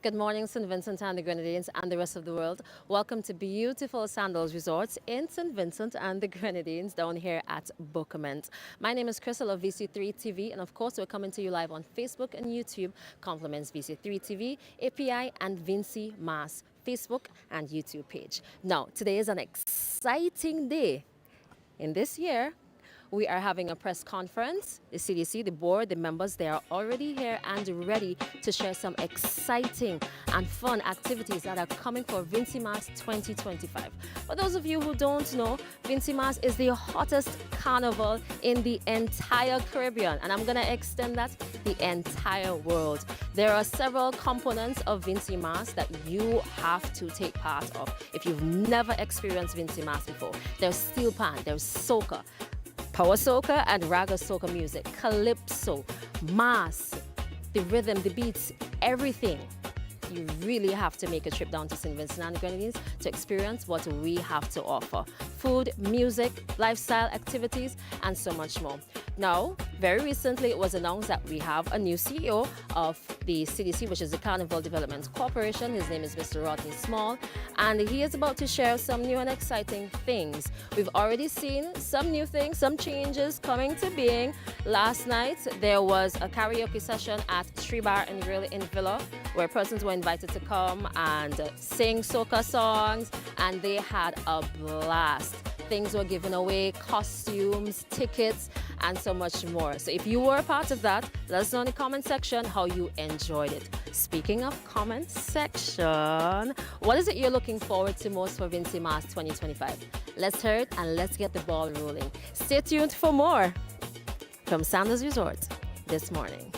Good morning, St. Vincent and the Grenadines and the rest of the world. Welcome to beautiful Sandals Resorts in St. Vincent and the Grenadines down here at Bookament. My name is Crystal of VC3 TV, and of course, we're coming to you live on Facebook and YouTube. Compliments VC3 TV, API, and VINCYMAS Facebook and YouTube page. Now, today is an exciting day. In this year, we are having a press conference. The CDC, the board, the members, they are already here and ready to share some exciting and fun activities that are coming for VINCYMAS 2025. For those of you who don't know, VINCYMAS is the hottest carnival in the entire Caribbean, and I'm going to extend that the entire world. There are several components of VINCYMAS that you have to take part of if you've never experienced VINCYMAS before. There's steel pan, there's soca, power soca and raga soca music, calypso, mass, the rhythm, the beats, everything. You really have to make a trip down to St. Vincent and the Grenadines to experience what we have to offer. Food, music, lifestyle activities, and so much more. Now, very recently it was announced that we have a new CEO of the CDC, which is the Carnival Development Corporation. His name is Mr. Rodney Small, and he is about to share some new and exciting things. We've already seen some new things, some changes coming to being. Last night, there was a karaoke session at Tree Bar and Grill in Villa, where persons were invited to come and sing soca songs, and they had a blast. Things were given away, costumes, tickets, and so much more. So if you were a part of that, let us know in the comment section how you enjoyed it. Speaking of comment section, what is it you're looking forward to most for VINCYMAS 2025? Let's hear it and let's get the ball rolling. Stay tuned for more from Sandals Resort this morning.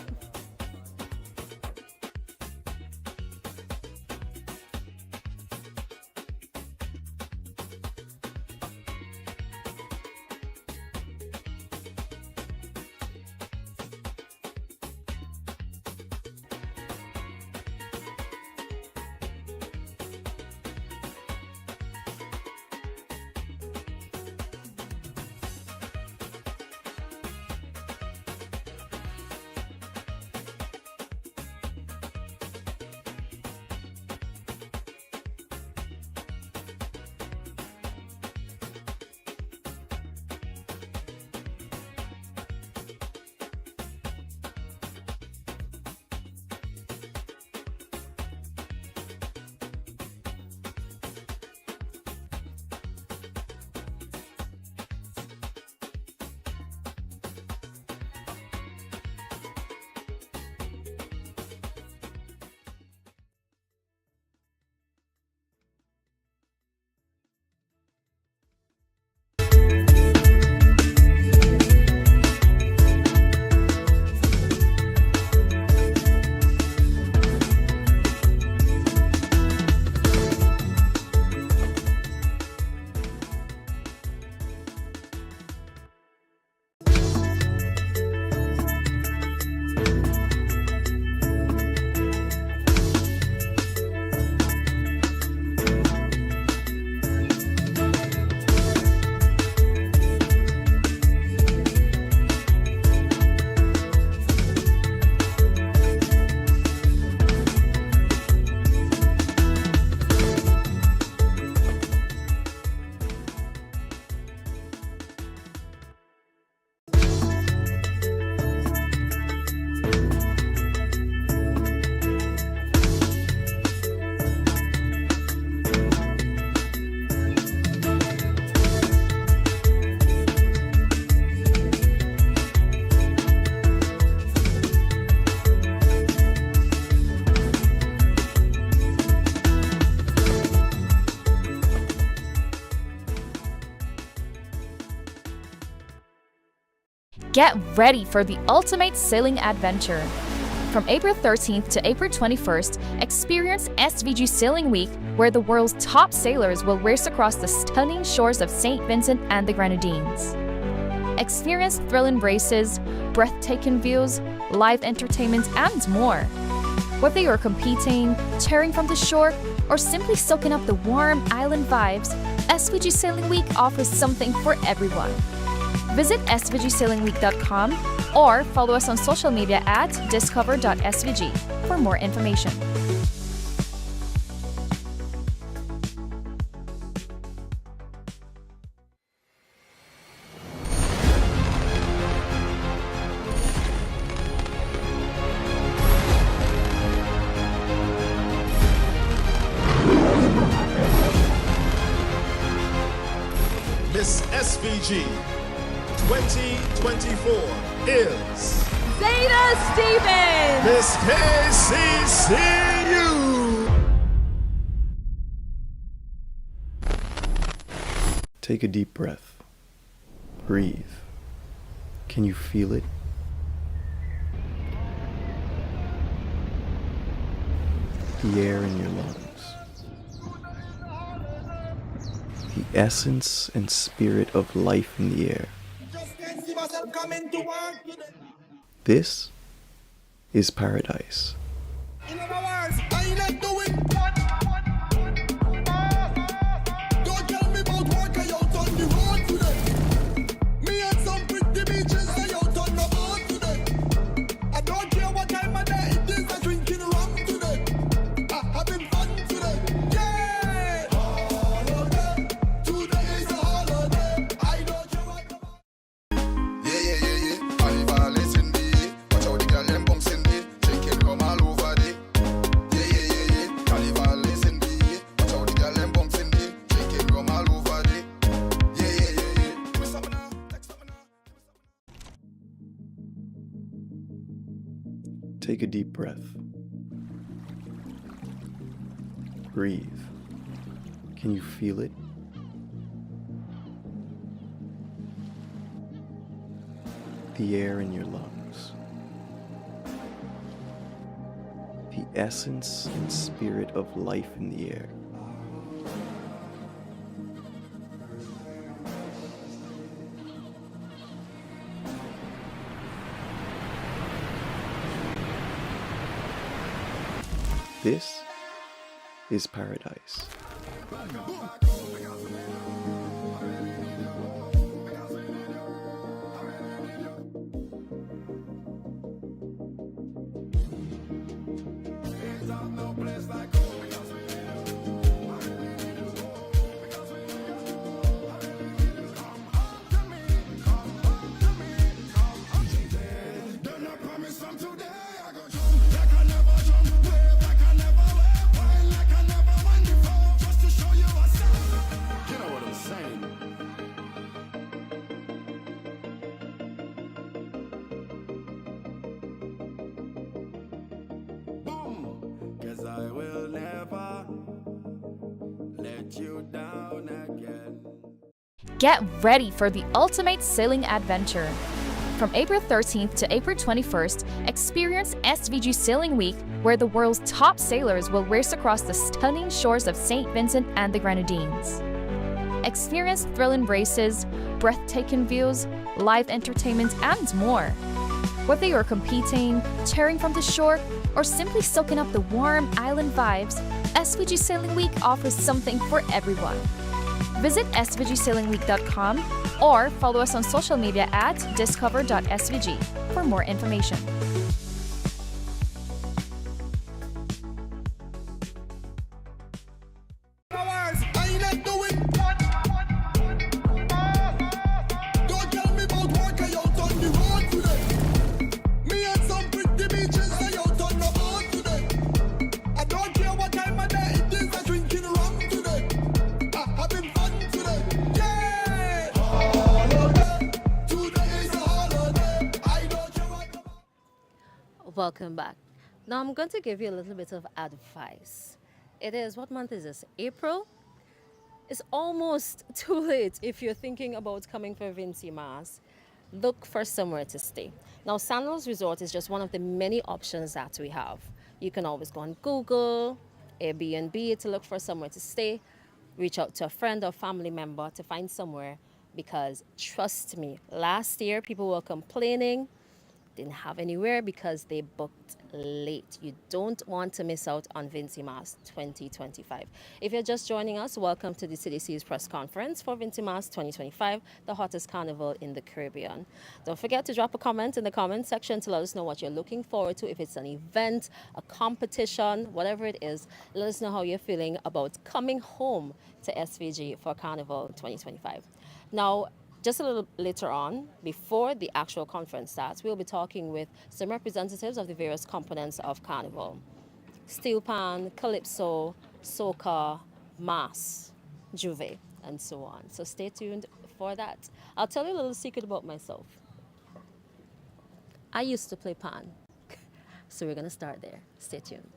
Get ready for the ultimate sailing adventure. From April 13th to April 21st, experience SVG Sailing Week, where the world's top sailors will race across the stunning shores of St. Vincent and the Grenadines. Experience thrilling races, breathtaking views, live entertainment, and more. Whether you're competing, cheering from the shore, or simply soaking up the warm island vibes, SVG Sailing Week offers something for everyone. Visit svgsailingweek.com or follow us on social media at discover.svg for more information. Miss SVG 2024 is Zeta Stevens! Miss KCCU. Take a deep breath. Breathe. Can you feel it? The air in your lungs. The essence and spirit of life in the air. This is paradise. Take a deep breath. Breathe. Can you feel it? The air in your lungs. The essence and spirit of life in the air. This is paradise. I will never let you down again. Get ready for the ultimate sailing adventure. From April 13th to April 21st, experience SVG Sailing Week, where the world's top sailors will race across the stunning shores of St. Vincent and the Grenadines. Experience thrilling races, breathtaking views, live entertainment, and more. Whether you're competing, cheering from the shore, or simply soaking up the warm island vibes, SVG Sailing Week offers something for everyone. Visit svgsailingweek.com or follow us on social media at discover.svg for more information. Welcome back. Now I'm going to give you a little bit of advice. It is, what month is this? April? It's almost too late if you're thinking about coming for VINCYMAS. Look for somewhere to stay. Now Sandals Resort is just one of the many options that we have. You can always go on Google, Airbnb to look for somewhere to stay. Reach out to a friend or family member to find somewhere, because trust me, last year people were complaining didn't have anywhere because they booked late. You don't want to miss out on VINCYMAS 2025. If you're just joining us, welcome to the CDC's press conference for VINCYMAS 2025, the hottest carnival in the Caribbean. Don't forget to drop a comment in the comment section to let us know what you're looking forward to. If it's an event, a competition, whatever it is, let us know how you're feeling about coming home to SVG for Carnival 2025. Now, just a little later on, before the actual conference starts, we'll be talking with some representatives of the various components of Carnival. Steel Pan, Calypso, Soca, Mass, Juve, and so on. So stay tuned for that. I'll tell you a little secret about myself. I used to play Pan. So we're going to start there. Stay tuned.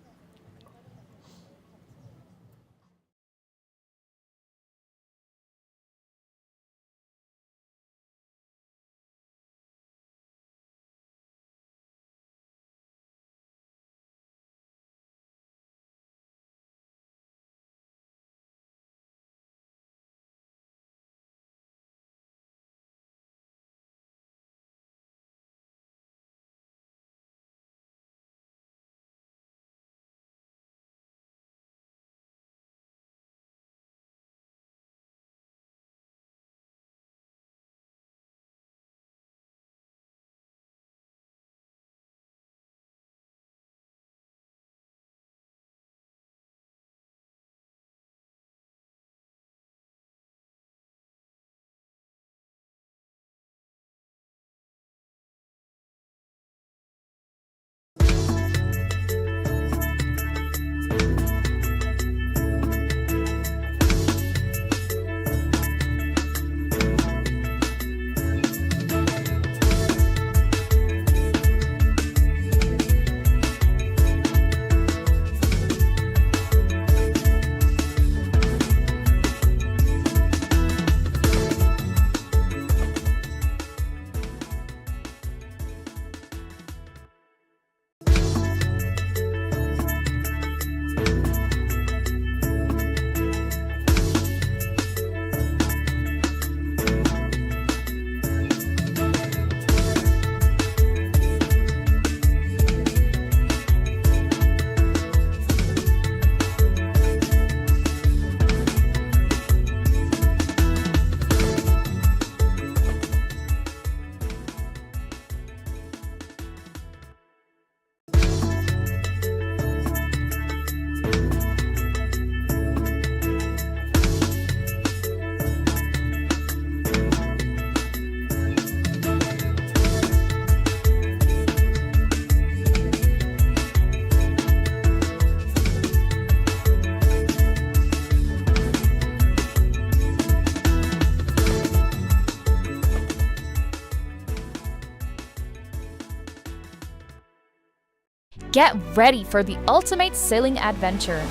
Get ready for the ultimate sailing adventure.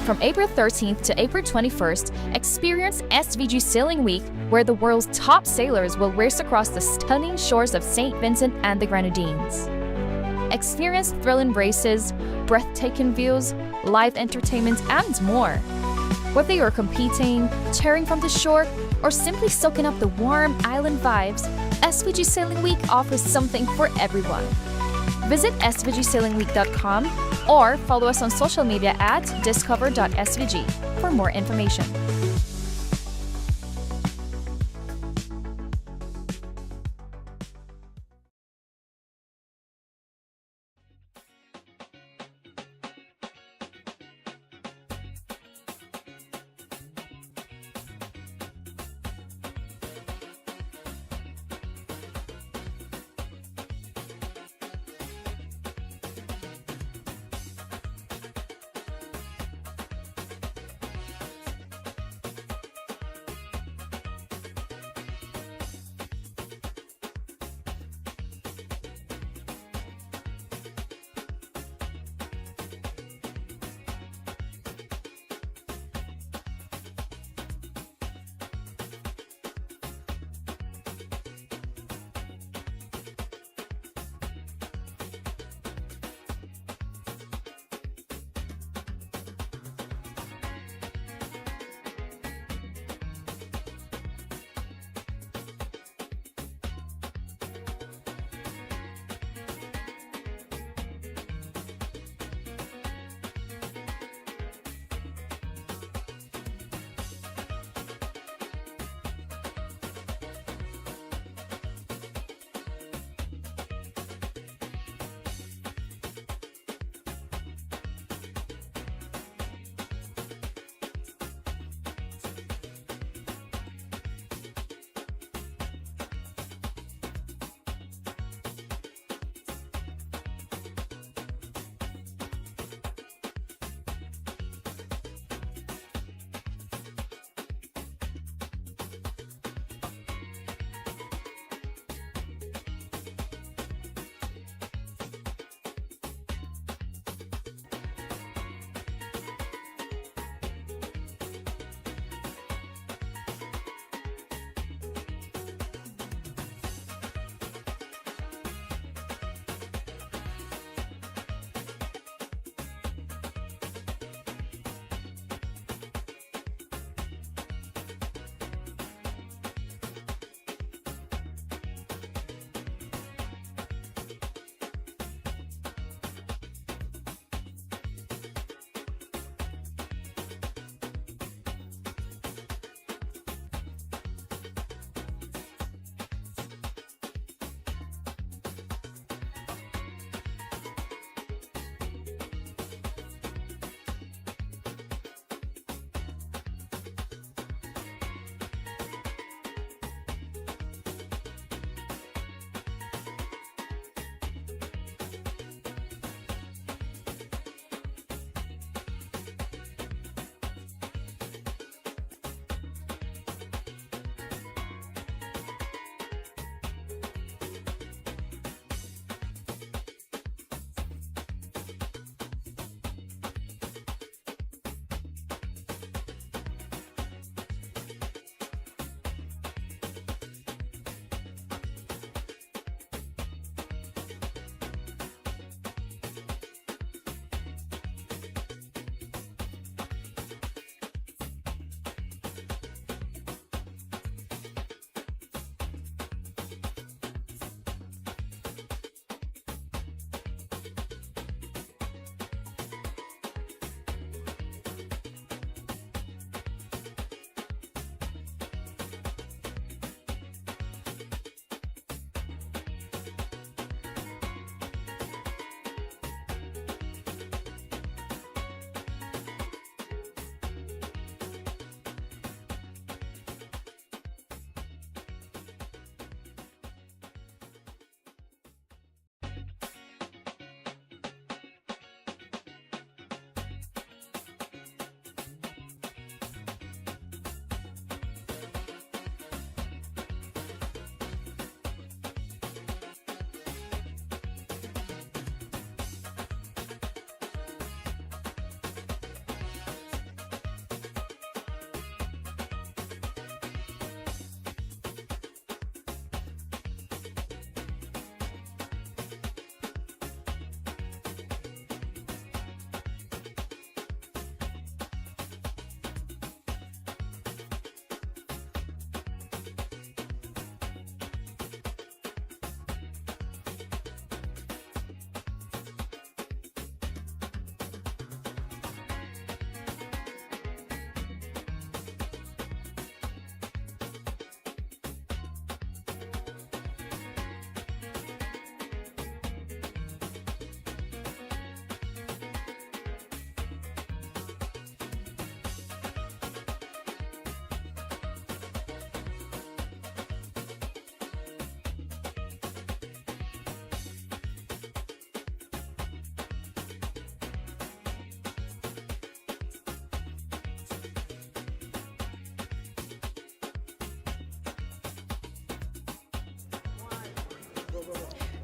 From April 13th to April 21st, experience SVG Sailing Week, where the world's top sailors will race across the stunning shores of St. Vincent and the Grenadines. Experience thrilling races, breathtaking views, live entertainment, and more. Whether you're competing, tearing from the shore, or simply soaking up the warm island vibes, SVG Sailing Week offers something for everyone. Visit svgsailingweek.com or follow us on social media at discover.svg for more information.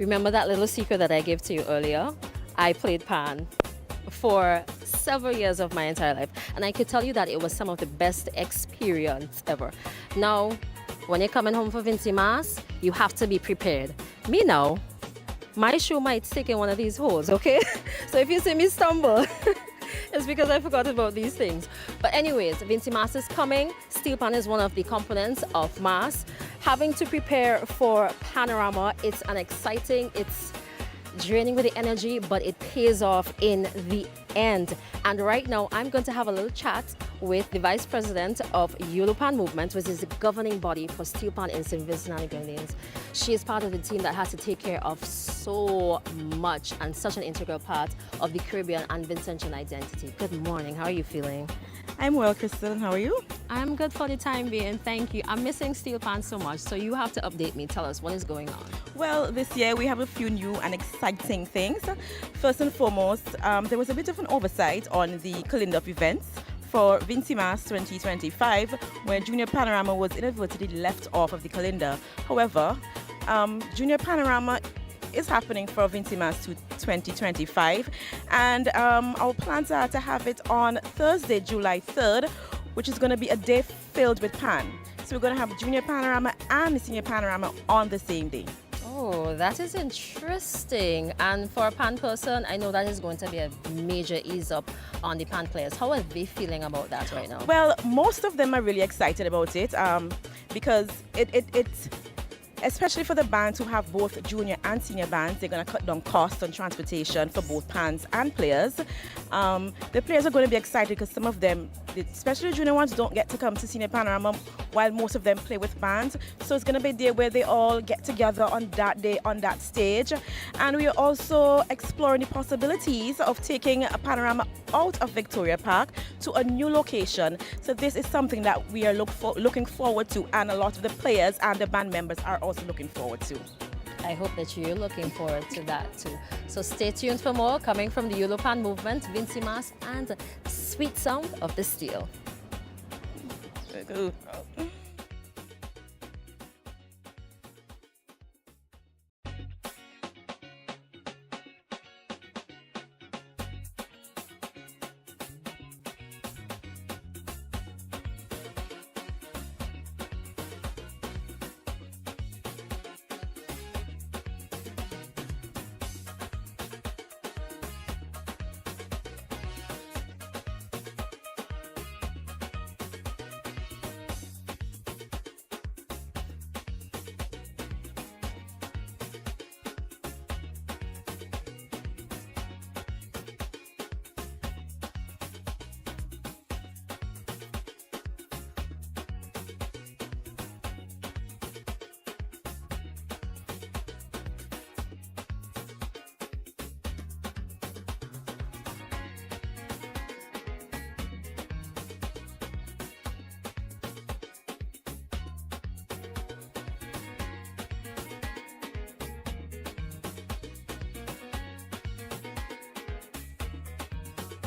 Remember that little secret that I gave to you earlier? I played pan for several years of my entire life, and I could tell you that it was some of the best experience ever. Now, when you're coming home for VINCYMAS, you have to be prepared. Me now, my shoe might stick in one of these holes, okay? So if you see me stumble, it's because I forgot about these things. But anyways, VINCYMAS is coming. Steel pan is one of the components of mass. Having to prepare for Panorama, it's draining with the energy, but it pays off in the end. And right now, I'm going to have a little chat with the Vice President of Yulupan Movement, which is the governing body for Steel Pan in St. Vincent and the Grenadines. She is part of the team that has to take care of so much and such an integral part of the Caribbean and Vincentian identity. Good morning. How are you feeling? I'm well, Crystal. How are you? I'm good for the time being, thank you. I'm missing Steel Pan so much, so you have to update me. Tell us what is going on. Well, this year we have a few new and exciting things. First and foremost, there was a bit of an oversight on the calendar of events for VINCYMAS 2025, where Junior Panorama was inadvertently left off of the calendar. However, Junior Panorama is happening for VINCYMAS 2025, and our plans are to have it on Thursday, July 3rd, which is going to be a day filled with pan. So we're going to have Junior Panorama and Senior Panorama on the same day. Oh, that is interesting. And for a pan person, I know that is going to be a major ease up on the pan players. How are they feeling about that right now? Well, most of them are really excited about it because it's especially for the bands who have both junior and senior bands, they're going to cut down costs on transportation for both bands and players. The players are going to be excited because some of them, especially the junior ones, don't get to come to Senior Panorama while most of them play with bands. So it's going to be a day where they all get together on that day, on that stage. And we are also exploring the possibilities of taking a Panorama out of Victoria Park to a new location. So this is something that we are looking forward to, and a lot of the players and the band members are also looking forward to. I hope that you're looking forward to that too. So stay tuned for more coming from the Yulupan Movement, VINCYMAS, and Sweet Sound of the Steel.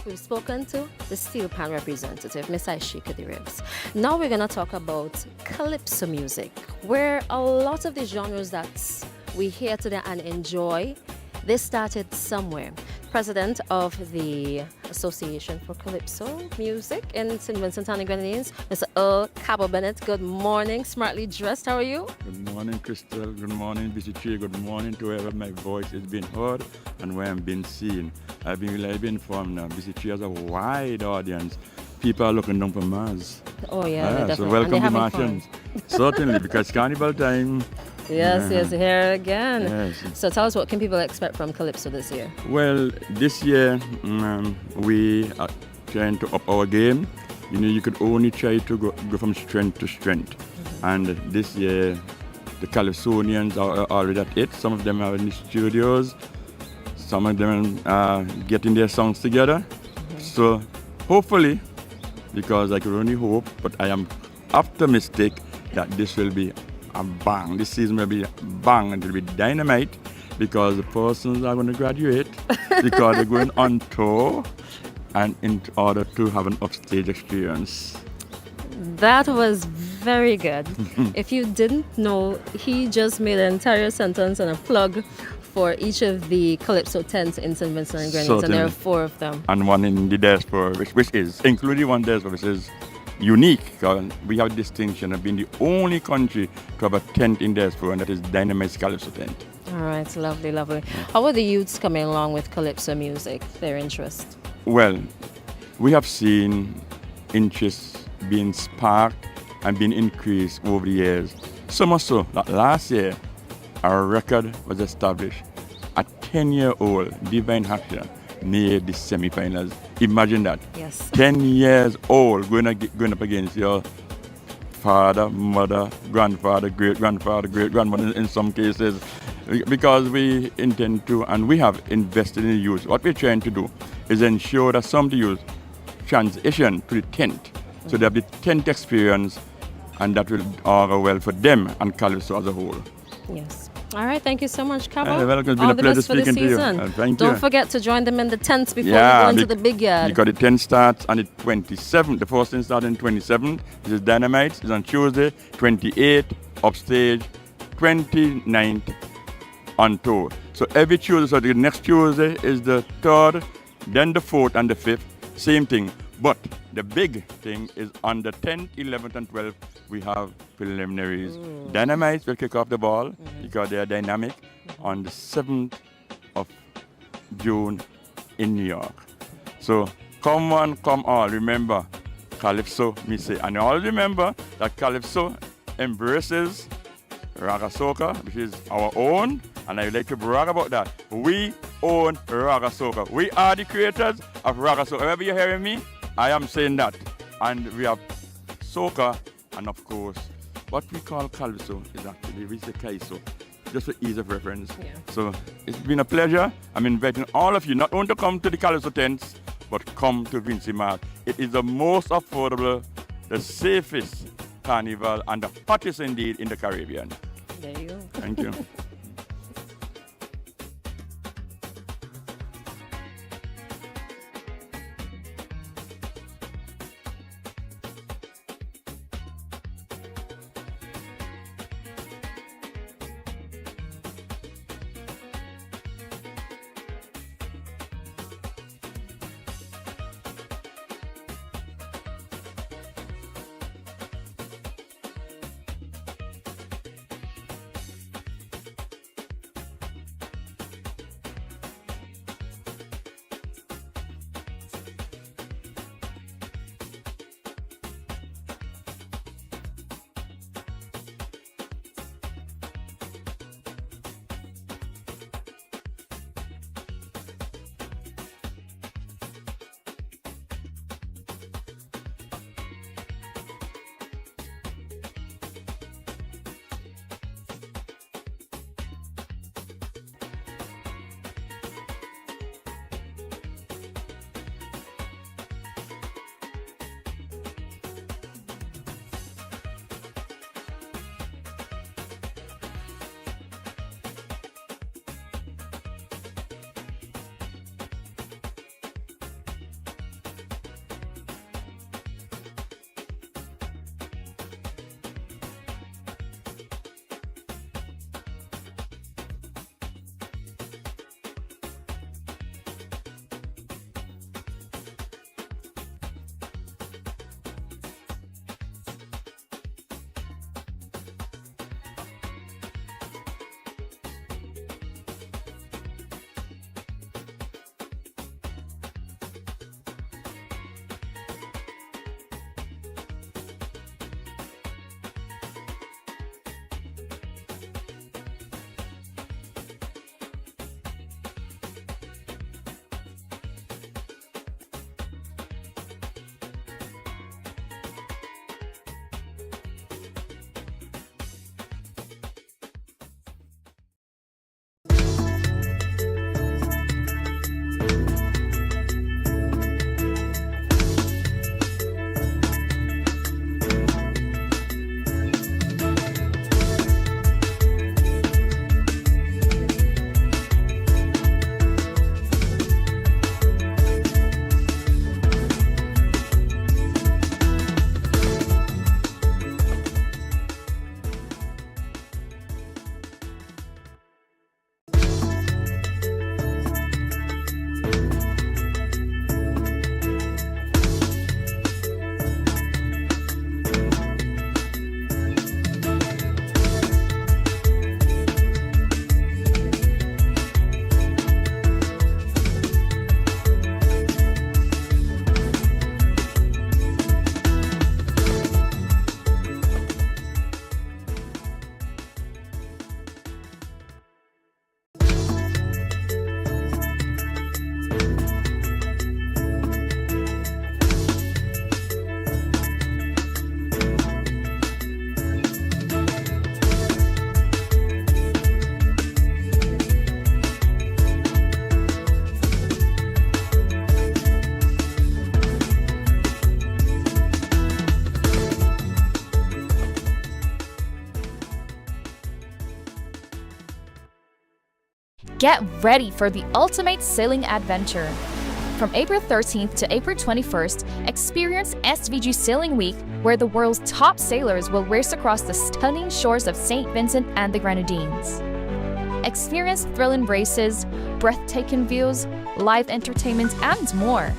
We've spoken to the Steel Pan representative, Miss Aishika the Ribs. Now we're going to talk about calypso music, where a lot of the genres that we hear today and enjoy, they started somewhere. President of the Association for Calypso Music in St. Vincent and the Grenadines, Mr. Earl Cabo Bennett. Good morning, smartly dressed. How are you? Good morning, Crystal. Good morning, VC3. Good morning to wherever my voice is being heard and where I'm being seen. I've been really informed now. VC3 has a wide audience. People are looking down for Mars. Oh, yeah. So welcome to Martians. Certainly, because carnival time. Yes, here again. Yes. So tell us, what can people expect from Calypso this year? Well, this year we are trying to up our game. You know, you could only try to go from strength to strength. Mm-hmm. And this year, the Calypsonians are already at it. Some of them are in the studios. Some of them are getting their songs together. Mm-hmm. So hopefully, because I could only hope, but I am optimistic that this will be a bang. This season will be a bang, and it will be dynamite, because the persons are going to graduate because they're going on tour and in order to have an upstage experience. That was very good. If you didn't know, he just made an entire sentence and a plug for each of the Calypso tents in St. Vincent and Grenadines, and there are 4 of them. And one in the Diaspora, which is, including one Diaspora, which is unique. We have a distinction of being the only country to have a tent in Diaspora, and that is Dynamite's Calypso tent. All right, lovely, lovely. How are the youths coming along with Calypso music, their interest? Well, we have seen interest being sparked and being increased over the years. So much so that last year, our record was established. A 10-year-old Divine Harsha made the semi-finals. Imagine that. Yes. 10 years old going up against your father, mother, grandfather, great-grandfather, great-grandmother in some cases. Because we intend to, and we have invested in the youth. What we're trying to do is ensure that some of the youth transition to the tent. So they have the tent experience, and that will augur well for them and Calypso as a whole. Yes. All right, thank you so much, Kaba. Welcome. It's been All a the pleasure best for the speaking to you. season. Thank Don't you. forget to join them in the tents before you go into the big yard. Because the tent starts on the 27th. The first tent starts on the 27th. This is Dynamite. It's on Tuesday, 28th, upstage, 29th, on tour. So every Tuesday, so the next Tuesday is the 3rd, then the 4th and the 5th. Same thing. But the big thing is on the 10th, 11th, and 12th, we have preliminaries. Dynamites will kick off the ball because they are dynamic on the 7th of June in New York. So come on, come all. Remember, Calypso, me say. And all remember that Calypso embraces Raga Soca, which is our own. And I would like to brag about that. We own Raga Soca. We are the creators of Raga Soca. Wherever you're hearing me, I am saying that. And we have Soca, and of course, what we call Calypso is actually, we say Kaiso, just for ease of reference. Yeah. So it's been a pleasure. I'm inviting all of you not only to come to the Calypso tents, but come to VINCYMAS. It is the most affordable, the safest carnival, and the hottest indeed in the Caribbean. There you go. Thank you. Get ready for the ultimate sailing adventure. From April 13th to April 21st, experience SVG Sailing Week, where the world's top sailors will race across the stunning shores of St. Vincent and the Grenadines. Experience thrilling races, breathtaking views, live entertainment, and more.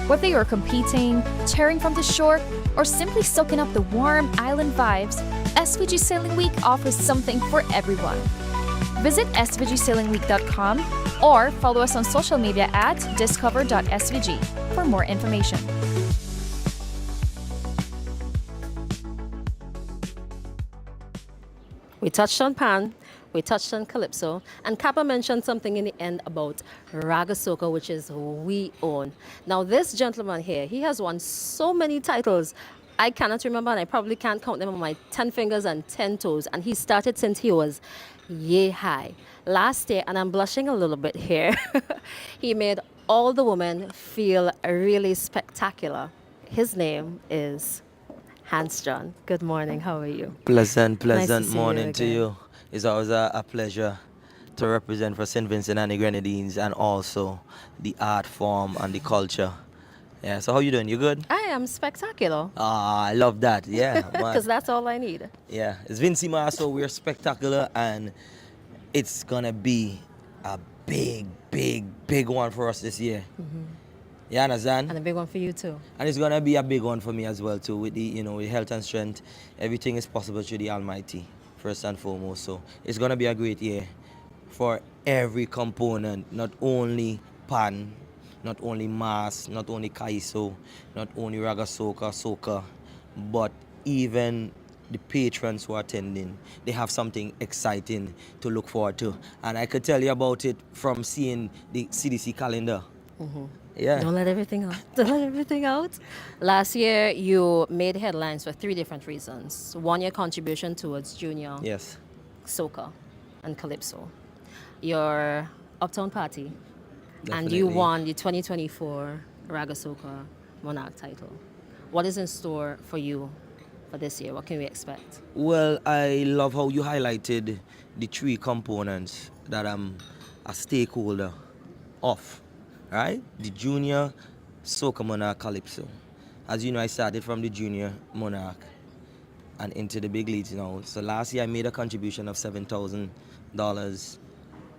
Whether you're competing, cheering from the shore, or simply soaking up the warm island vibes, SVG Sailing Week offers something for everyone. Visit svgsailingweek.com or follow us on social media at discover.svg for more information. We touched on Pan, we touched on Calypso, and Kappa mentioned something in the end about Raga Soca, which is we own. Now, this gentleman here, he has won so many titles. I cannot remember, and I probably can't count them on my 10 fingers and 10 toes. And he started since he was yay high. Last year, and I'm blushing a little bit here, he made all the women feel really spectacular. His name is Hans John. Good morning. How are you? Pleasant Nice to see you morning to again. you. It's always a pleasure to represent for St. Vincent and the Grenadines, and also the art form and the culture. Yeah, so how you doing? You good? I am spectacular. Ah, I love that. Yeah, man. Because that's all I need. Yeah, it's VINCYMAS, so we're spectacular, and it's gonna be a big one for us this year. You understand? And a big one for you too. And it's gonna be a big one for me as well too. With the with health and strength, everything is possible through the Almighty, first and foremost. So it's gonna be a great year for every component, not only Pan, not only Mass, not only Kaiso, not only Raga Soca, but even the patrons who are attending. They have something exciting to look forward to. And I could tell you about it from seeing the CDC calendar. Yeah. Don't let everything out. Don't let everything out. Last year, you made headlines for 3 different reasons. One, your contribution towards Junior, Yes. Soca, and Calypso. Your Uptown Party. And you Definitely. won the 2024 Raga Soca Monarch title. What is in store for you for this year? What can we expect? Well, I love how you highlighted the 3 components that I'm a stakeholder of, right? The Junior, Soca Monarch, Calypso. As you know, I started from the Junior Monarch and into the big leagues now. So last year I made a contribution of $7,000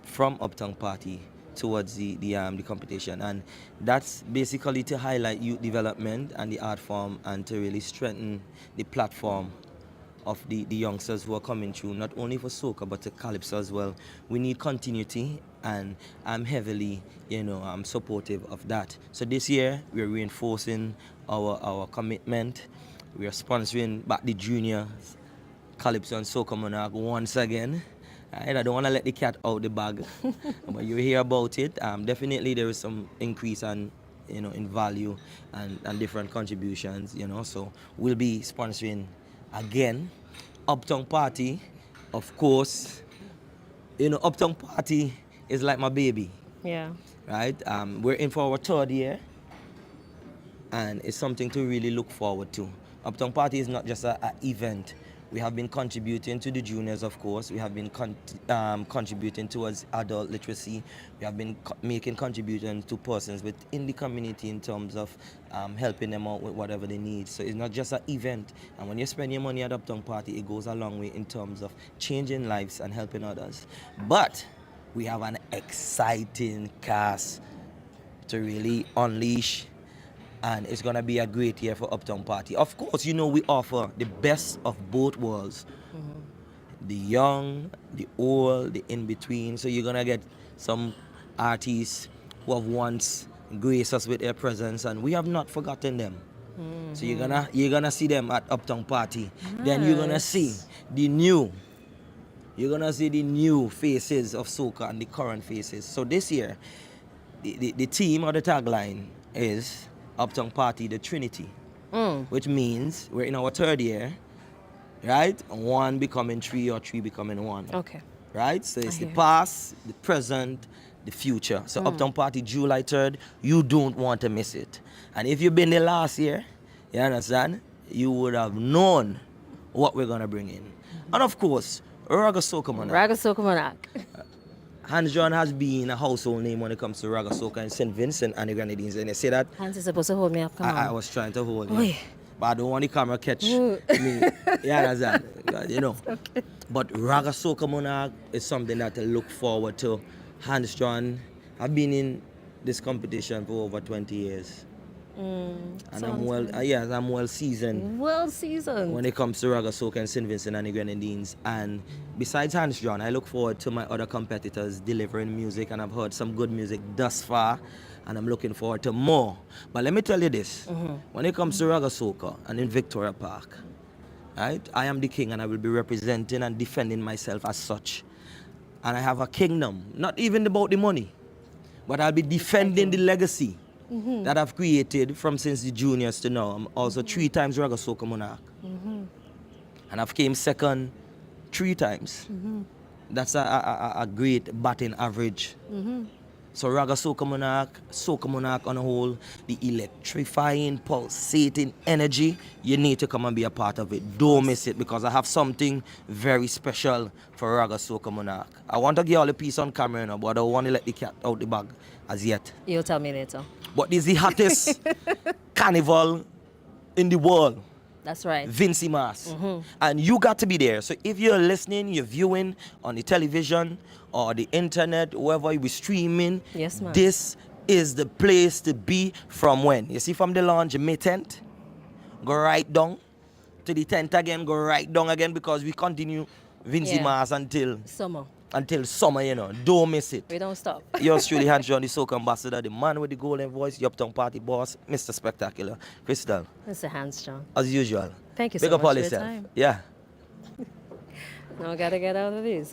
from Uptown Party towards the competition, and that's basically to highlight youth development and the art form, and to really strengthen the platform of the youngsters who are coming through, not only for Soca but to Calypso as well. We need continuity, and I'm heavily I'm supportive of that. So this year we're reinforcing our commitment. We are sponsoring back the Junior, Calypso and Soca Monarch once again. I don't want to let the cat out the bag, but you hear about it. Definitely there is some increase in value and different contributions. So we'll be sponsoring again. Uptown Party, of course. Uptown Party is like my baby, Yeah. right? We're in for our 3rd year, and it's something to really look forward to. Uptown Party is not just an event. We have been contributing to the juniors, of course. We have been contributing towards adult literacy. We have been making contributions to persons within the community in terms of helping them out with whatever they need. So it's not just an event. And when you spend your money at Uptown Party, it goes a long way in terms of changing lives and helping others. But we have an exciting cast to really unleash, and it's gonna be a great year for Uptown Party. Of course, we offer the best of both worlds. The young, the old, the in-between. So you're gonna get some artists who have once graced us with their presence, and we have not forgotten them. So you're gonna see them at Uptown Party. Then you're gonna see the new faces of Soca and the current faces. So this year, the team or the tagline is Uptown Party, the Trinity, which means we're in our 3rd year, right? 1 becoming 3 or 3 becoming 1. Okay. Right? So it's the past, the present, the future. So Uptown Party, July 3rd, you don't want to miss it. And if you've been there last year, you understand, you would have known what we're going to bring in. And of course, Raga Soca Monarch. Raga Soca Monarch. Hans John has been a household name when it comes to Raga Soca in St. Vincent and the Grenadines. And they say that Hans is supposed to hold me up. Come on. I was trying to hold you. Oi. But I don't want the camera catch Ooh. me. You understand? You know. Okay. But Raga Soca Monarch is something that I look forward to. Hans John, I've been in this competition for over 20 years. And I'm well seasoned. Well seasoned. When it comes to Raga Soca and St. Vincent and the Grenadines. And besides Hans John, I look forward to my other competitors delivering music, and I've heard some good music thus far, and I'm looking forward to more. But let me tell you this, when it comes to Raga Soca and in Victoria Park, right, I am the king and I will be representing and defending myself as such. And I have a kingdom, not even about the money, but I'll be defending the legacy that I've created from since the juniors to now. I'm also 3 times Raga Soca Monarch. And I've came second 3 times. That's a great batting average. So Raga Soca Monarch on a whole, the electrifying, pulsating energy, you need to come and be a part of it. Don't miss it, because I have something very special for Raga Soca Monarch. I want to give all the piece on camera now, but I don't want to let the cat out the bag as yet. You'll tell me later. But this is the hottest carnival in the world. That's right. VINCYMAS. And you got to be there. So if you're listening, you're viewing on the television or the internet, wherever you be streaming, Yes, ma'am. this is the place to be. From when? You see, from the launch, May 10th, go right down to the 10th again, go right down again, because we continue VINCYMAS until summer, you know. Don't miss it. We don't stop. Yours truly, Hans John, the Soca ambassador, the man with the golden voice, the Uptown Party boss, Mr. Spectacular. Crystal, Mr. Hans John. as usual. Thank you Big so up much all for your yourself. time. Yeah. Now I gotta get out of these.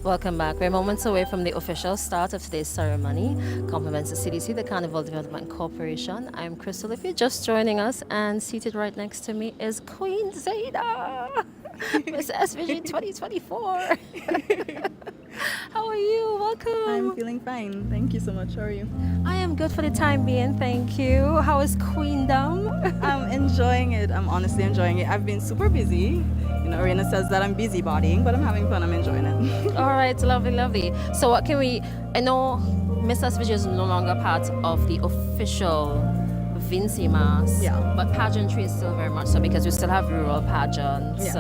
Welcome back. We're moments away from the official start of today's ceremony. Compliments to CDC, the Carnival Development Corporation. I'm Crystal. If you're just joining us, and seated right next to me is Queen Zayda, Miss SVG 2024. How are you? Welcome. I'm feeling fine. Thank you so much. How are you? I am good for the time being, thank you. How is Queendom? I'm enjoying it. I'm honestly enjoying it. I've been super busy. You know, Arena says that I'm busybodying, but I'm having fun. I'm enjoying it. All right, lovely, lovely. So what can we... I know Miss SVG is no longer part of the official VINCYMAS, Yeah. but pageantry is still very much so because we still have rural pageants. Yes.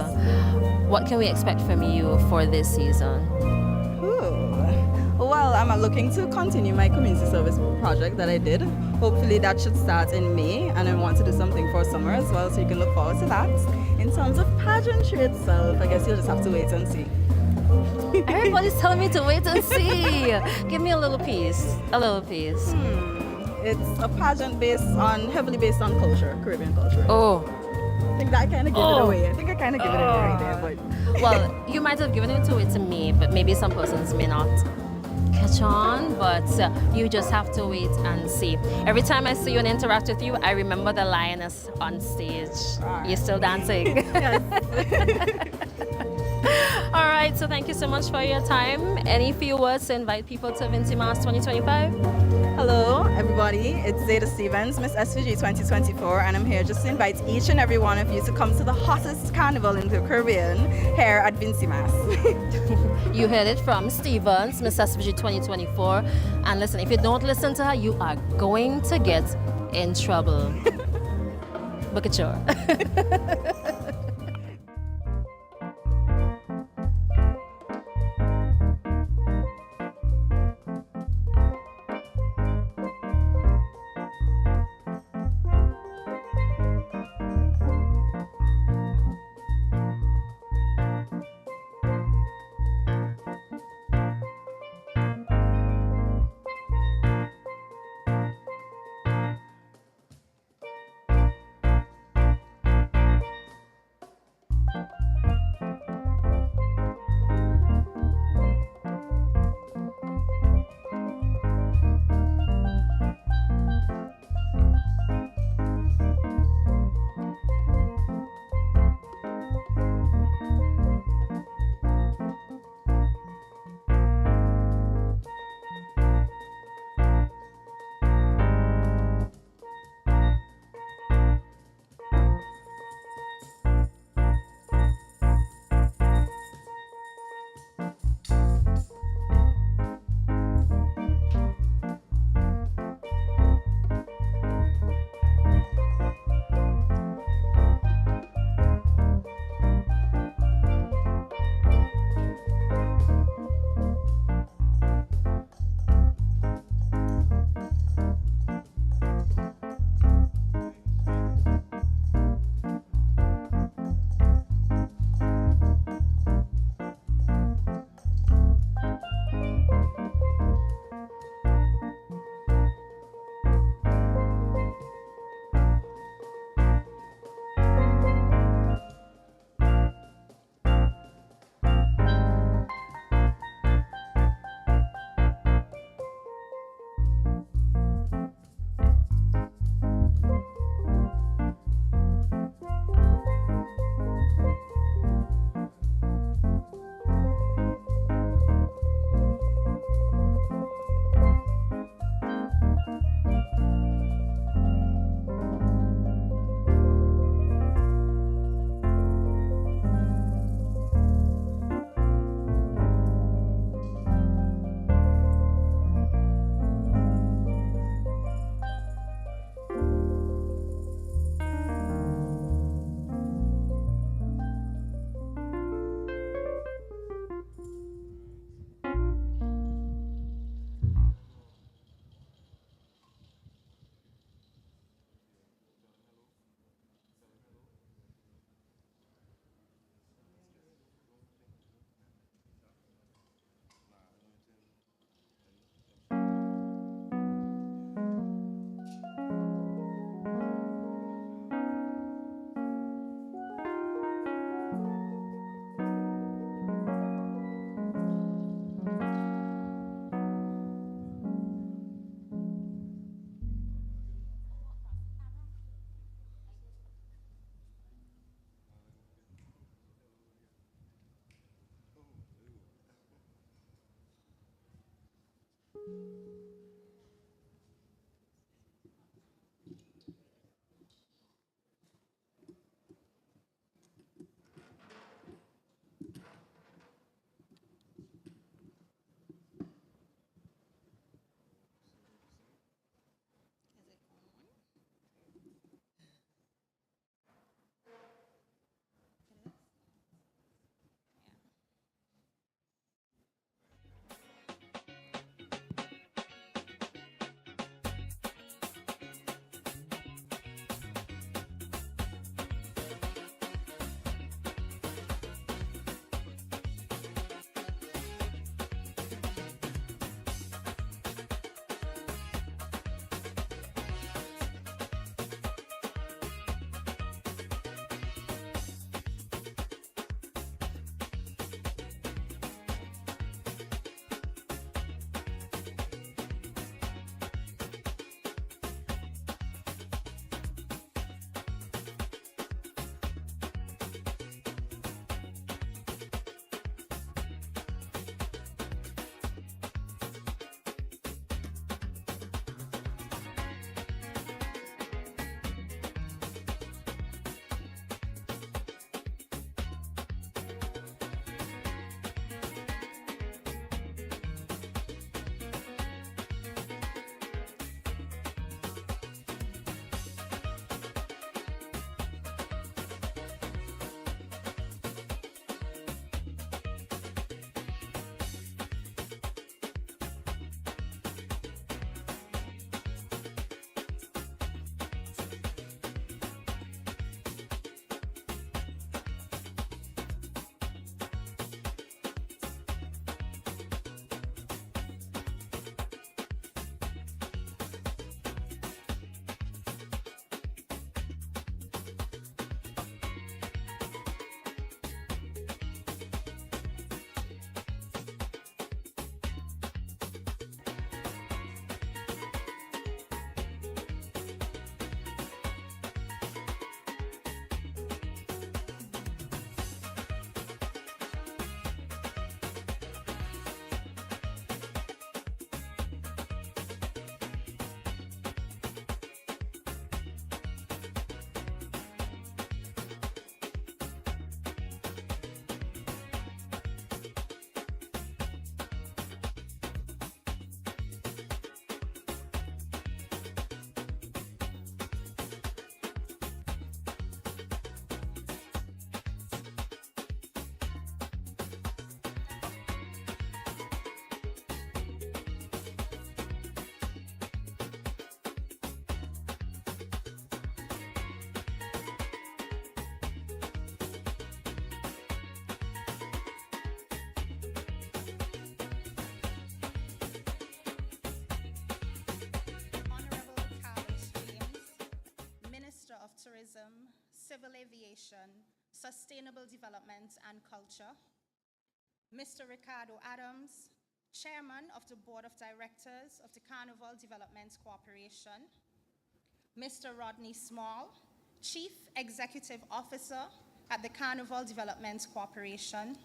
What can we expect from you for this season? Well, I'm looking to continue my community service project that I did. Hopefully that should start in May, and I want to do something for summer as well, so you can look forward to that. In terms of pageantry itself, I guess you'll just have to wait and see. Everybody's telling me to wait and see. Give me a little piece. A little piece. It's a pageant heavily based on culture, Caribbean culture. Oh. I think that kind of give it away. I think I kind of give it away right there. But Well, you might have given it to me, but maybe some persons may not catch on, but you just have to wait and see. Every time I see you and interact with you, I remember the lioness on stage. You're still dancing. yes. All right, so thank you so much for your time. Any few words to invite people to VINCYMAS 2025? Hello, everybody. It's Zayda Stevens, Miss SVG 2024, and I'm here just to invite each and every one of you to come to the hottest carnival in the Caribbean here at VINCYMAS. You heard it from Stevens, Miss SVG 2024. And listen, if you don't listen to her, you are going to get in trouble. Look at you. of Tourism, Civil Aviation, Sustainable Development and Culture, Mr. Ricardo Adams, Chairman of the Board of Directors of the Carnival Development Corporation, Mr. Rodney Small, Chief Executive Officer at the Carnival Development Corporation,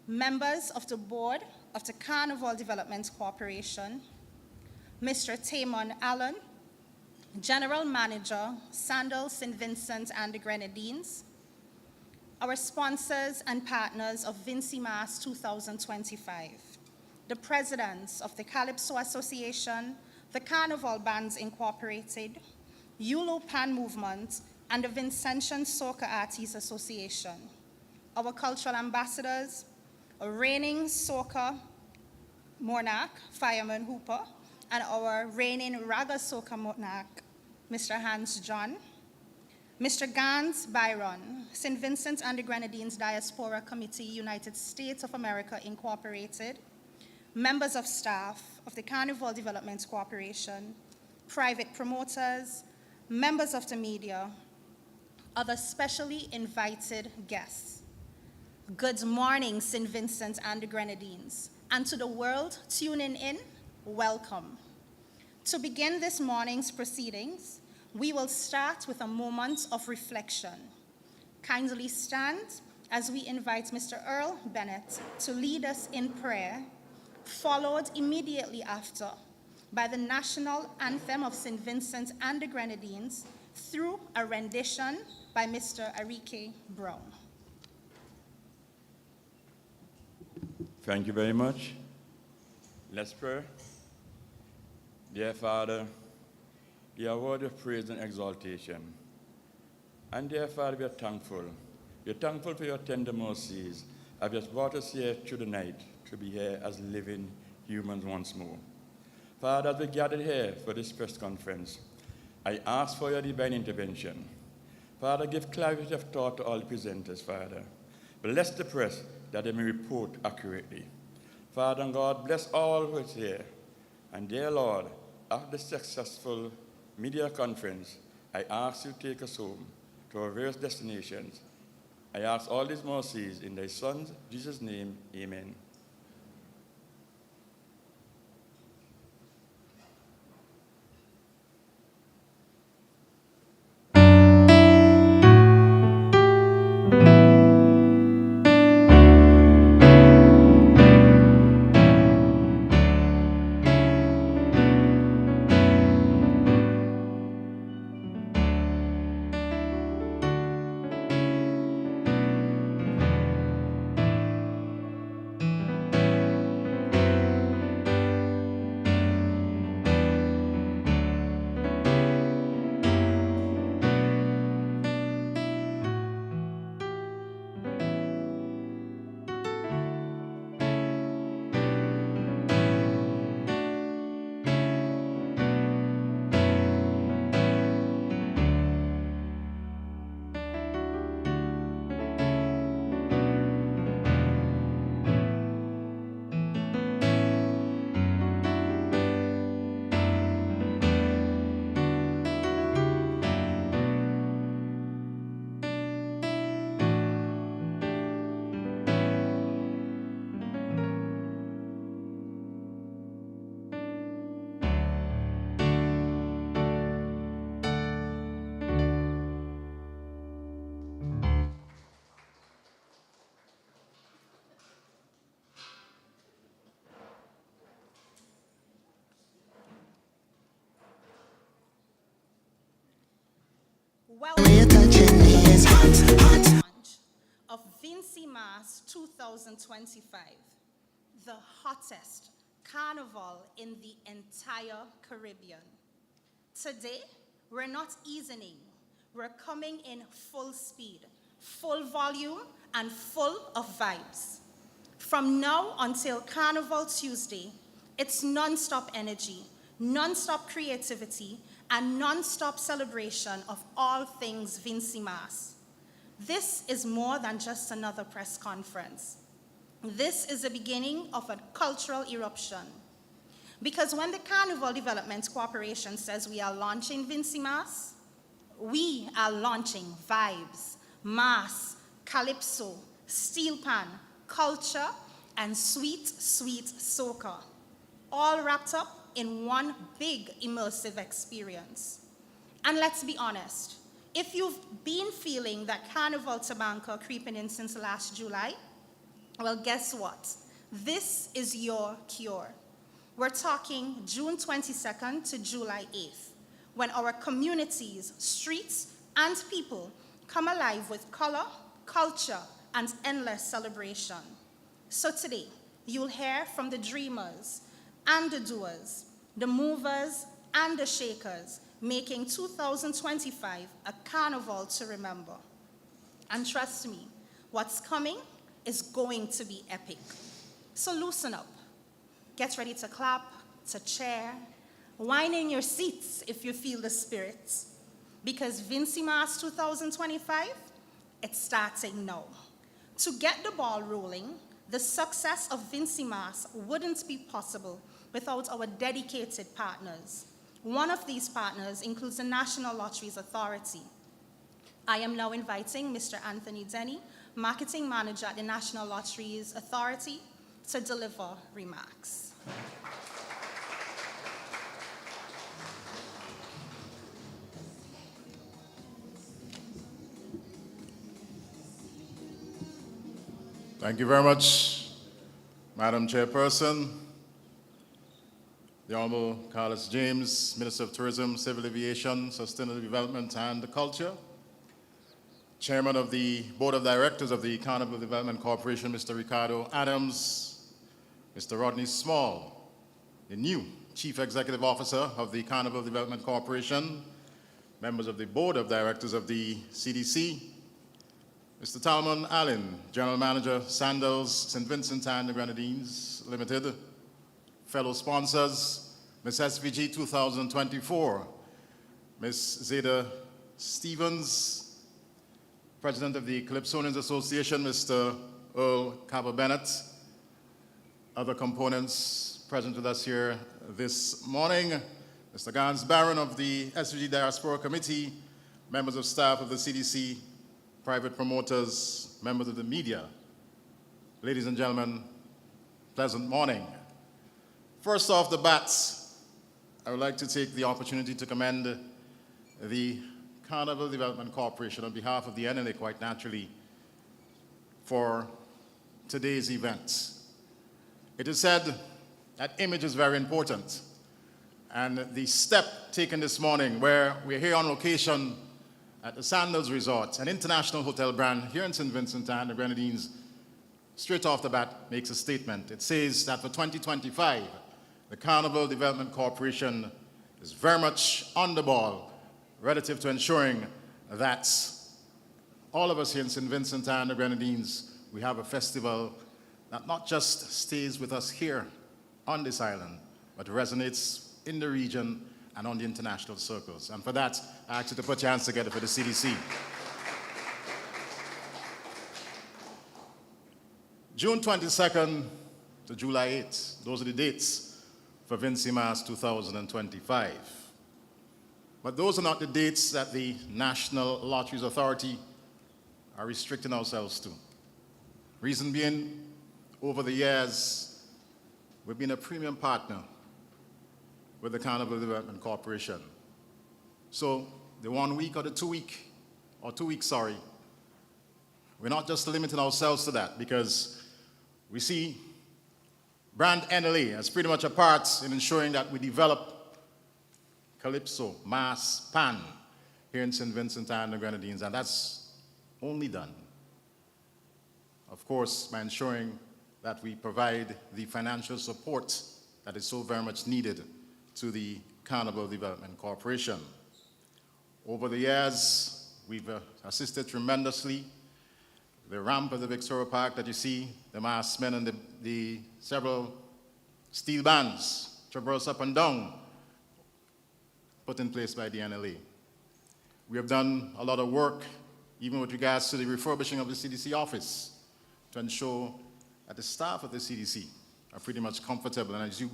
members of the Board of the Carnival Development Corporation, Mr. Tamon Allen, General Manager, Sandals, St. Vincent and the Grenadines, our sponsors and partners of VINCYMAS 2025, the presidents of the Calypso Association, the Carnival Bands Incorporated, Yulo Pan Movement, and the Vincentian Soca Association, our cultural ambassadors, a reigning soca monarch, Fireman Hooper, and our reigning raga soca monarch, Mr. Hans John, Mr. Gans Byron, St. Vincent and the Grenadines Diaspora Committee, United States of America, Incorporated, members of staff of the Carnival Development Corporation, private promoters, members of the media, other specially invited guests. Good morning, St. Vincent and the Grenadines, and to the world tuning in, welcome. To begin this morning's proceedings, we will start with a moment of reflection. Kindly stand as we invite Mr. Earl Bennett to lead us in prayer, followed immediately after by the national anthem of St. Vincent and the Grenadines through a rendition by Mr. Arike Brown. Thank you very much. Let's pray. Dear Father, you are worthy of praise and exaltation. And dear Father, we are thankful. We are thankful for your tender mercies. Have just brought us here through the night to be here as living humans once more. Father, as we gathered here for this press conference, I ask for your divine intervention. Father, give clarity of thought to all the presenters, Father. Bless the press that they may report accurately. Father and God, bless all who is here. And dear Lord, after the successful media conference, I ask you to take us home to our various destinations. I ask all these mercies in thy Son, Jesus' name, amen. Welcome to the launch of VINCYMAS 2025, the hottest carnival in the entire Caribbean. Today, we're not easing, we're coming in full speed, full volume, and full of vibes. From now until Carnival Tuesday, it's non-stop energy, non-stop creativity, and non-stop celebration of all things VINCYMAS. This is more than just another press conference. This is the beginning of a cultural eruption. Because when the Carnival Development Corporation says we are launching VINCYMAS, we are launching vibes, mass, calypso, steel pan, culture, and sweet, sweet soca, all wrapped up in one big immersive experience. And let's be honest, if you've been feeling that Carnival Tabanca creeping in since last July, well, guess what? This is your cure. We're talking June 22nd to July 8th, when our communities, streets, and people come alive with color, culture, and endless celebration. So today, you'll hear from the dreamers and the doers, the movers and the shakers, making 2025 a carnival to remember. And trust me, what's coming is going to be epic. So loosen up. Get ready to clap, to cheer, whine in your seats if you feel the spirit. Because VINCYMAS 2025, it's starting now. To get the ball rolling, the success of VINCYMAS wouldn't be possible without our dedicated partners. One of these partners includes the National Lotteries Authority. I am now inviting Mr. Anthony Denny, Marketing Manager at the National Lotteries Authority, to deliver remarks. Thank you very much, Madam Chairperson, the Honorable Carlos James, Minister of Tourism, Civil Aviation, Sustainable Development and Culture, Chairman of the Board of Directors of the Carnival Development Corporation, Mr. Ricardo Adams, Mr. Rodney Small, the new Chief Executive Officer of the Carnival Development Corporation, members of the Board of Directors of the CDC, Mr. Talman Allen, General Manager, Sandals, St. Vincent and the Grenadines Limited, fellow sponsors, Ms. SVG 2024, Ms. Zeta Stevens, President of the Calypsonians Association, Mr. Earl Cabot-Bennett, other components present with us here this morning, Mr. Gans Barron of the SVG Diaspora Committee, members of staff of the CDC, private promoters, members of the media. Ladies and gentlemen, pleasant morning. First off the bat, I would like to take the opportunity to commend the Carnival Development Corporation on behalf of the NLA, quite naturally, for today's event. It is said that image is very important, and the step taken this morning where we're here on location at the Sandals Resort, an international hotel brand here in St. Vincent and the Grenadines, straight off the bat makes a statement. It says that for 2025, the Carnival Development Corporation is very much on the ball relative to ensuring that all of us here in St. Vincent and the Grenadines, we have a festival that not just stays with us here on this island, but resonates in the region and on the international circles. And for that, I ask you to put your hands together for the CDC. June 22nd to July 8th, those are the dates for VINCYMAS 2025. But those are not the dates that the National Lotteries Authority are restricting ourselves to. Reason being, over the years, we've been a premium partner with the Carnival Development Corporation. So the 1 week or the 2 week, or 2 weeks, sorry, we're not just limiting ourselves to that, because we see brand NLA as pretty much a part in ensuring that we develop calypso, mass, pan here in St. Vincent and the Grenadines, and that's only done, of course, by ensuring that we provide the financial support that is so very much needed to the Carnival Development Corporation. Over the years, we've assisted tremendously. The ramp of the Victoria Park that you see, the masked men and the several steel bands traverse up and down, put in place by the NLA. We have done a lot of work, even with regards to the refurbishing of the CDC office, to ensure that the staff of the CDC are pretty much comfortable. And as you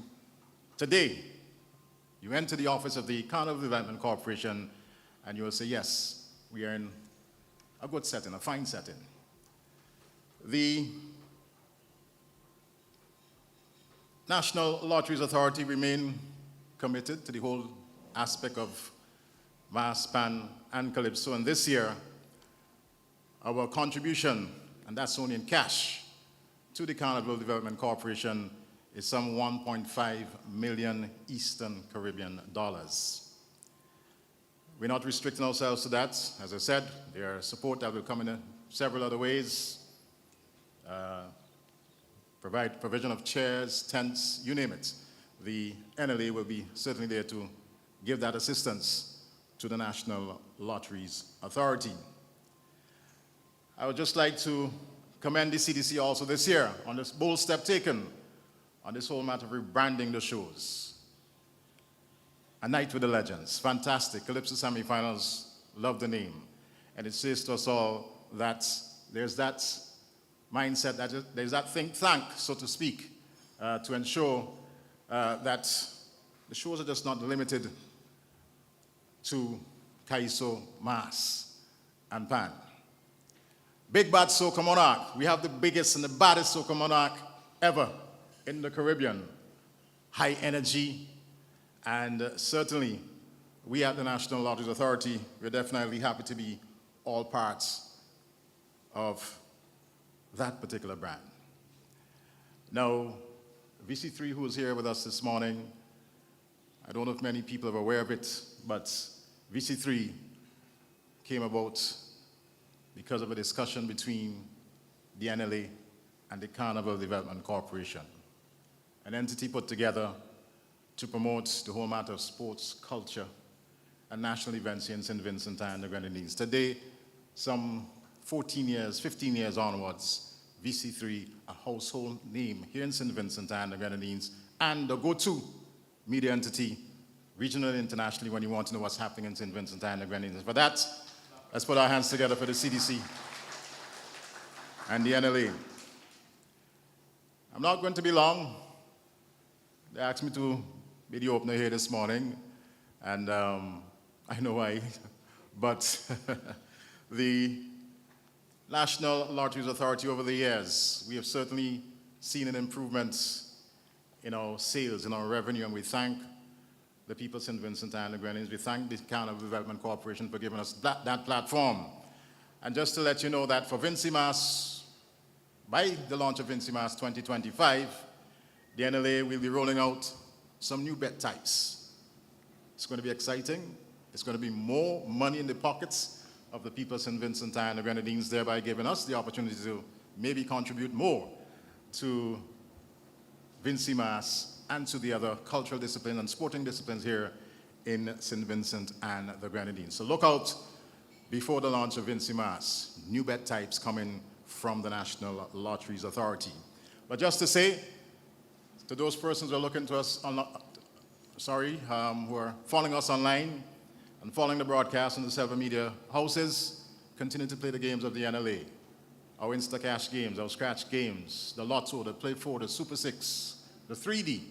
enter the office of the Carnival Development Corporation, and you will say, yes, we are in a good setting, a fine setting. The National Lotteries Authority remain committed to the whole aspect of Mass, Pan, and Calypso, and this year, our contribution, and that's only in cash, to the Carnival Development Corporation is some 1.5 million Eastern Caribbean dollars. We're not restricting ourselves to that. As I said, there are support that will come in several other ways. Provision of chairs, tents, you name it. The NLA will be certainly there to give that assistance to the National Lotteries Authority. I would just like to commend the CDC also this year on this bold step taken on this whole matter of rebranding the shows. A Night with the Legends, fantastic. Calypso semifinals, love the name. And it says to us all that there's that mindset, there's that think tank, so to speak, to ensure that the shows are just not limited to Kaiso, Mass, and Pan. Big Bad Soca Monarch. We have the biggest and the baddest Soca Monarch ever in the Caribbean. High energy, and certainly we at the National Lotteries Authority, we're definitely happy to be all parts of that particular brand. Now, VC3, who is here with us this morning, I don't know if many people are aware of it, but VC3 came about because of a discussion between the NLA and the Carnival Development Corporation, an entity put together to promote the whole matter of sports, culture, and national events here in St. Vincent and the Grenadines. Today, some 14 years, 15 years onwards, VC3, a household name here in St. Vincent and the Grenadines, and the go-to media entity, regionally and internationally, when you want to know what's happening in St. Vincent and the Grenadines. For that, let's put our hands together for the CDC and the NLA. I'm not going to be long. They asked me to be the opener here this morning, and I know why, but the National Lotteries Authority over the years, we have certainly seen an improvement in our sales, in our revenue, and we thank the people of St. Vincent and the Grenadines. We thank the Carnival Development Corporation for giving us that platform. And just to let you know that for VINCYMAS, by the launch of VINCYMAS 2025, the NLA will be rolling out some new bet types. It's going to be exciting. It's going to be more money in the pockets of the people of St. Vincent and the Grenadines, thereby giving us the opportunity to maybe contribute more to VINCYMAS and to the other cultural disciplines and sporting disciplines here in St. Vincent and the Grenadines. So look out before the launch of VINCYMAS, new bet types coming from the National Lotteries Authority. But just to say, to those persons who are looking to us, who are following us online and following the broadcast in the several media houses, continue to play the games of the NLA. Our Instacash games, our scratch games, the Lotto, the Play 4, the Super 6, the 3D.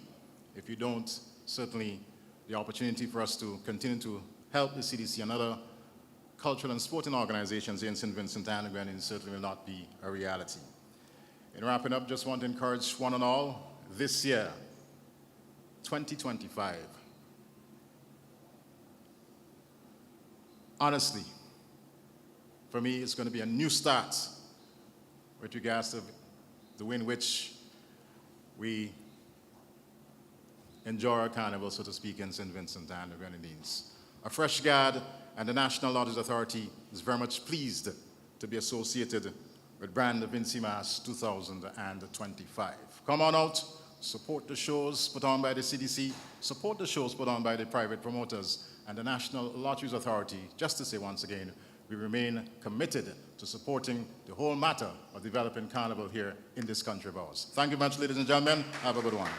If you don't, certainly the opportunity for us to continue to help the CDC and other cultural and sporting organizations here in St. Vincent and the Grenadines certainly will not be a reality. In wrapping up, just want to encourage one and all, this year, 2025, honestly, for me, it's going to be a new start with regards to the way in which we enjoy our carnival, so to speak, in St. Vincent and the Grenadines. A fresh guard, and the National Lotteries Authority is very much pleased to be associated with brand VINCYMAS 2025. Come on out, support the shows put on by the CDC, support the shows put on by the private promoters, and the National Lotteries Authority. Just to say once again, we remain committed to supporting the whole matter of developing carnival here in this country of ours. Thank you much, ladies and gentlemen. Have a good one.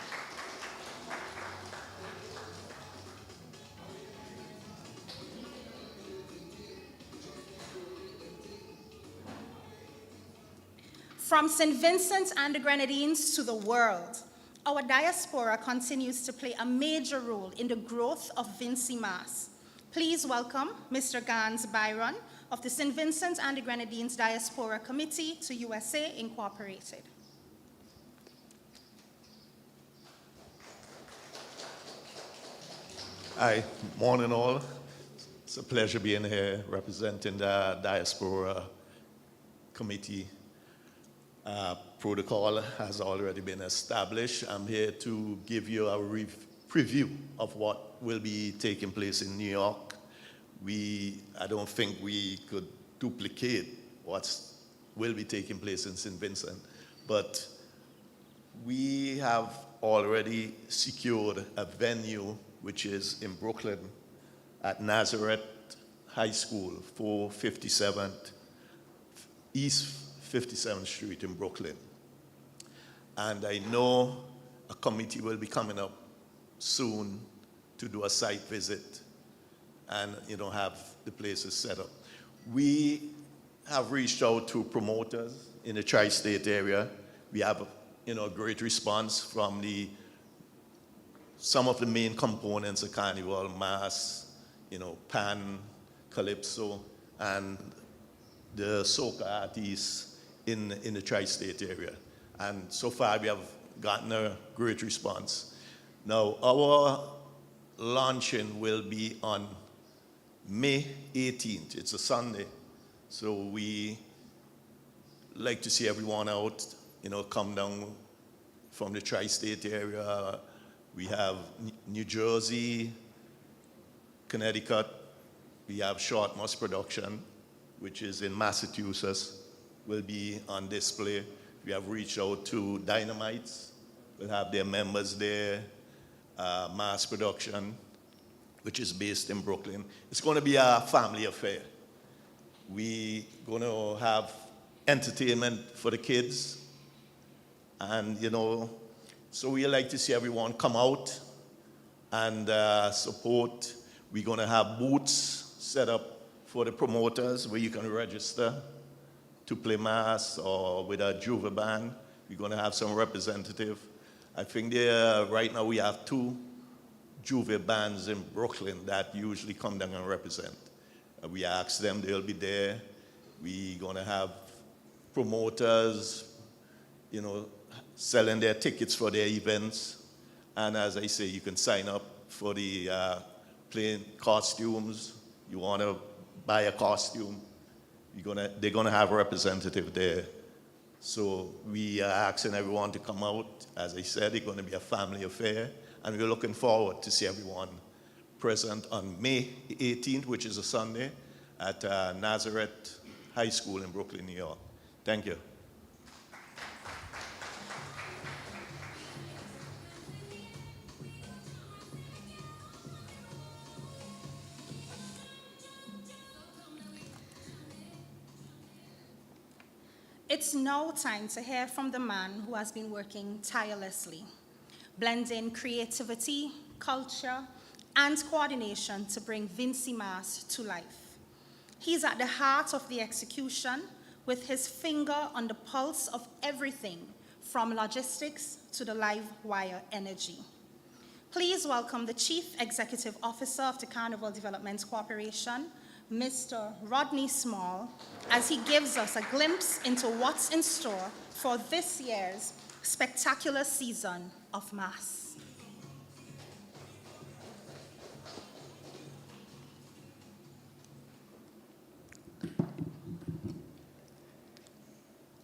From St. Vincent and the Grenadines to the world, our diaspora continues to play a major role in the growth of VINCYMAS. Please welcome Mr. Gans Byron of the St. Vincent and the Grenadines Diaspora Committee to USA Incorporated. Hi, morning all. It's a pleasure being here representing the Diaspora Committee. Protocol has already been established. I'm here to give you a preview of what will be taking place in New York. I don't think we could duplicate what will be taking place in St. Vincent, but we have already secured a venue which is in Brooklyn at Nazareth High School, 457th East 57th Street in Brooklyn. And I know a committee will be coming up soon to do a site visit and have the places set up. We have reached out to promoters in the tri-state area. We have a great response from some of the main components of Carnival, Mass, Pan, Calypso, and the Soca artists in the tri-state area. And so far we have gotten a great response. Now, our launching will be on May 18th. It's a Sunday. So we like to see everyone out, come down from the tri-state area. We have New Jersey, Connecticut. We have Short Moss Production, which is in Massachusetts, will be on display. We have reached out to Dynamites. We'll have their members there. Mass Production, which is based in Brooklyn. It's going to be a family affair. We're going to have entertainment for the kids. And, so we like to see everyone come out and support. We're going to have booths set up for the promoters where you can register to play Mass or with a Juve band. We're going to have some representative. I think right now we have 2 Juve bands in Brooklyn that usually come down and represent. We asked them, they'll be there. We're going to have promoters, selling their tickets for their events. And as I say, you can sign up for the playing costumes. You want to buy a costume, they're going to have a representative there. So we are asking everyone to come out. As I said, it's going to be a family affair. And we're looking forward to see everyone present on May 18th, which is a Sunday, at Nazareth High School in Brooklyn, New York. Thank you. It's now time to hear from the man who has been working tirelessly, blending creativity, culture, and coordination to bring VINCYMAS to life. He's at the heart of the execution, with his finger on the pulse of everything from logistics to the live wire energy. Please welcome the Chief Executive Officer of the Carnival Development Corporation, Mr. Rodney Small, as he gives us a glimpse into what's in store for this year's spectacular season of Mass.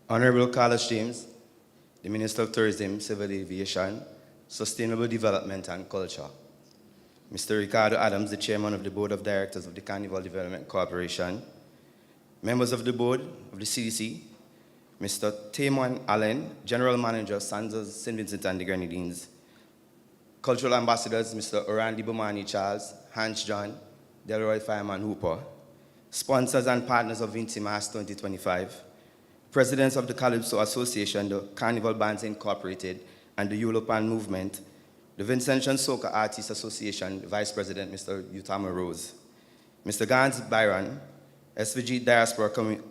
Honorable Carlos James, the Minister of Tourism, Civil Aviation, Sustainable Development and Culture. Mr. Ricardo Adams, the Chairman of the Board of Directors of the Carnival Development Corporation. Members of the Board of the CDC, Mr. Tamon Allen, General Manager, Sandals, St. Vincent and the Grenadines. Cultural Ambassadors, Mr. Orandi Bomani Charles, Hans John, Delroy Fireman Hooper. Sponsors and partners of VINCYMAS 2025. Presidents of the Calypso Association, the Carnival Bands Incorporated, and the European Movement. The Vincent Soca Artists Association, Vice President, Mr. Utama Rose. Mr. Gans Byron, SVG Diaspora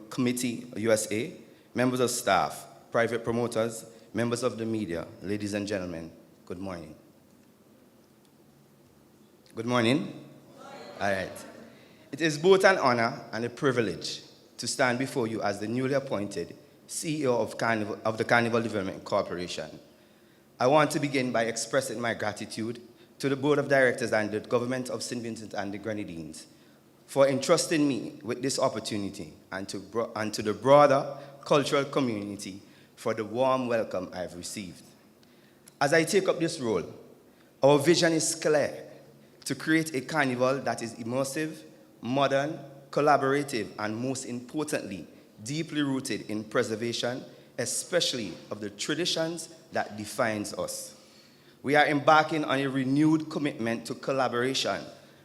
Committee, USA, members of staff, private promoters, members of the media, ladies and gentlemen, good morning. Good morning. All right. It is both an honor and a privilege to stand before you as the newly appointed CEO of the Carnival Development Corporation. I want to begin by expressing my gratitude to the Board of Directors and the Government of St. Vincent and the Grenadines for entrusting me with this opportunity, and to the broader cultural community for the warm welcome I have received. As I take up this role, our vision is clear: to create a carnival that is immersive, modern, collaborative, and most importantly, deeply rooted in preservation, especially of the traditions that defines us. We are embarking on a renewed commitment to collaboration,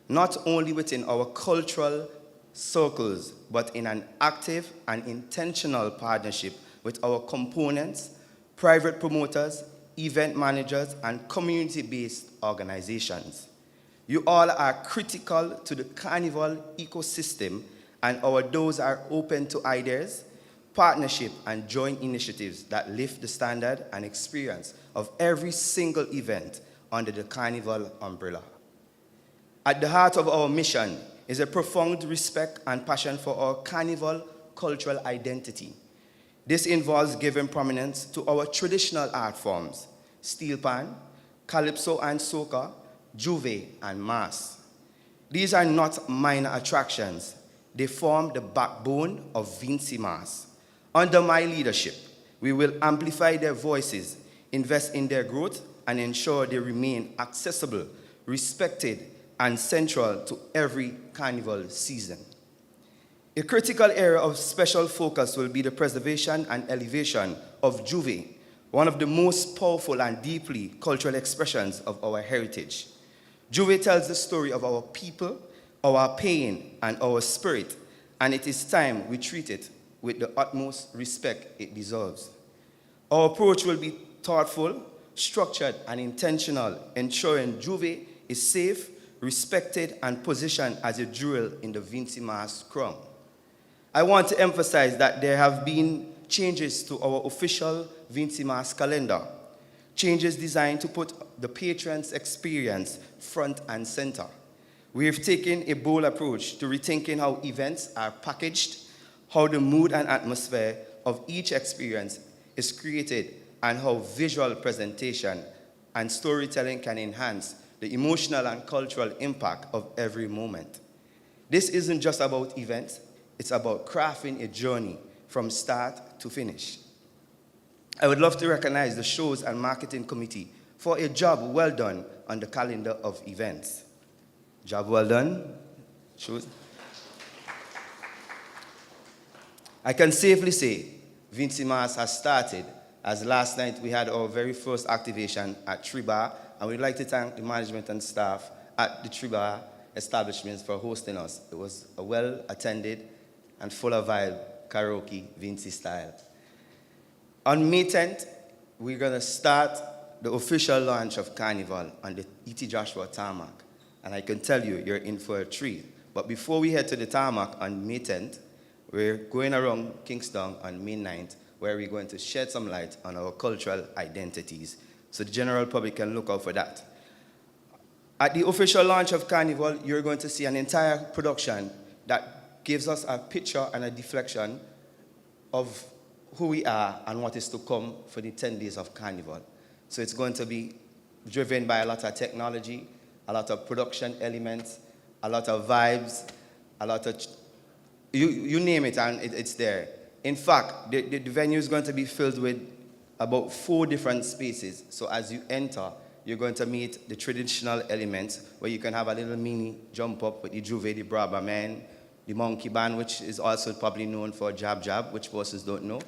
not only within our cultural circles, but in an active and intentional partnership with our components, private promoters, event managers, and community-based organizations. You all are critical to the carnival ecosystem, and our doors are open to ideas, partnership, and joint initiatives that lift the standard and experience of every single event under the carnival umbrella. At the heart of our mission is a profound respect and passion for our carnival cultural identity. This involves giving prominence to our traditional art forms: steel pan, calypso and soca, juve, and mass. These are not minor attractions. They form the backbone of VINCYMAS. Under my leadership, we will amplify their voices, invest in their growth, and ensure they remain accessible, respected, and central to every carnival season. A critical area of special focus will be the preservation and elevation of juve, one of the most powerful and deeply cultural expressions of our heritage. Juve tells the story of our people, our pain, and our spirit, and it is time we treat it with the utmost respect it deserves. Our approach will be thoughtful, structured, and intentional, ensuring juve is safe, respected, and positioned as a jewel in the VINCYMAS crown. I want to emphasize that there have been changes to our official VINCYMAS calendar, changes designed to put the patron's experience front and center. We have taken a bold approach to rethinking how events are packaged, how the mood and atmosphere of each experience is created, and how visual presentation and storytelling can enhance the emotional and cultural impact of every moment. This isn't just about events, it's about crafting a journey from start to finish. I would love to recognize the shows and marketing committee for a job well done on the calendar of events. Job well done. Shows. I can safely say VINCYMAS has started, as last night we had our very first activation at Tribar, and we'd like to thank the management and staff at the Tribar establishments for hosting us. It was a well-attended and full of vibe karaoke Vincy style. On May 10th, we're going to start the official launch of Carnival on the E.T. Joshua tarmac. And I can tell you, you're in for a treat. But before we head to the tarmac on May 10th, we're going around Kingston on May 9th, where we're going to shed some light on our cultural identities. So the general public can look out for that. At the official launch of Carnival, you're going to see an entire production that gives us a picture and a deflection of who we are and what is to come for the 10 days of Carnival. So it's going to be driven by a lot of technology, a lot of production elements, a lot of vibes, a lot of, you name it, and it's there. In fact, the venue is going to be filled with about 4 different spaces. So as you enter, you're going to meet the traditional elements where you can have a little mini jump up with the Juve, the Brabra Man, the Monkey Band, which is also probably known for Jab Jab, which persons don't know.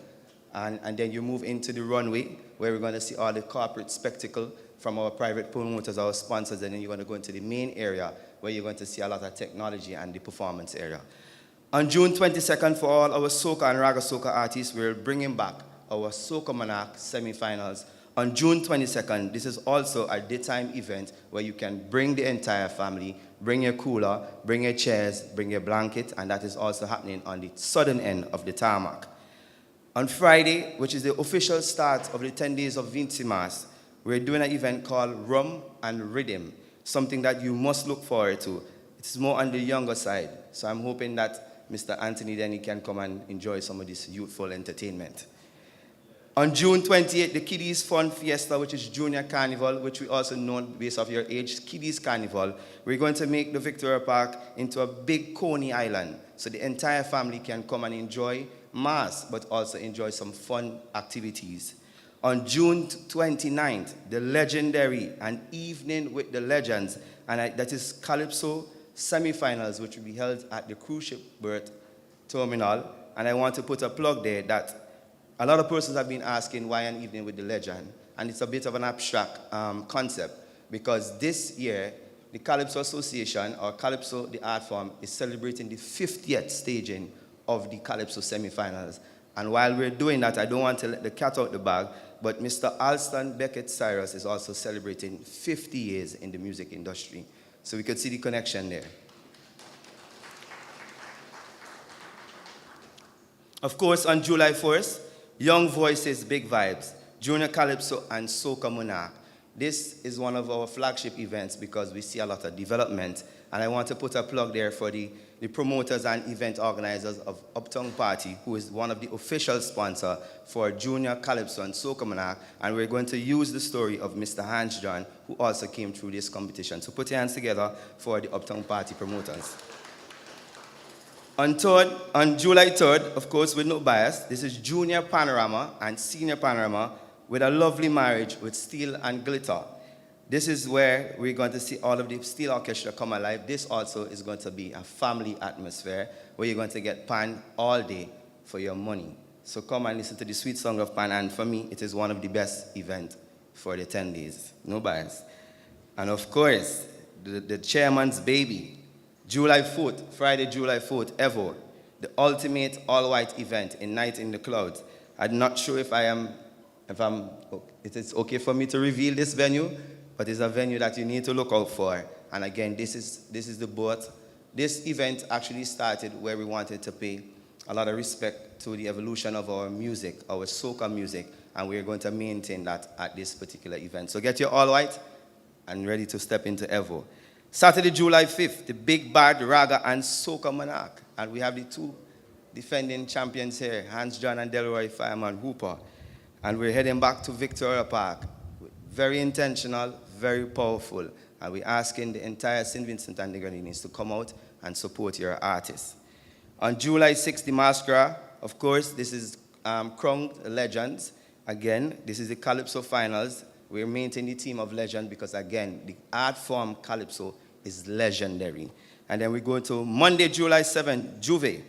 And then you move into the runway where we're going to see all the corporate spectacle from our private promoters, our sponsors, and then you're going to go into the main area where you're going to see a lot of technology and the performance area. On June 22nd, for all our soca and raga soca artists, we're bringing back our Soca Monarch semifinals. On June 22nd, this is also a daytime event where you can bring the entire family, bring your cooler, bring your chairs, bring your blanket, and that is also happening on the southern end of the tarmac. On Friday, which is the official start of the 10 days of VINCYMAS, we're doing an event called Rum and Rhythm, something that you must look forward to. it's more on the younger side. So I'm hoping that Mr. Anthony Denny can come and enjoy some of this youthful entertainment. On June 28th, the Kiddies Fun Fiesta, which is Junior Carnival, which we also know based off your age, Kiddies Carnival. We're going to make the Victoria Park into a big Coney Island, so the entire family can come and enjoy mass, but also enjoy some fun activities. On June 29th, the legendary An Evening with the Legends, and that is Calypso semifinals, which will be held at the cruise ship berth terminal. And I want to put a plug there that a lot of persons have been asking why An Evening with the Legend, and it's a bit of an abstract concept, because this year, the Calypso Association, or Calypso, the art form, is celebrating the 50th staging of the Calypso semifinals. And while we're doing that, I don't want to let the cat out the bag, but Mr. Alston Beckett Cyrus is also celebrating 50 years in the music industry. So we could see the connection there. Of course, on July 1st, Young Voices, Big Vibes, Junior Calypso, and Soca Monarch. This is one of our flagship events because we see a lot of development, and I want to put a plug there for the promoters and event organizers of Uptown Party, who is one of the official sponsors for Junior Calypso and Soca Monarch, and we're going to use the story of Mr. Hans John, who also came through this competition. So put your hands together for the Uptown Party promoters. On July 3rd, of course, with no bias, this is Junior Panorama and Senior Panorama with a lovely marriage with Steel and Glitter. This is where we're going to see all of the steel orchestra come alive. This also is going to be a family atmosphere where you're going to get pan all day for your money. So come and listen to the sweet song of pan, and for me, it is one of the best events for the 10 days. No bias. And of course, the chairman's baby, July 4th, Friday, July 4th, ever, the ultimate all-white event in Night in the Clouds. I'm not sure if it is okay for me to reveal this venue, but it's a venue that you need to look out for. And again, this is the boat. This event actually started where we wanted to pay a lot of respect to the evolution of our music, our soca music, and we're going to maintain that at this particular event. So get your all-white and ready to step into Evo. Saturday, July 5th, the Big Bad Raga and Soca Monarch. And we have the two defending champions here, Hans John and Delroy Fireman Hooper. And we're heading back to Victoria Park. Very intentional, very powerful. And we're asking the entire St. Vincent and the Grenadines to come out and support your artists. On July 6th, the Masquerade, of course, this is Crowned Legends. Again, this is the Calypso Finals. We're maintaining the team of legend because, again, the art form Calypso is legendary. And then we go to Monday, July 7th, Juve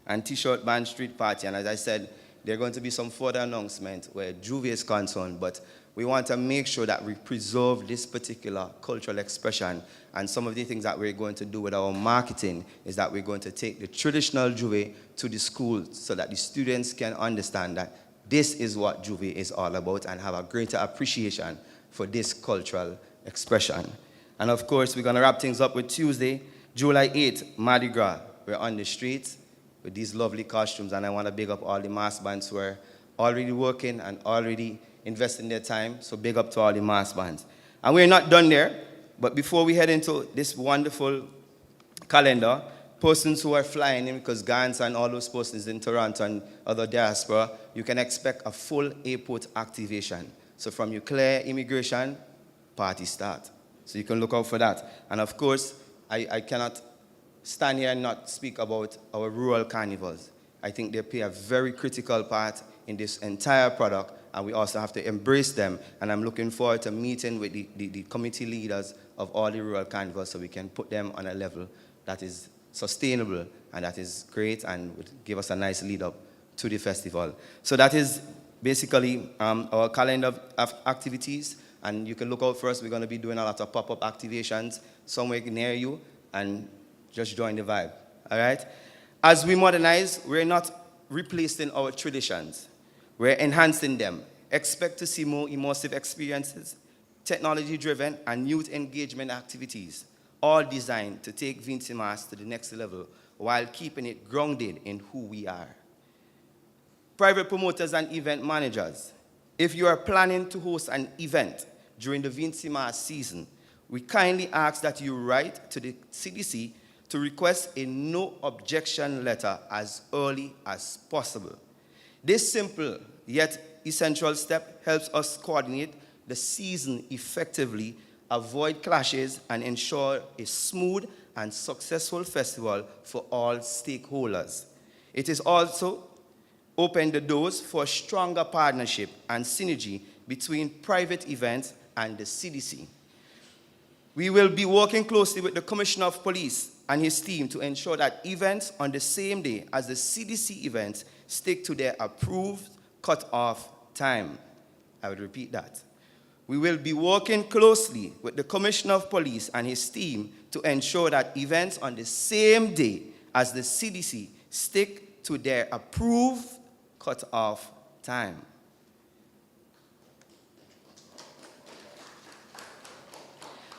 and T-Shirt Band Street Party. And as I said, there are going to be some further announcements where Juve is concerned, but we want to make sure that we preserve this particular cultural expression. And some of the things that we're going to do with our marketing is that we're going to take the traditional Juve to the schools so that the students can understand that this is what Juve is all about and have a greater appreciation for this cultural expression. And of course, we're going to wrap things up with Tuesday, July 8th, Mardi Gras. We're on the streets with these lovely costumes, and I want to big up all the mass bands who are already working and already investing their time, so big up to all the mass bands. And we're not done there, but before we head into this wonderful calendar, persons who are flying in, because Gans and all those persons in Toronto and other diaspora, you can expect a full airport activation. So from you clear immigration, party start. So you can look out for that. And of course, I cannot stand here and not speak about our rural carnivals. I think they play a very critical part in this entire product, and we also have to embrace them. And I'm looking forward to meeting with the committee leaders of all the rural carnivals so we can put them on a level that is sustainable and that is great and would give us a nice lead up to the festival. So that is basically our calendar of activities, and you can look out for us. We're going to be doing a lot of pop-up activations somewhere near you, and just join the vibe, all right? As we modernize, we're not replacing our traditions. We're enhancing them. Expect to see more immersive experiences, technology-driven, and youth engagement activities, all designed to take VINCYMAS to the next level while keeping it grounded in who we are. Private promoters and event managers, if you are planning to host an event during the VINCYMAS season, we kindly ask that you write to the CDC to request a no objection letter as early as possible. This simple yet essential step helps us coordinate the season effectively, avoid clashes, and ensure a smooth and successful festival for all stakeholders. It is also opened the doors for a stronger partnership and synergy between private events and the CDC. We will be working closely with the Commissioner of Police and his team to ensure that events on the same day as the CDC events stick to their approved cut-off time. I would repeat that. We will be working closely with the Commissioner of Police and his team to ensure that events on the same day as the CDC stick to their approved cut-off time.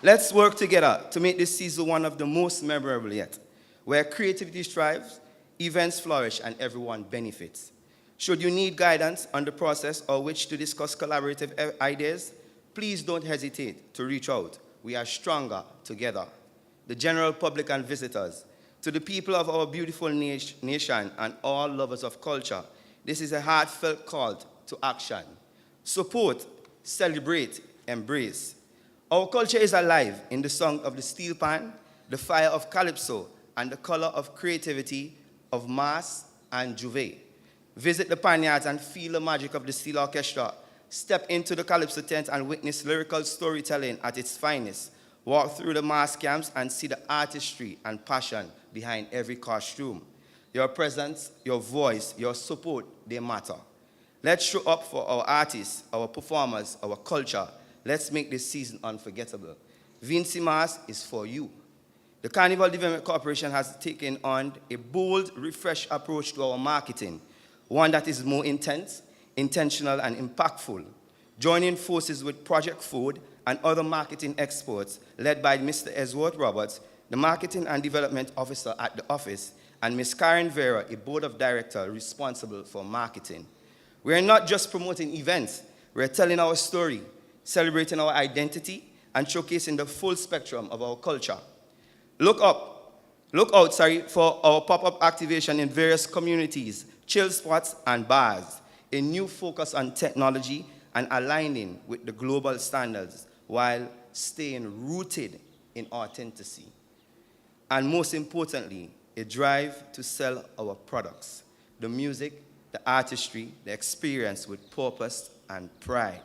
Let's work together to make this season one of the most memorable yet, where creativity thrives, events flourish, and everyone benefits. Should you need guidance on the process or wish to discuss collaborative ideas, please don't hesitate to reach out. We are stronger together. The general public and visitors, to the people of our beautiful nation and all lovers of culture, this is a heartfelt call to action. Support, celebrate, embrace. Our culture is alive in the song of the steel pan, the fire of calypso, and the color of creativity of mass and juve. Visit the panyards and feel the magic of the steel orchestra. Step into the calypso tent and witness lyrical storytelling at its finest. Walk through the mass camps and see the artistry and passion behind every costume. Your presence, your voice, your support, they matter. Let's show up for our artists, our performers, our culture. Let's make this season unforgettable. VINCYMAS is for you. The Carnival Development Corporation has taken on a bold, refreshed approach to our marketing, one that is more intense, intentional, and impactful. Joining forces with Project Food and other marketing experts led by Mr. Esworth Roberts, the Marketing and Development Officer at the office, and Ms. Karen Vera, a Board of Directors responsible for marketing. We are not just promoting events, we're telling our story, celebrating our identity, and showcasing the full spectrum of our culture. Look out, for our pop-up activation in various communities, chill spots, and bars, a new focus on technology and aligning with the global standards while staying rooted in authenticity. And most importantly, a drive to sell our products, the music, the artistry, the experience with purpose and pride.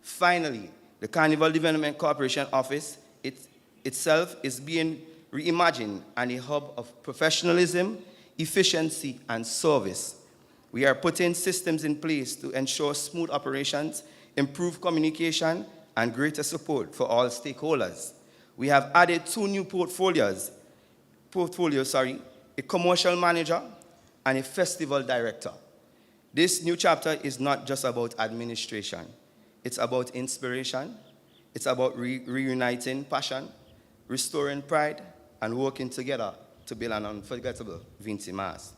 Finally, the Carnival Development Corporation office itself is being reimagined and a hub of professionalism, efficiency, and service. We are putting systems in place to ensure smooth operations, improved communication, and greater support for all stakeholders. We have added 2 new portfolios, a commercial manager and a festival director. This new chapter is not just about administration. It's about inspiration. It's about reuniting passion, restoring pride, and working together to build an unforgettable VINCYMAS.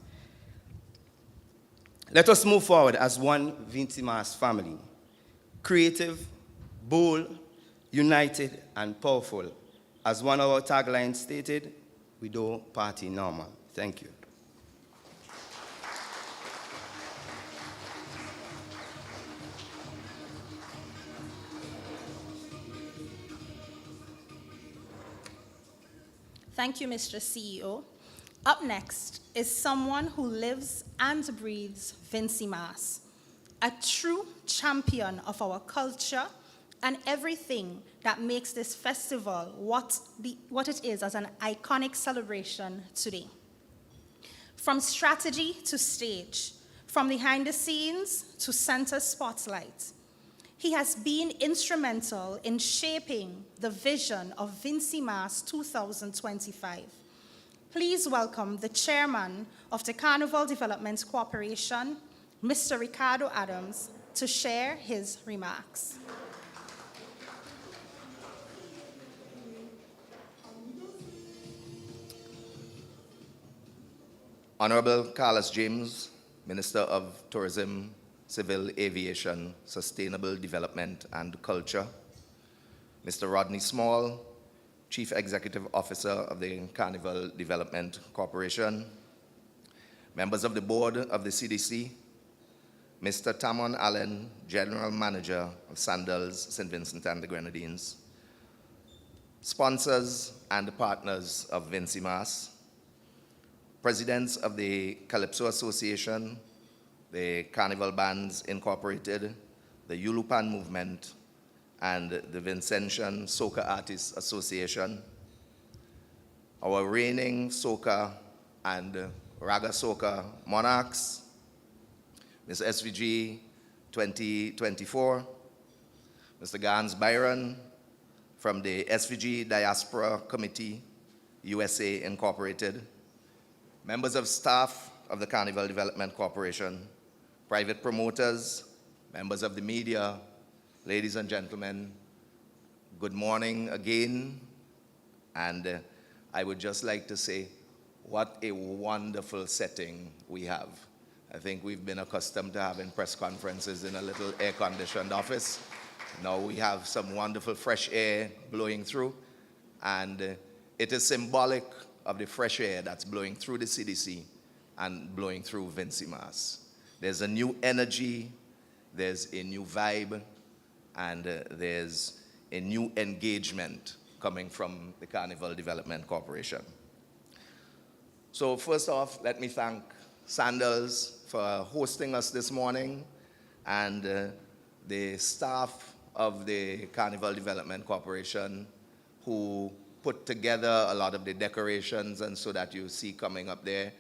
Let us move forward as one VINCYMAS family. Creative, bold, united, and powerful. As one of our taglines stated, we don't party normal. Thank you. Thank you, Mr. CEO. Up next is someone who lives and breathes VINCYMAS, a true champion of our culture and everything that makes this festival what it is as an iconic celebration today. From strategy to stage, from behind the scenes to center spotlight, he has been instrumental in shaping the vision of VINCYMAS 2025. Please welcome the chairman of the Carnival Development Corporation, Mr. Ricardo Adams, to share his remarks. Honorable Carlos James, Minister of Tourism, Civil Aviation, Sustainable Development and Culture, Mr. Rodney Small, Chief Executive Officer of the Carnival Development Corporation, members of the board of the CDC, Mr. Tamon Allen, General Manager of Sandals, St. Vincent and the Grenadines, sponsors and partners of VINCYMAS, presidents of the Calypso Association, the Carnival Bands Incorporated, the Yulupan Movement, and the Vincentian Soca Artists Association, our reigning Soca and Raga Soca monarchs, Ms. SVG 2024, Mr. Gans Byron from the SVG Diaspora Committee, USA Incorporated, members of staff of the Carnival Development Corporation, private promoters, members of the media, ladies and gentlemen, good morning again. And I would just like to say, what a wonderful setting we have. I think we've been accustomed to having press conferences in a little air-conditioned office. Now we have some wonderful fresh air blowing through, and it is symbolic of the fresh air that's blowing through the CDC and blowing through VINCYMAS. There's a new energy, there's a new vibe, and there's a new engagement coming from the Carnival Development Corporation. So first off, let me thank Sandals for hosting us this morning, and the staff of the Carnival Development Corporation who put together a lot of the decorations and so that you see coming up there.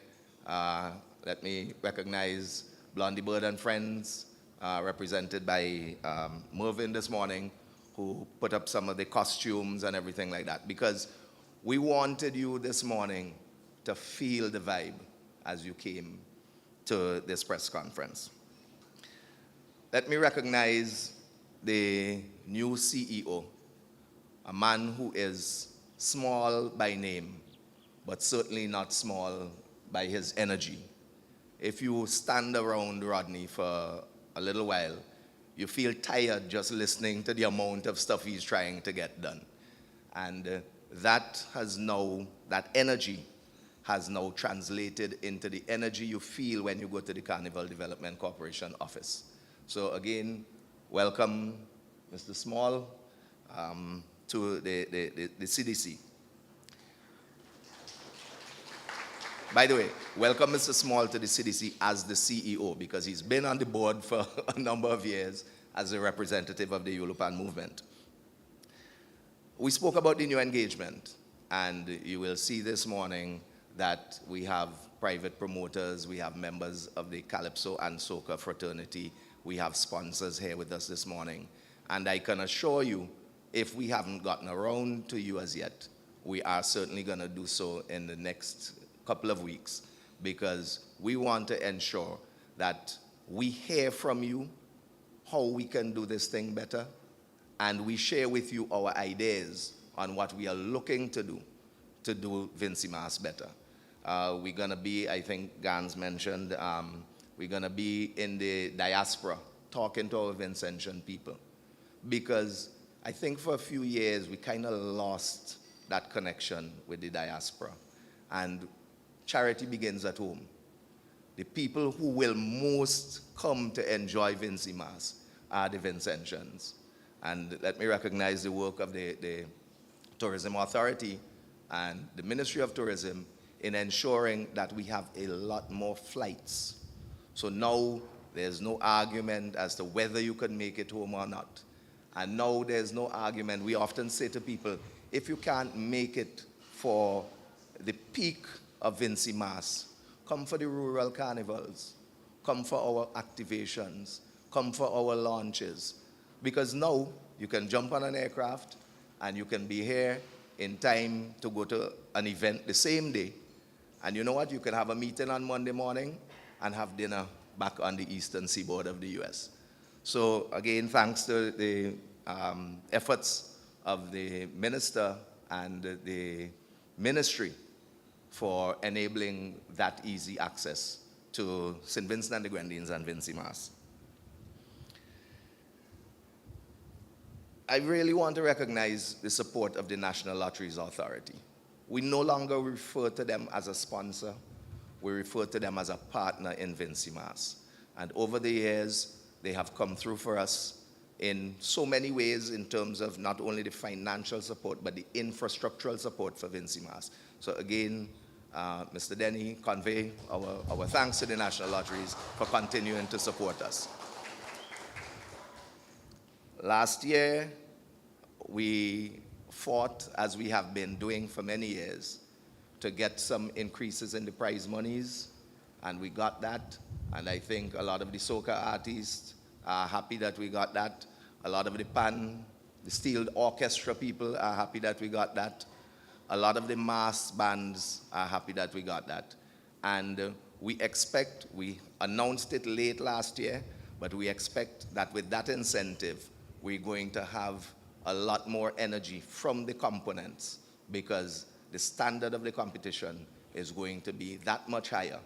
Let me recognize Blondie Bird and Friends, represented by Mervyn this morning, who put up some of the costumes and everything like that, because we wanted you this morning to feel the vibe as you came to this press conference. Let me recognize the new CEO, a man who is small by name, but certainly not small by his energy. If you stand around Rodney for a little while, you feel tired just listening to the amount of stuff he's trying to get done. And that energy has now translated into the energy you feel when you go to the Carnival Development Corporation office. So again, welcome, Mr. Small, to the CDC. By the way, welcome Mr. Small to the CDC as the CEO, because he's been on the board for a number of years as a representative of the Yulupan movement. We spoke about the new engagement, and you will see this morning that we have private promoters, we have members of the Calypso and Soca fraternity, we have sponsors here with us this morning. And I can assure you, if we haven't gotten around to you as yet, we are certainly going to do so in the next couple of weeks, because we want to ensure that we hear from you how we can do this thing better, and we share with you our ideas on what we are looking to do VINCYMAS better. We're going to be, I think Gans mentioned, we're going to be in the diaspora talking to our Vincentian people, because I think for a few years we kind of lost that connection with the diaspora. And charity begins at home. The people who will most come to enjoy VINCYMAS are the Vincentians. And let me recognize the work of the Tourism Authority and the Ministry of Tourism in ensuring that we have a lot more flights. So now there's no argument as to whether you can make it home or not. And now there's no argument. We often say to people, if you can't make it for the peak of VINCYMAS, come for the rural carnivals, come for our activations, come for our launches. Because now you can jump on an aircraft and you can be here in time to go to an event the same day. And you know what? You can have a meeting on Monday morning and have dinner back on the eastern seaboard of the US. So again, thanks to the efforts of the minister and the ministry for enabling that easy access to St. Vincent and the Grenadines and VINCYMAS. I really want to recognize the support of the National Lotteries Authority. We no longer refer to them as a sponsor. We refer to them as a partner in VINCYMAS. And over the years, they have come through for us in so many ways in terms of not only the financial support, but the infrastructural support for VINCYMAS. So again, Mr. Denny, convey our thanks to the National Lotteries for continuing to support us. Last year, we fought, as we have been doing for many years, to get some increases in the prize monies, and we got that. And I think a lot of the soca artists are happy that we got that. A lot of the steel orchestra people are happy that we got that. A lot of the mass bands are happy that we got that. And we announced it late last year, but we expect that with that incentive, we're going to have a lot more energy from the components, because the standard of the competition is going to be that much higher,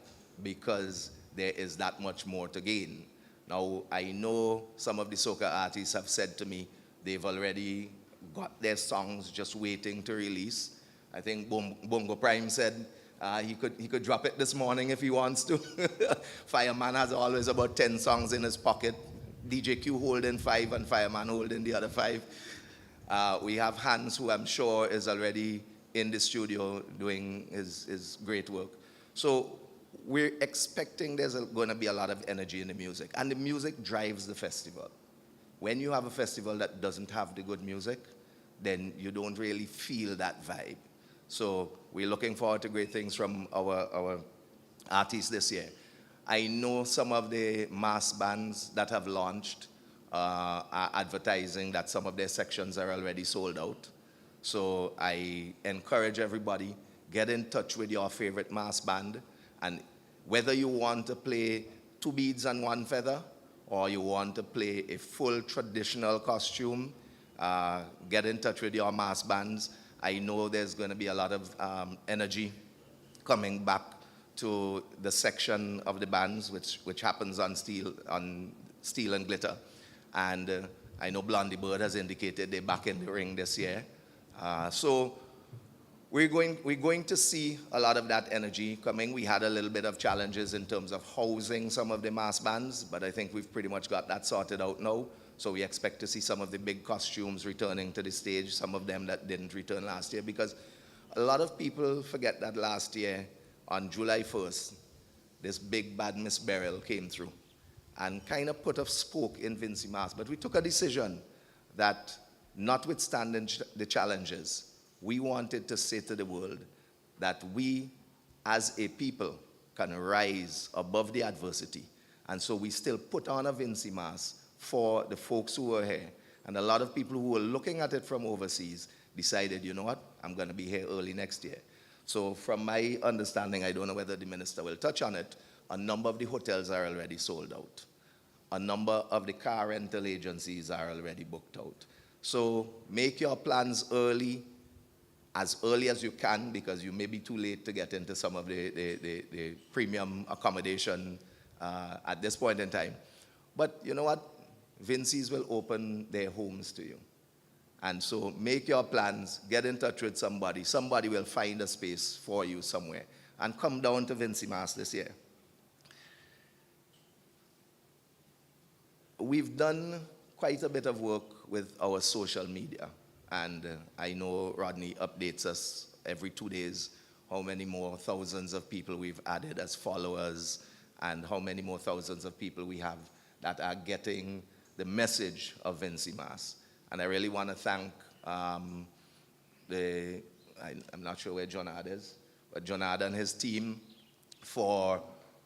because there is that much more to gain. Now, I know some of the soca artists have said to me they've already got their songs just waiting to release. I think Bongo Prime said he could drop it this morning if he wants to. Fireman has always about 10 songs in his pocket. DJ Q holding 5 and Fireman holding the other 5. We have Hans, who I'm sure is already in the studio doing his great work. So we're expecting there's going to be a lot of energy in the music. And the music drives the festival. When you have a festival that doesn't have the good music, then you don't really feel that vibe. So we're looking forward to great things from our artists this year. I know some of the mass bands that have launched are advertising that some of their sections are already sold out. So I encourage everybody, get in touch with your favorite mass band, and whether you want to play 2 beads and 1 feather, or you want to play a full traditional costume, get in touch with your mass bands. I know there's going to be a lot of energy coming back to the section of the bands, which happens on steel and glitter. And I know Blondie Bird has indicated they're back in the ring this year. So we're going to see a lot of that energy coming. We had a little bit of challenges in terms of housing some of the mass bands, but I think we've pretty much got that sorted out now. So we expect to see some of the big costumes returning to the stage, some of them that didn't return last year, because a lot of people forget that last year, on July 1st, this big bad Miss Beryl came through and kind of put a spoke in VINCYMAS. But we took a decision that, notwithstanding the challenges, we wanted to say to the world that we, as a people, can rise above the adversity. And so we still put on a VINCYMAS for the folks who were here. And a lot of people who were looking at it from overseas decided, you know what, I'm going to be here early next year. So from my understanding, I don't know whether the minister will touch on it, a number of the hotels are already sold out. A number of the car rental agencies are already booked out. So make your plans as early as you can, because you may be too late to get into some of the premium accommodation at this point in time. But you know what? Vincy's will open their homes to you. And so make your plans, get in touch with somebody. Somebody will find a space for you somewhere. And come down to VINCYMAS this year. We've done quite a bit of work with our social media. And I know Rodney updates us every 2 days how many more thousands of people we've added as followers, and how many more thousands of people we have that are getting the message of VINCYMAS. And I really want to thank I'm not sure where Jonad is, but Jonad and his team for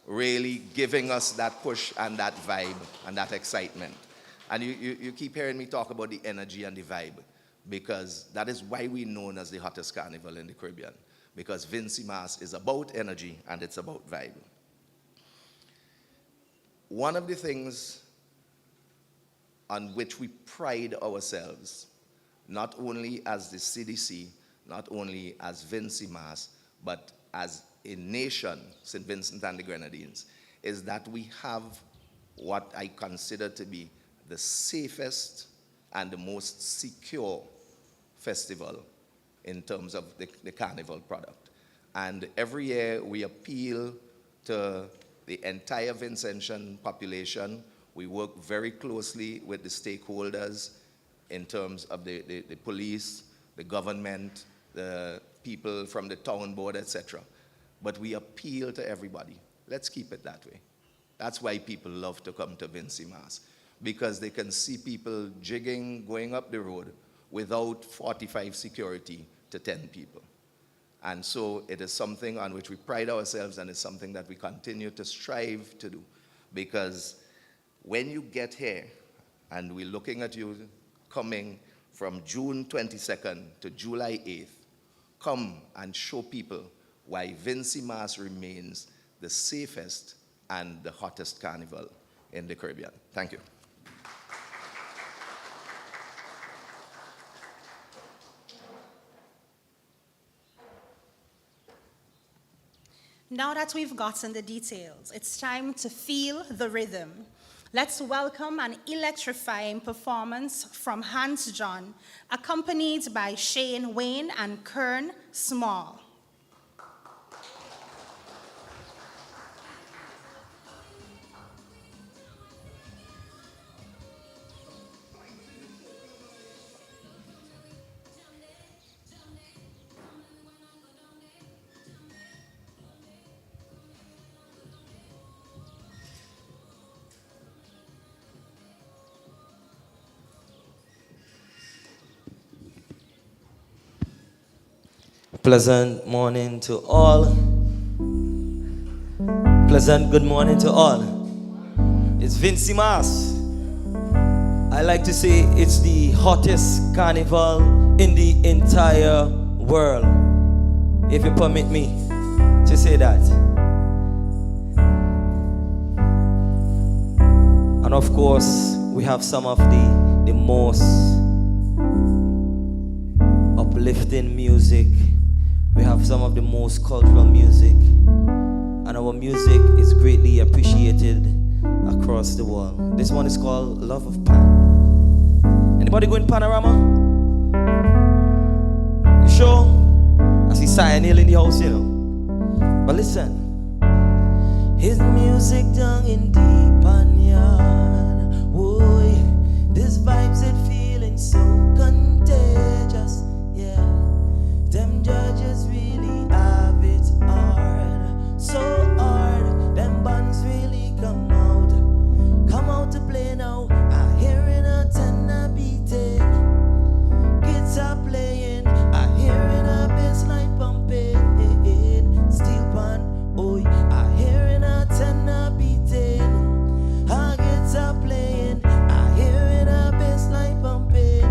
really giving us that push and that vibe and that excitement. And you keep hearing me talk about the energy and the vibe, because that is why we're known as the hottest carnival in the Caribbean, because VINCYMAS is about energy and it's about vibe. One of the things on which we pride ourselves, not only as the CDC, not only as VINCYMAS, but as a nation, St. Vincent and the Grenadines, is that we have what I consider to be the safest and the most secure festival in terms of the carnival product. And every year we appeal to the entire Vincentian population. We work very closely with the stakeholders in terms of the police, the government, the people from the town board, etc. But we appeal to everybody. Let's keep it that way. That's why people love to come to VINCYMAS, because they can see people jigging, going up the road without 45 security to 10 people. And so it is something on which we pride ourselves, and it's something that we continue to strive to do. Because when you get here, and we're looking at you coming from June 22nd to July 8th, come and show people why VINCYMAS remains the safest and the hottest carnival in the Caribbean. Thank you. Now that we've gotten the details, it's time to feel the rhythm. Let's welcome an electrifying performance from Hans John, accompanied by Shane Wayne and Kern Small. Pleasant morning to all. Pleasant good morning to all. It's VINCYMAS. I like to say it's the hottest carnival in the entire world, if you permit me to say that. And of course, we have some of the most uplifting music. We have some of the most cultural music, and our music is greatly appreciated across the world. This one is called Love of Pan. Anybody going Panorama? You sure? I see Cyan Hill in the house, you know. But listen. His music down in deep Banyan. Boy, this vibes it feeling so contagious. Yeah. Them judges really have it hard, so hard. Them bands really come out to play now. I hearing a tenor beating, guitar playing. I hearing a bass line pumping, steel pan. Oh, I hearing a tenor beating, a guitar playing. I hearing a bass line pumping,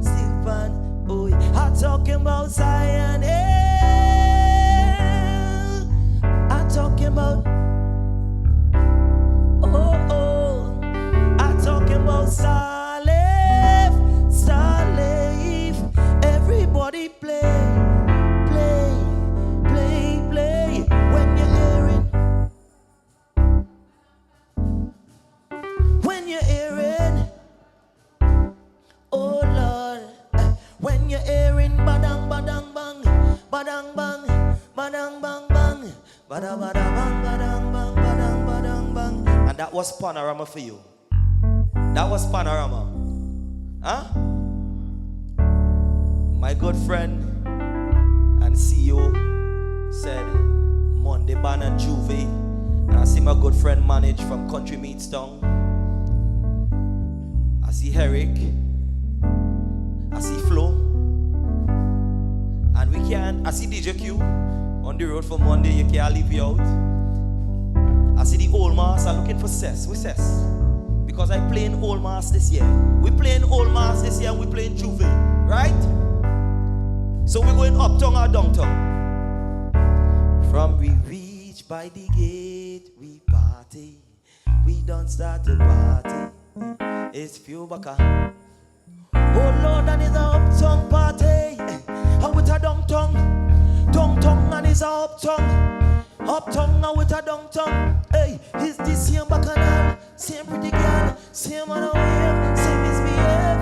steel pan. Oh, I'm talking about Zion. I'm talking about. I'm talking about Salif. Everybody play. When you're hearing. Oh Lord. When you're hearing badang badang bang, badang bang, badang bang bang, badang badang bang, badang bang, badang badang bang. And that was Panorama for you. That was Panorama. Huh? My good friend and CEO said Monday Ban and Juve. And I see my good friend Manage from Country Meets Town. I see Eric. I see Flo. And we can't. I see DJ Q on the road for Monday. You can't leave you out. I see the old mass are looking for Cess. We Cess. Because I playing old mass this year. We playing old mass this year and we playing Juve. Right? So we're going uptown or downtown. From we reach by the gate, we party. We don't start to party. It's few baka. Oh Lord, and it's a uptown party. And with a downtown. Downtown and it's a uptown. Uptown and with a downtown. Hey, is this same bacchanal? Same pretty girl, same on a wave, same misbehave.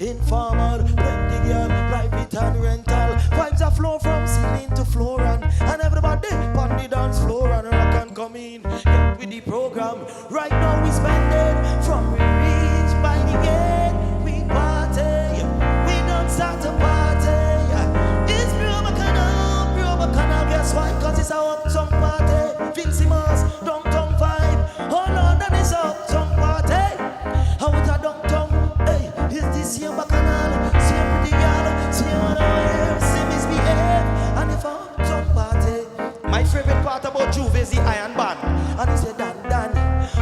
informal, plenty girl, private and rental. Vibes are flow from ceiling to floor and everybody on the dance floor and rock and come in. Get with the program. Right now we spending from we reach by the gate. We party, we don't start to party. It's pure bacchanal, guess why? Cause it's a uptown party. VINCYMAS, downtown vibe. Oh Lord, and it's a uptown party. How it's a downtown, hey, is this your bacchanal? See a pretty girl, see what I see misbehave. And if a uptown party, my favorite part about Juve is the iron band. And he said Dan Dan,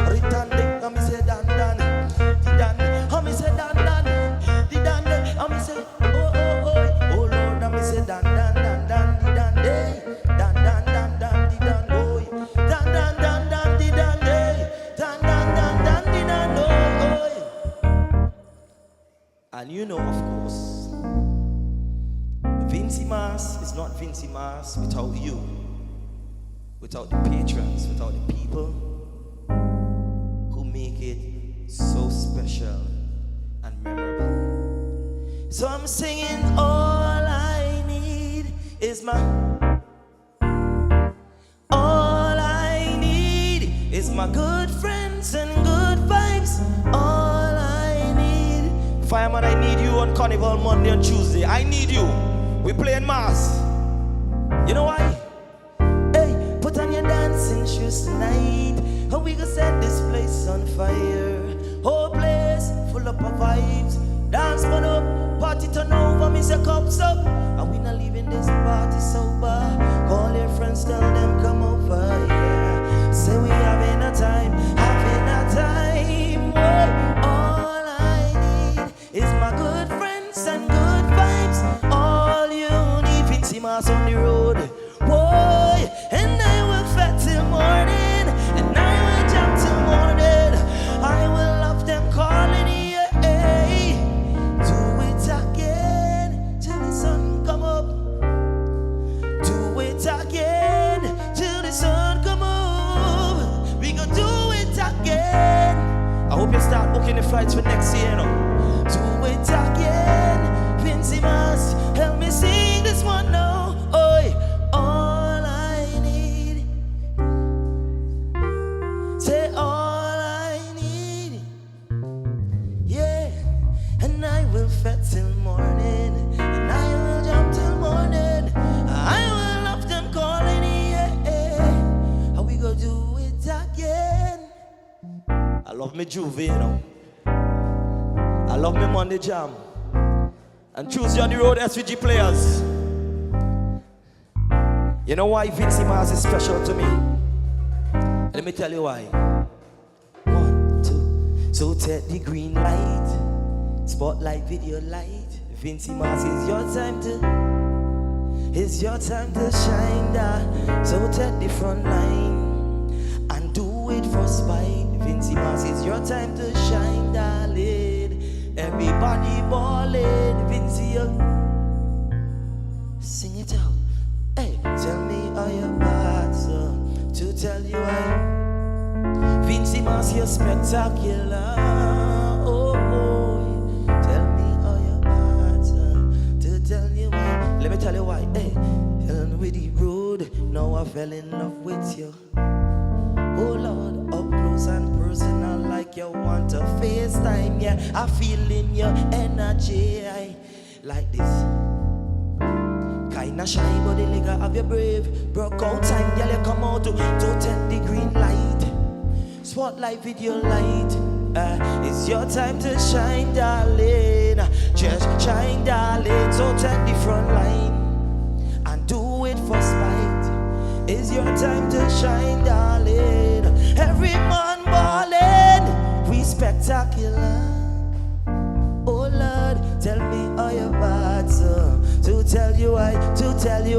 return dick, and me say Dan Dan, the Dan, and me say Dan Dan, the Dan, and me say oh Lord, and me say Dan Dan Dan Dan, the Dan day, Dan Dan Dan Dan, the Dan boy, Dan Dan Dan Dan, the Dan day, Dan Dan Dan Dan, the Dan boy. And you know, of course, VINCYMAS is not VINCYMAS without you, without the patrons, without the people who make it so special and memorable. So I'm singing, all I need is my, all I need is my good friends and good vibes. All I need, Fireman, I need you on Carnival Monday and Tuesday. I need you. We playing mass. You know why? Hey, put on your dancing shoes tonight, and we gonna set this place on fire. Whole place full up of vibes. Dance put up, party turn over, miss your cups up. And we not leaving this party sober. Call your friends, tell them come over here. Say we having a time, having a time. Whoa. All I need is my good friends and good vibes. All you need, VINCYMAS on the road. Boy, and I will fat till morning, and I will jump till morning. I will love them calling you, hey. Do it again till the sun come up. Do it again till the sun come up. We gonna do it again. I hope you start booking the flights for next year, you know. Do it again, VINCYMAS. Help me sing this one now. Oi, all I need. Say all I need. Yeah, and I will fat till morning, and I will jump till morning. I will love them calling, yeah. How we gonna do it again? I love me Juve, you know. I love me Monday Jam. And Tuesday on the road, SVG players. You know why VINCYMAS is special to me? Let me tell you why. 1, 2. So take the green light, spotlight, video light. VINCYMAS is your time to, it's your time to shine, da. So take the front line and do it for spite. VINCYMAS is your time to shine, darling. Everybody ballin', Vincy, sing it out. Hey, tell me how your parts to tell you why. VINCYMAS, you're spectacular. Oh, oh, tell me how your parts to tell you why. Let me tell you why. Hey, fell with the road, now I fell in love with you. Oh Lord, up close and personal, like you want to FaceTime, yeah. I feel in your energy, I like this. Kinda shy, but the nigga have you brave. Broke out time, girl, you come out to take the green light. Spotlight, video light. It's your time to shine, darling. Just shine, darling. So take the front line and do it for spite. It's your time to shine, darling. Every man ballin', we spectacular. Oh Lord, tell me how your bad, to tell you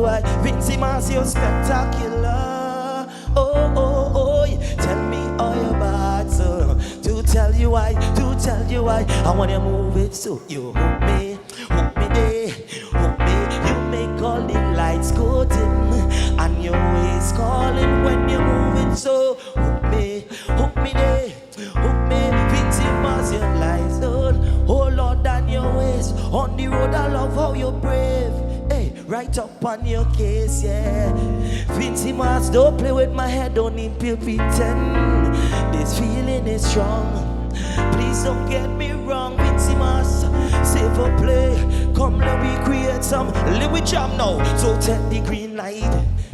why, VINCYMAS, you're spectacular. Oh, oh, oh, tell me how your bad, to tell you why, I want you move it so you hook me there, you make all the lights go dim, and your waist calling when you're moving so. Hook me there, VINCYMAS, your lights on. Oh Lord, and your waist On the road, I love how you're brave. Hey, right up on your case, yeah. VINCYMAS, don't play with my head, don't need to pretend. This feeling is strong. Please don't get me wrong, VINCYMAS. Save a play, come let me create some lyric jam now. So take the green light,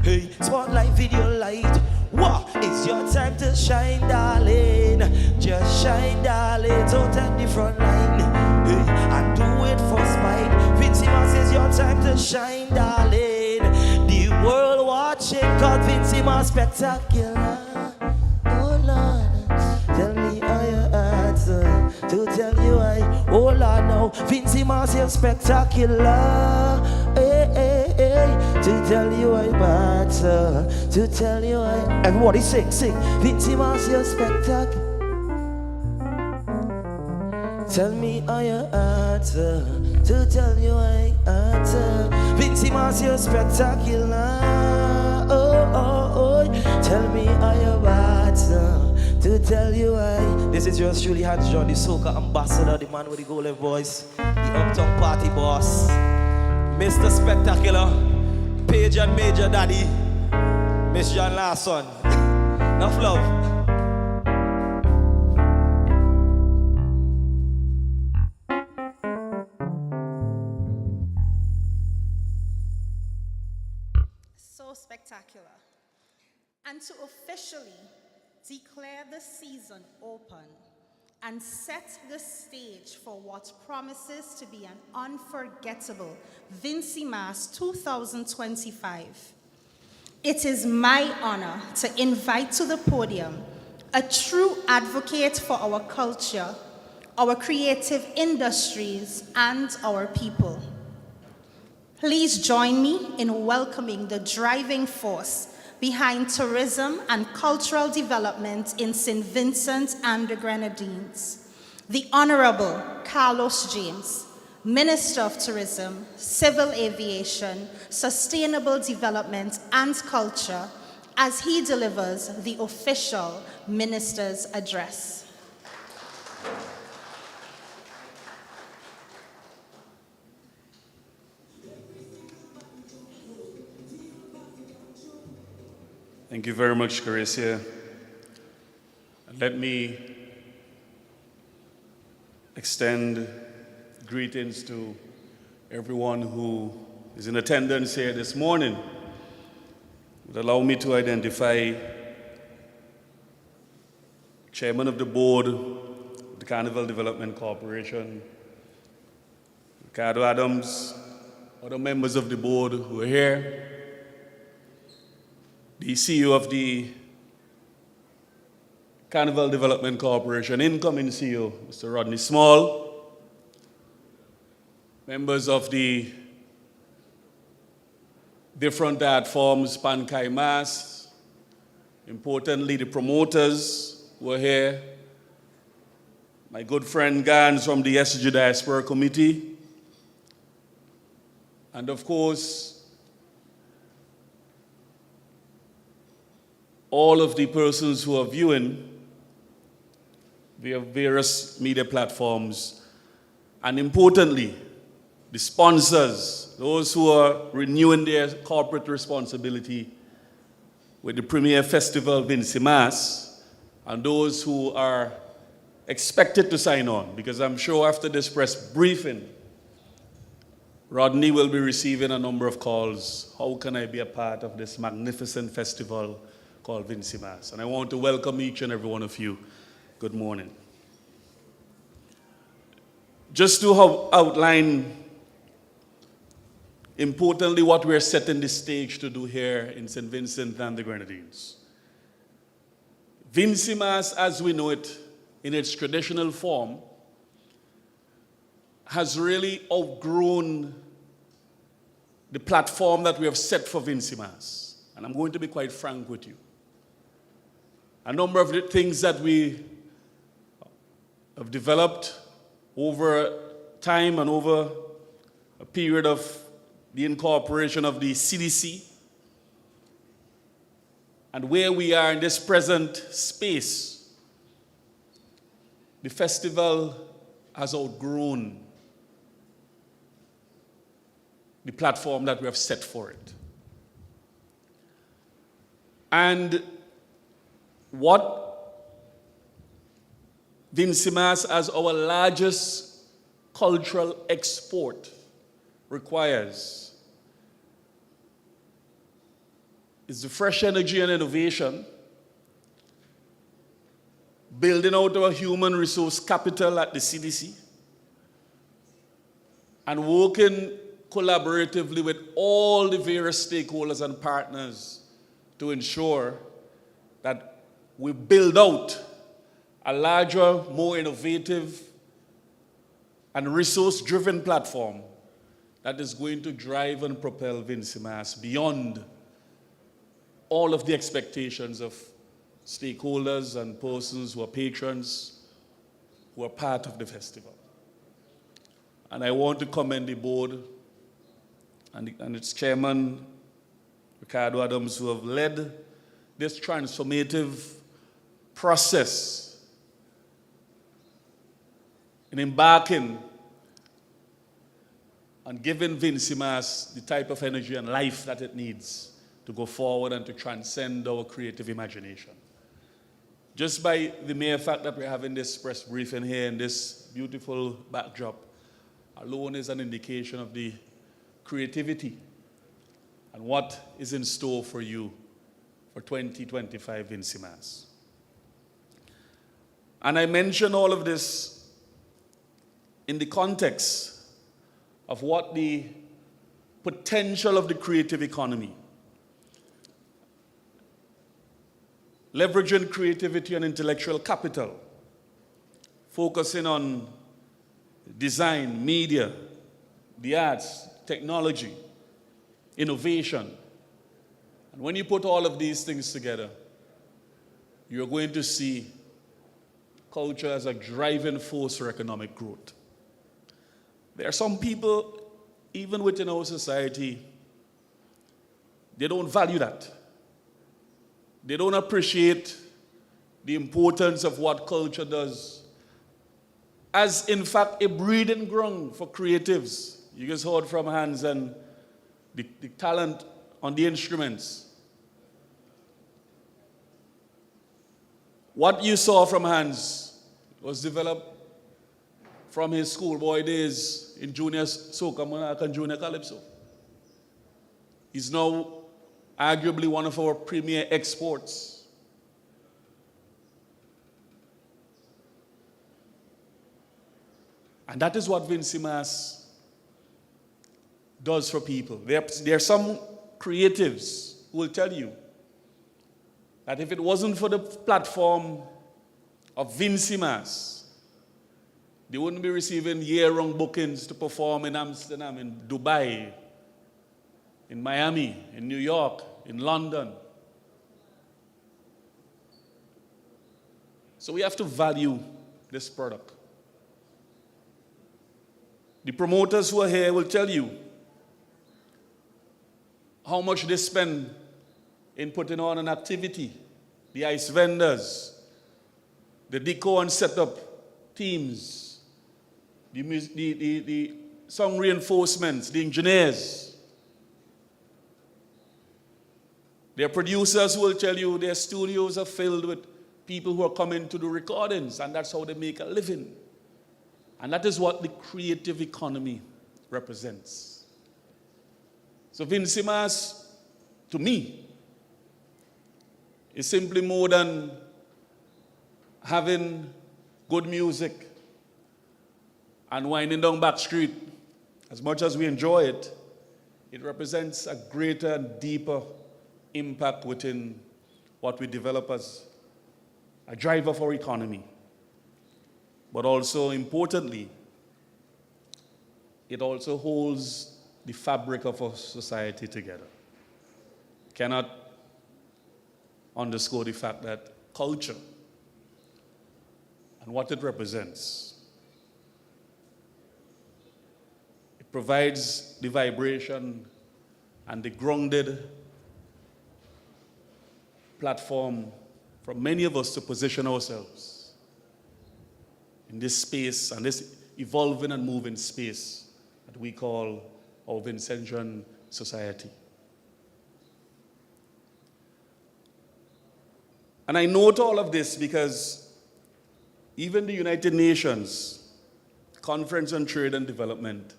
hey, spotlight, video light. What? It's your time to shine, darling. Just shine, darling. So take the front line, hey, and do it for spite. VINCYMAS, it's your time to shine, darling. The world watching, cause VINCYMAS spectacular. Oh Lord, tell me how you answer to tell you I. Oh Lord, now VINCYMAS, you're spectacular. Hey, hey, hey, to tell you I matter, to tell you I. Everybody sing, sing. VINCYMAS, you're spectacular. Tell me how you answer, to tell you I answer. VINCYMAS, you're spectacular. Oh, oh, oh. Tell me how you answer, to tell you I. This is yours truly, Hans John, the Soca ambassador, the man with the golden voice, the uptown party boss, Mr. Spectacular, Page and Major Daddy, Miss John Larson. Enough love. So spectacular. And to officially declare the season open and set the stage for what promises to be an unforgettable VINCYMAS 2025. It is my honor to invite to the podium a true advocate for our culture, our creative industries, and our people. Please join me in welcoming the driving force behind tourism and cultural development in St. Vincent and the Grenadines, the Honorable Carlos James, Minister of Tourism, Civil Aviation, Sustainable Development and Culture, as he delivers the official Minister's Address. Thank you very much, Carissia. Let me extend greetings to everyone who is in attendance here this morning. Would allow me to identify Chairman of the Board of the Carnival Development Corporation, Ricardo Adams, other members of the board who are here, the CEO of the Carnival Development Corporation, incoming CEO, Mr. Rodney Small, members of the different art forms, VINCYMAS, importantly the promoters who are here, my good friend Gans from the SG Diaspora Committee, and of course, all of the persons who are viewing via various media platforms, and importantly, the sponsors, those who are renewing their corporate responsibility with the premier festival VINCYMAS, and those who are expected to sign on, because I'm sure after this press briefing, Rodney will be receiving a number of calls. How can I be a part of this magnificent festival called VINCYMAS? And I want to welcome each and every one of you. Good morning. Just to outline, importantly, what we're setting the stage to do here in St. Vincent and the Grenadines. VINCYMAS, as we know it in its traditional form, has really outgrown the platform that we have set for VINCYMAS. And I'm going to be quite frank with you. A number of the things that we have developed over time and over a period of the incorporation of the CDC, and where we are in this present space, the festival has outgrown the platform that we have set for it. And what VINCYMAS as our largest cultural export requires is the fresh energy and innovation, building out our human resource capital at the CDC, and working collaboratively with all the various stakeholders and partners to ensure that we build out a larger, more innovative, and resource-driven platform that is going to drive and propel VINCYMAS beyond all of the expectations of stakeholders and persons who are patrons, who are part of the festival. And I want to commend the board and its chairman, Ricardo Adams, who have led this transformative process in embarking and giving VINCYMAS the type of energy and life that it needs to go forward and to transcend our creative imagination. Just by the mere fact that we're having this press briefing here in this beautiful backdrop alone is an indication of the creativity and what is in store for you for 2025 VINCYMAS. And I mention all of this in the context of what the potential of the creative economy, leveraging creativity and intellectual capital, focusing on design, media, the arts, technology, innovation. And when you put all of these things together, you're going to see culture as a driving force for economic growth. There are some people, even within our society, they don't value that. They don't appreciate the importance of what culture does as, in fact, a breeding ground for creatives. You just heard from Hans and the talent on the instruments. What you saw from Hans was developed from his schoolboy days in junior soca monarch and junior calypso. He's now arguably one of our premier exports. And that is what VINCYMAS does for people. There are some creatives who will tell you that if it wasn't for the platform of VINCYMAS, they wouldn't be receiving year-round bookings to perform in Amsterdam, in Dubai, in Miami, in New York, in London. So we have to value this product. The promoters who are here will tell you how much they spend in putting on an activity. The ice vendors, the decor and setup teams, the song reinforcements, the engineers. There are producers who will tell you their studios are filled with people who are coming to do recordings, and that's how they make a living. And that is what the creative economy represents. So VINCYMAS, to me, is simply more than having good music and winding down back street. As much as we enjoy it, it represents a greater and deeper impact within what we develop as a driver for our economy. But also, importantly, it also holds the fabric of our society together. Cannot underscore the fact that culture and what it represents, it provides the vibration and the grounded platform for many of us to position ourselves in this space and this evolving and moving space that we call our Vincentian society. And I note all of this because even the United Nations Conference on Trade and Development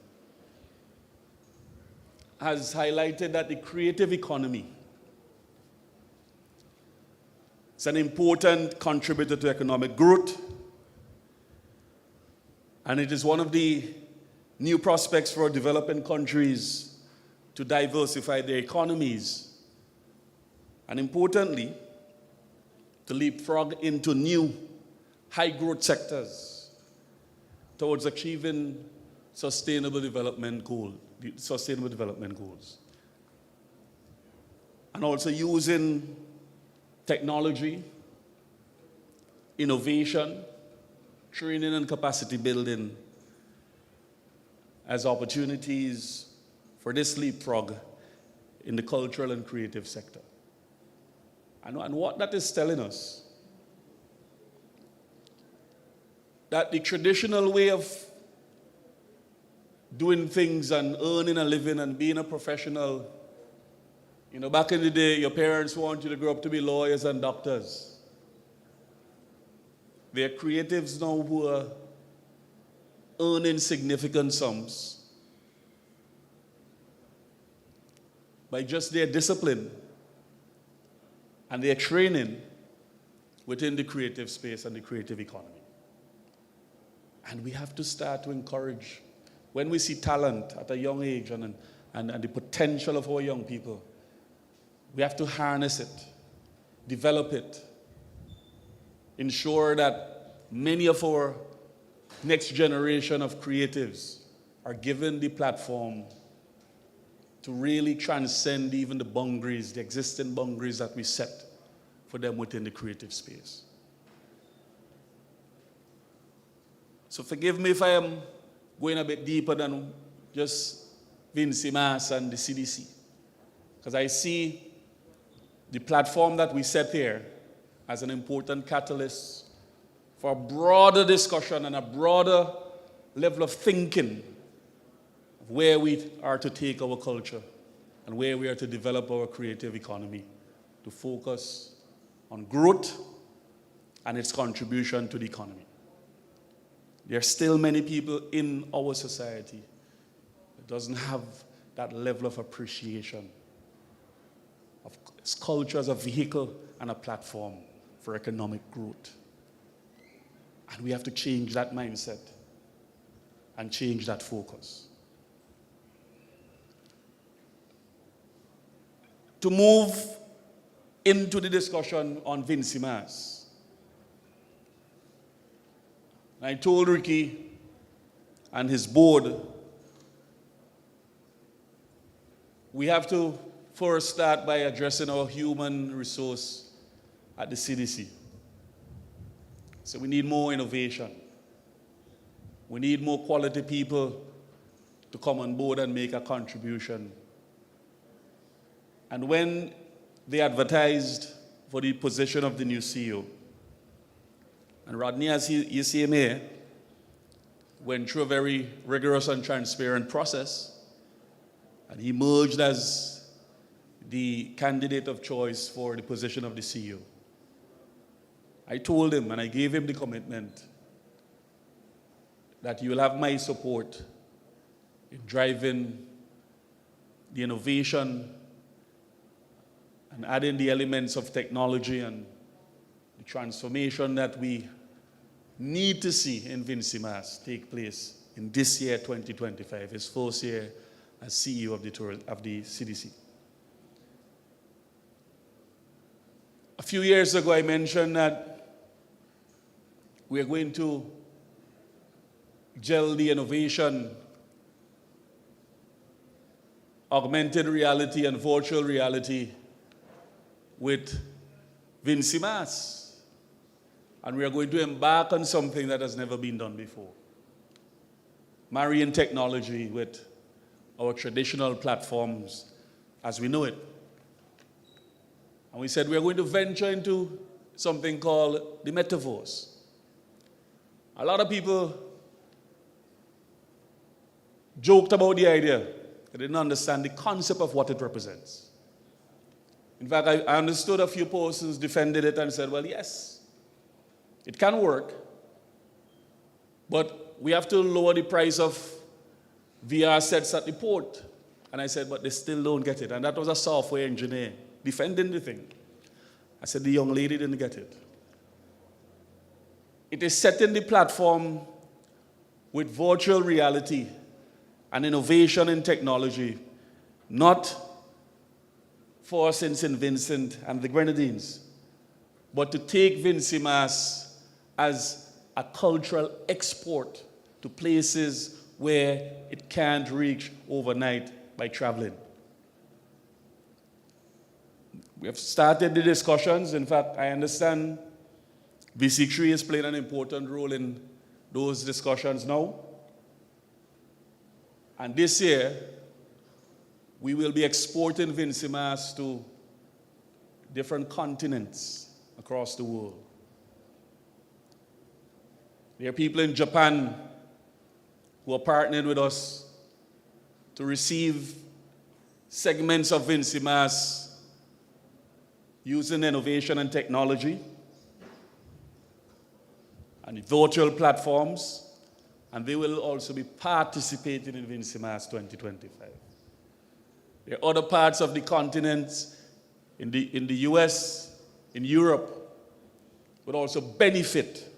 has highlighted that the creative economy is an important contributor to economic growth, and it is one of the new prospects for developing countries to diversify their economies, and importantly, to leapfrog into new high-growth sectors towards achieving sustainable development goals, and also using technology, innovation, training and capacity building as opportunities for this leapfrog in the cultural and creative sector. And what that is telling us, that the traditional way of doing things and earning a living and being a professional, you know, back in the day, your parents want you to grow up to be lawyers and doctors. There are creatives now who are earning significant sums by just their discipline and their training within the creative space and the creative economy. And we have to start to encourage, when we see talent at a young age and the potential of our young people, we have to harness it, develop it, ensure that many of our next generation of creatives are given the platform to really transcend even the boundaries, the existing boundaries that we set for them within the creative space. So forgive me if I am going a bit deeper than just VINCYMAS and the CDC, because I see the platform that we set here as an important catalyst for a broader discussion and a broader level of thinking of where we are to take our culture and where we are to develop our creative economy to focus on growth and its contribution to the economy. There are still many people in our society that doesn't have that level of appreciation of culture as a vehicle and a platform for economic growth. And we have to change that mindset and change that focus. To move into the discussion on VINCYMAS, I told Ricky and his board, we have to first start by addressing our human resource at the CDC. So we need more innovation. We need more quality people to come on board and make a contribution. And when they advertised for the position of the new CEO, and Rodney, as you see him here, went through a very rigorous and transparent process, and he emerged as the candidate of choice for the position of the CEO. I told him and I gave him the commitment that you will have my support in driving the innovation and adding the elements of technology and the transformation that we need to see in VINCYMAS take place in this year, 2025, his first year as CEO of the CDC. A few years ago, I mentioned that we are going to gel the innovation, augmented reality and virtual reality with VINCYMAS. And we are going to embark on something that has never been done before. Marrying technology with our traditional platforms as we know it. And we said we are going to venture into something called the metaverse. A lot of people joked about the idea They didn't understand the concept of what it represents. In fact, I understood a few persons defended it and said, well, yes, it can work, but we have to lower the price of VR sets at the port. And I said, but they still don't get it. And that was a software engineer defending the thing. I said, the young lady didn't get it. It is setting the platform with virtual reality and innovation in technology, not for us in St. Vincent and the Grenadines, but to take VINCYMAS as a cultural export to places where it can't reach overnight by traveling. We have started the discussions. In fact, I understand VC3 is playing an important role in those discussions now. And this year, we will be exporting VINCYMAS to different continents across the world. There are people in Japan who are partnering with us to receive segments of VINCYMAS using innovation and technology and virtual platforms, and they will also be participating in VINCYMAS 2025. There are other parts of the continent, in the US, in Europe, would also benefit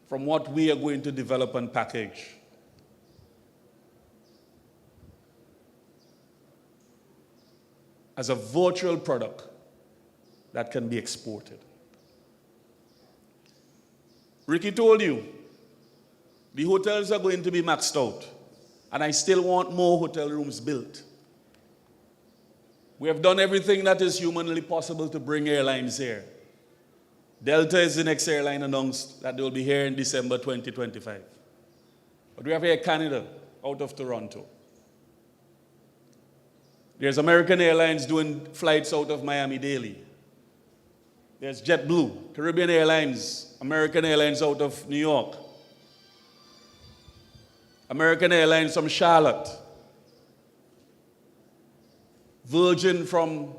from what we are going to develop and package. As a virtual product that can be exported. Ricky told you, the hotels are going to be maxed out, and I still want more hotel rooms built. We have done everything that is humanly possible to bring airlines here. Delta is the next airline announced that they will be here in December 2025. But we have Air Canada out of Toronto. There's American Airlines doing flights out of Miami daily. There's JetBlue, Caribbean Airlines, American Airlines out of New York. American Airlines from Charlotte. Virgin from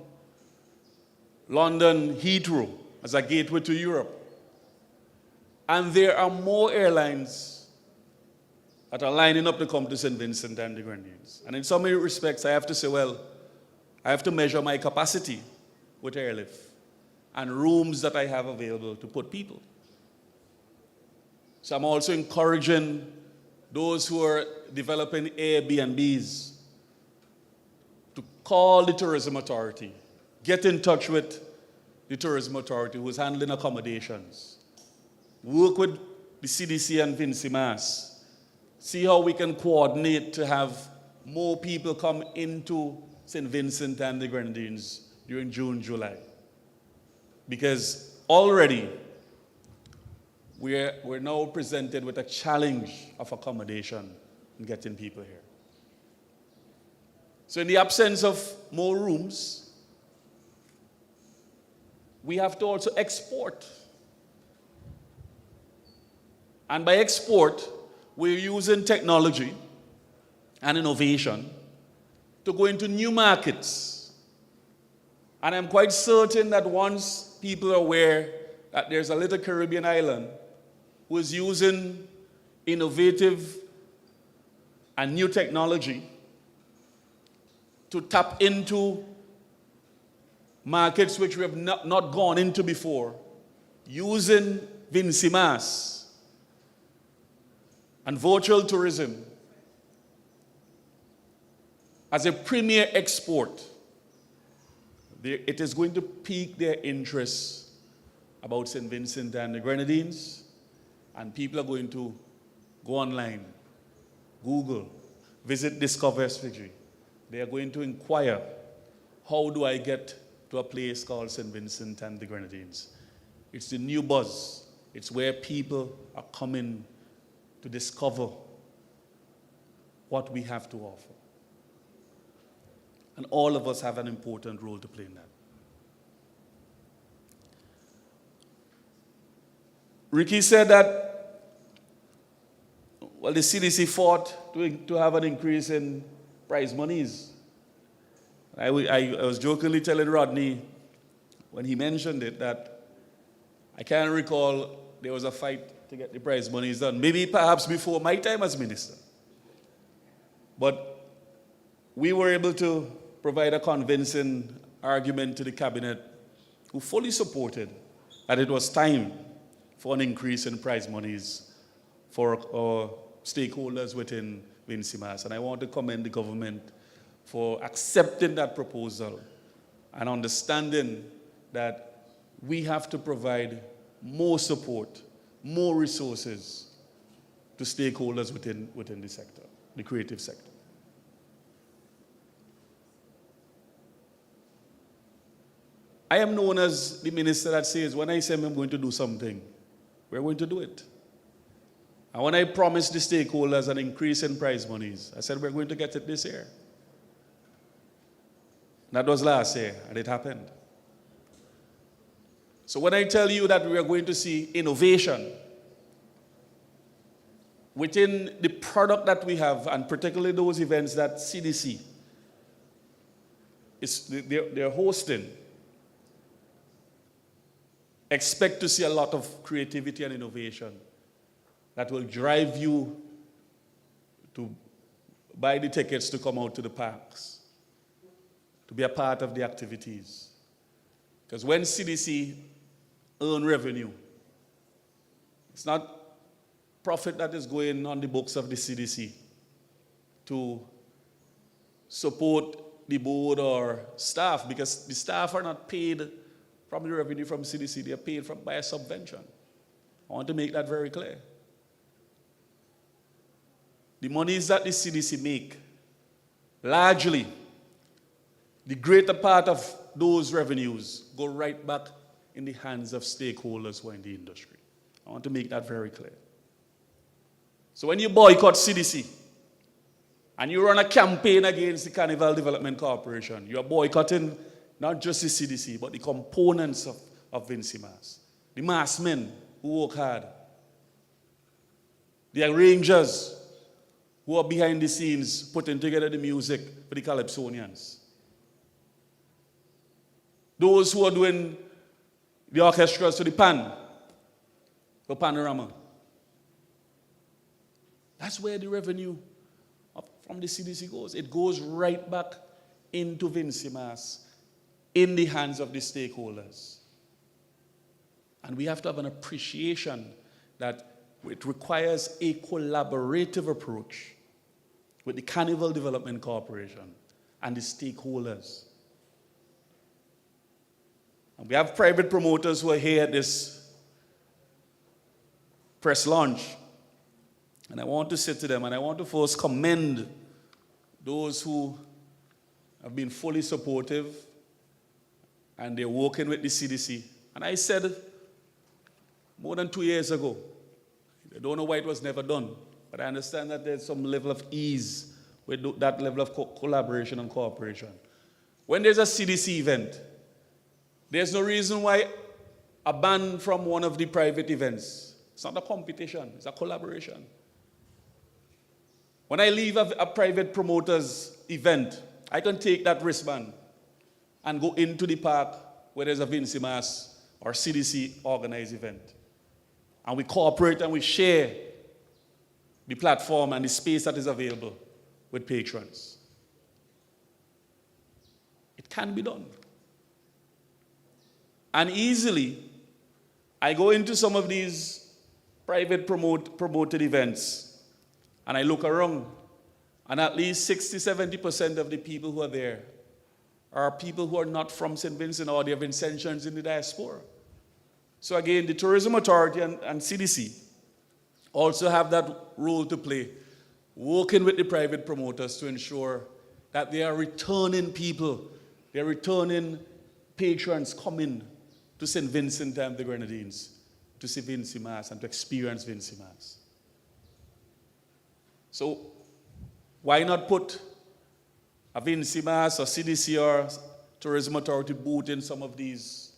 London Heathrow as a gateway to Europe. And there are more airlines that are lining up to come to St. Vincent and the Grenadines. And in some respects, I have to say, well, I have to measure my capacity with airlift and rooms that I have available to put people. So I'm also encouraging those who are developing Airbnbs to call the tourism authority, get in touch with the tourism authority who's handling accommodations, work with the CDC and VINCYMAS, see how we can coordinate to have more people come into St. Vincent and the Grenadines during June, July. Because already we're now presented with a challenge of accommodation in getting people here. So in the absence of more rooms, we have to also export. And by export, we're using technology and innovation to go into new markets. And I'm quite certain that once people are aware that there's a little Caribbean island who is using innovative and new technology to tap into markets which we have not gone into before, using VINCYMAS and virtual tourism as a premier export, it is going to pique their interest about St. Vincent and the Grenadines, and people are going to go online, Google, visit Discover SVG. They are going to inquire, how do I get to a place called St. Vincent and the Grenadines? It's the new buzz. It's where people are coming to discover what we have to offer. And all of us have an important role to play in that. Ricky said that, Well, the CDC fought to have an increase in prize monies. I was jokingly telling Rodney when he mentioned it that I can't recall there was a fight to get the prize monies done. Maybe perhaps before my time as minister. But we were able to provide a convincing argument to the cabinet, who fully supported that it was time for an increase in prize monies for our stakeholders within VINCYMAS. And I want to commend the government for accepting that proposal and understanding that we have to provide more support, more resources to stakeholders within the sector, the creative sector. I am known as the minister that says, when I say I'm going to do something, we're going to do it. And when I promised the stakeholders an increase in prize monies, I said we're going to get it this year. That was last year, and it happened. So when I tell you that we are going to see innovation within the product that we have, and particularly those events that CDC they're hosting, expect to see a lot of creativity and innovation that will drive you to buy the tickets to come out to the parks, to be a part of the activities. Because when CDC earn revenue, it's not profit that is going on the books of the CDC to support the board or staff, because the staff are not paid from the revenue from CDC, they are paid by a subvention. I want to make that very clear. The monies that the CDC make, largely, the greater part of those revenues go right back in the hands of stakeholders who are in the industry. I want to make that very clear. So when you boycott CDC, and you run a campaign against the Carnival Development Corporation, you are boycotting not just the CDC, but the components of VINCYMAS. The mass men who work hard. The arrangers who are behind the scenes putting together the music for the Calypsonians. Those who are doing the orchestras to the for Panorama. That's where the revenue from the CDC goes. It goes right back into VINCYMAS in the hands of the stakeholders. And we have to have an appreciation that it requires a collaborative approach with the Carnival Development Corporation and the stakeholders. And we have private promoters who are here at this press launch. And I want to say to them, and I want to first commend those who have been fully supportive and they're working with the CDC. And I said more than 2 years ago, I don't know why it was never done, but I understand that there's some level of ease with that level of collaboration and cooperation. When there's a CDC event, there's no reason why a band from one of the private events, it's not a competition, it's a collaboration. When I leave a private promoter's event, I can take that wristband and go into the park where there's a VINCYMAS or CDC organized event. And we cooperate and we share the platform and the space that is available with patrons. It can be done. And easily, I go into some of these private promoted events and I look around, and at least 60-70% of the people who are there are people who are not from St. Vincent, or they are Vincentians in the diaspora. So again, the Tourism Authority and CDC also have that role to play, working with the private promoters to ensure that they are returning people, they are returning patrons coming to St. Vincent and the Grenadines to see VINCYMAS and to experience VINCYMAS. So why not put a VINCYMAS or CDC or Tourism Authority booth in some of these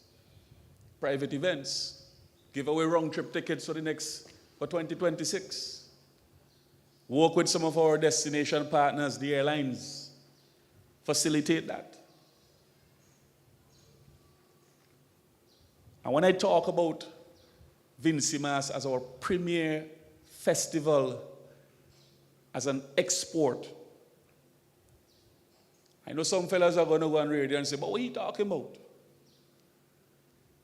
private events? Give away round-trip tickets for 2026. Work with some of our destination partners, the airlines. Facilitate that. And when I talk about VINCYMAS as our premier festival, as an export, I know some fellas are going to go on radio and say, but what are you talking about?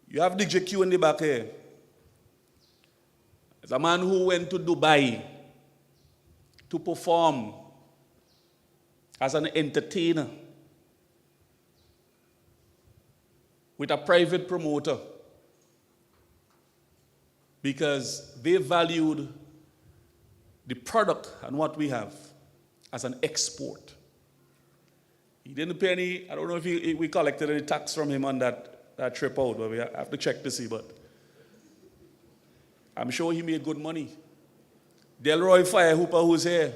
You have DJ Q in the back here. There's a man who went to Dubai to perform as an entertainer with a private promoter because they valued the product and what we have as an export. He didn't pay any, I don't know if we collected any tax from him on that trip out, but we have to check to see, but I'm sure he made good money. Delroy Firehooper, who's here,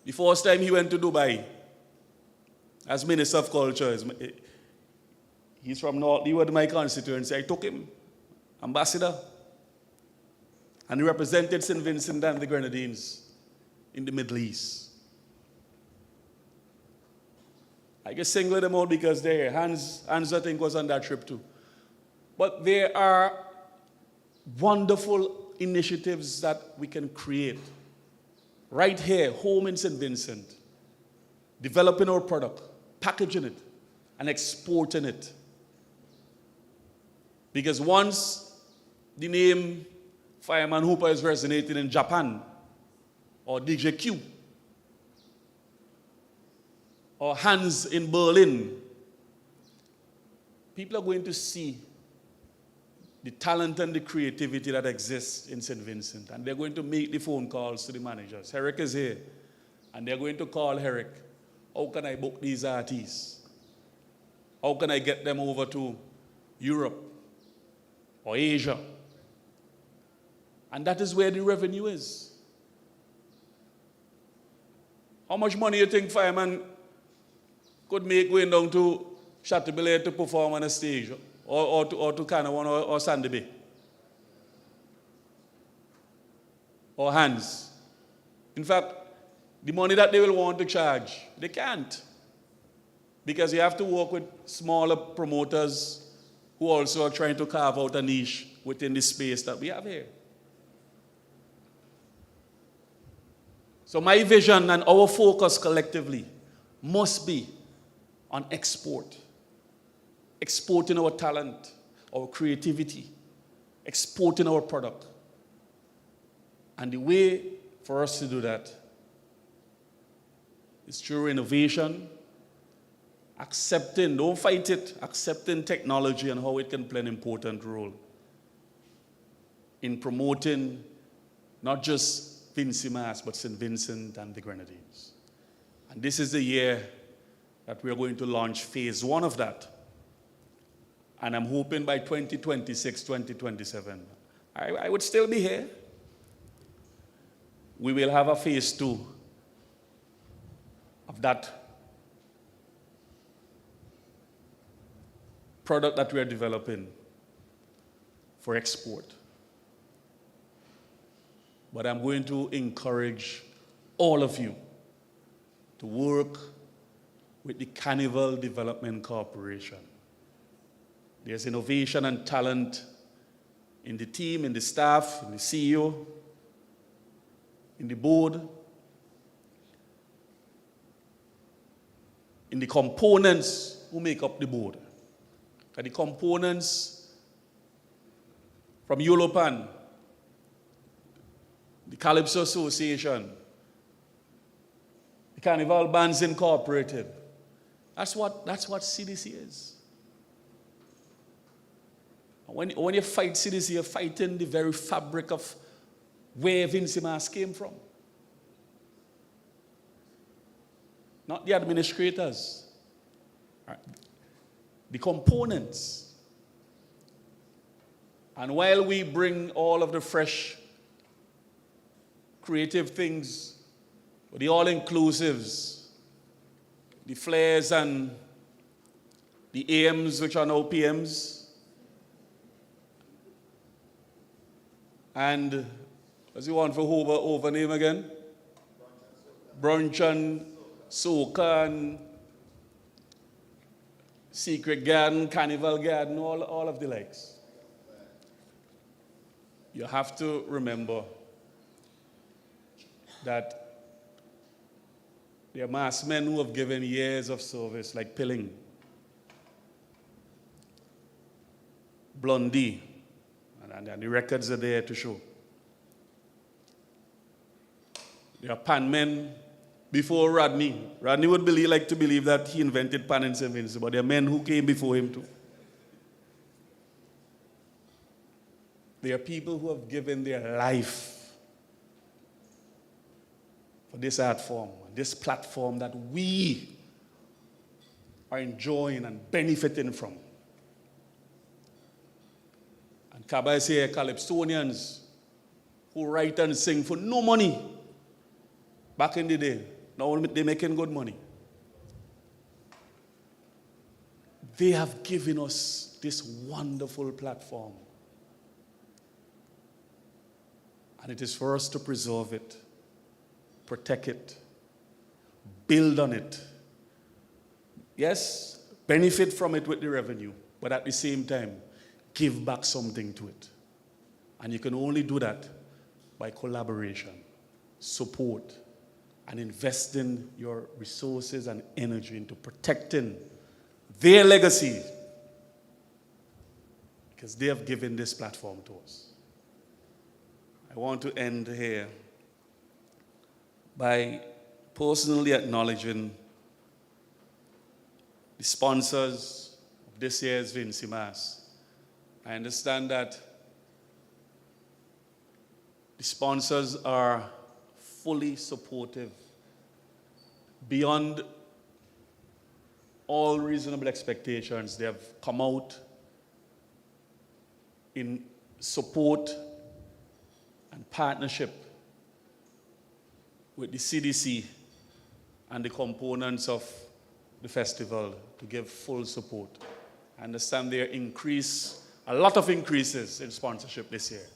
the first time he went to Dubai as Minister of Culture, he's from North Leeward, my constituency. I took him, ambassador, and he represented St. Vincent and the Grenadines in the Middle East. I just single them out because they're Hans, I think, was on that trip too. But there are wonderful initiatives that we can create right here, home in St. Vincent, developing our product, packaging it, and exporting it. Because once the name Fireman Hooper is resonating in Japan, or DJ Q, or Hans in Berlin, people are going to see the talent and the creativity that exists in St. Vincent, and they're going to make the phone calls to the managers. Herrick is here, and they're going to call Herrick. How can I book these artists? How can I get them over to Europe or Asia? And that is where the revenue is. How much money you think Fireman could make going down to Chateaubriand to perform on a stage, or to Carnival or Sandy Bay? Or Hans? In fact, the money that they will want to charge, they can't. Because you have to work with smaller promoters who also are trying to carve out a niche within the space that we have here. So my vision and our focus collectively must be on export. Exporting our talent, our creativity, exporting our product. And the way for us to do that is through innovation, accepting, don't fight it, accepting technology and how it can play an important role in promoting not just VINCYMAS, but St. Vincent and the Grenadines. And this is the year that we are going to launch phase 1 of that. And I'm hoping by 2026, 2027, I would still be here. We will have a phase 2 of that product that we are developing for export. But I'm going to encourage all of you to work with the Carnival Development Corporation. There's innovation and talent in the team, in the staff, in the CEO, in the board, in the components who make up the board. And the components from Yulopan, the Calypso Association, the Carnival Bands Incorporated. That's what CDC is. When you fight CDC, you're fighting the very fabric of where VINCYMAS came from. Not the administrators. Right. The components. And while we bring all of the fresh, creative things, the all-inclusives, the flares and the AMs, which are now PMs, and What's the one for over name again? Brunch and Soca and Secret Garden, Carnival Garden, all of the likes. You have to remember that there are mass men who have given years of service, like Pilling, Blondie, and the records are there to show. There are pan men before Rodney. Rodney would like to believe that he invented pan in St. Vincent, but there are men who came before him too. There are people who have given their life for this art form, this platform that we are enjoying and benefiting from. And Kaba is here, Calypsonians who write and sing for no money back in the day. Now they're making good money. They have given us this wonderful platform. And it is for us to preserve it, protect it, build on it. Yes, benefit from it with the revenue, but at the same time, give back something to it. And you can only do that by collaboration, support, and investing your resources and energy into protecting their legacy, because they have given this platform to us. I want to end here by personally acknowledging the sponsors of this year's VINCYMAS. I understand that the sponsors are fully supportive, beyond all reasonable expectations. They have come out in support and partnership with the CDC and the components of the festival to give full support. I understand there are a lot of increases in sponsorship this year.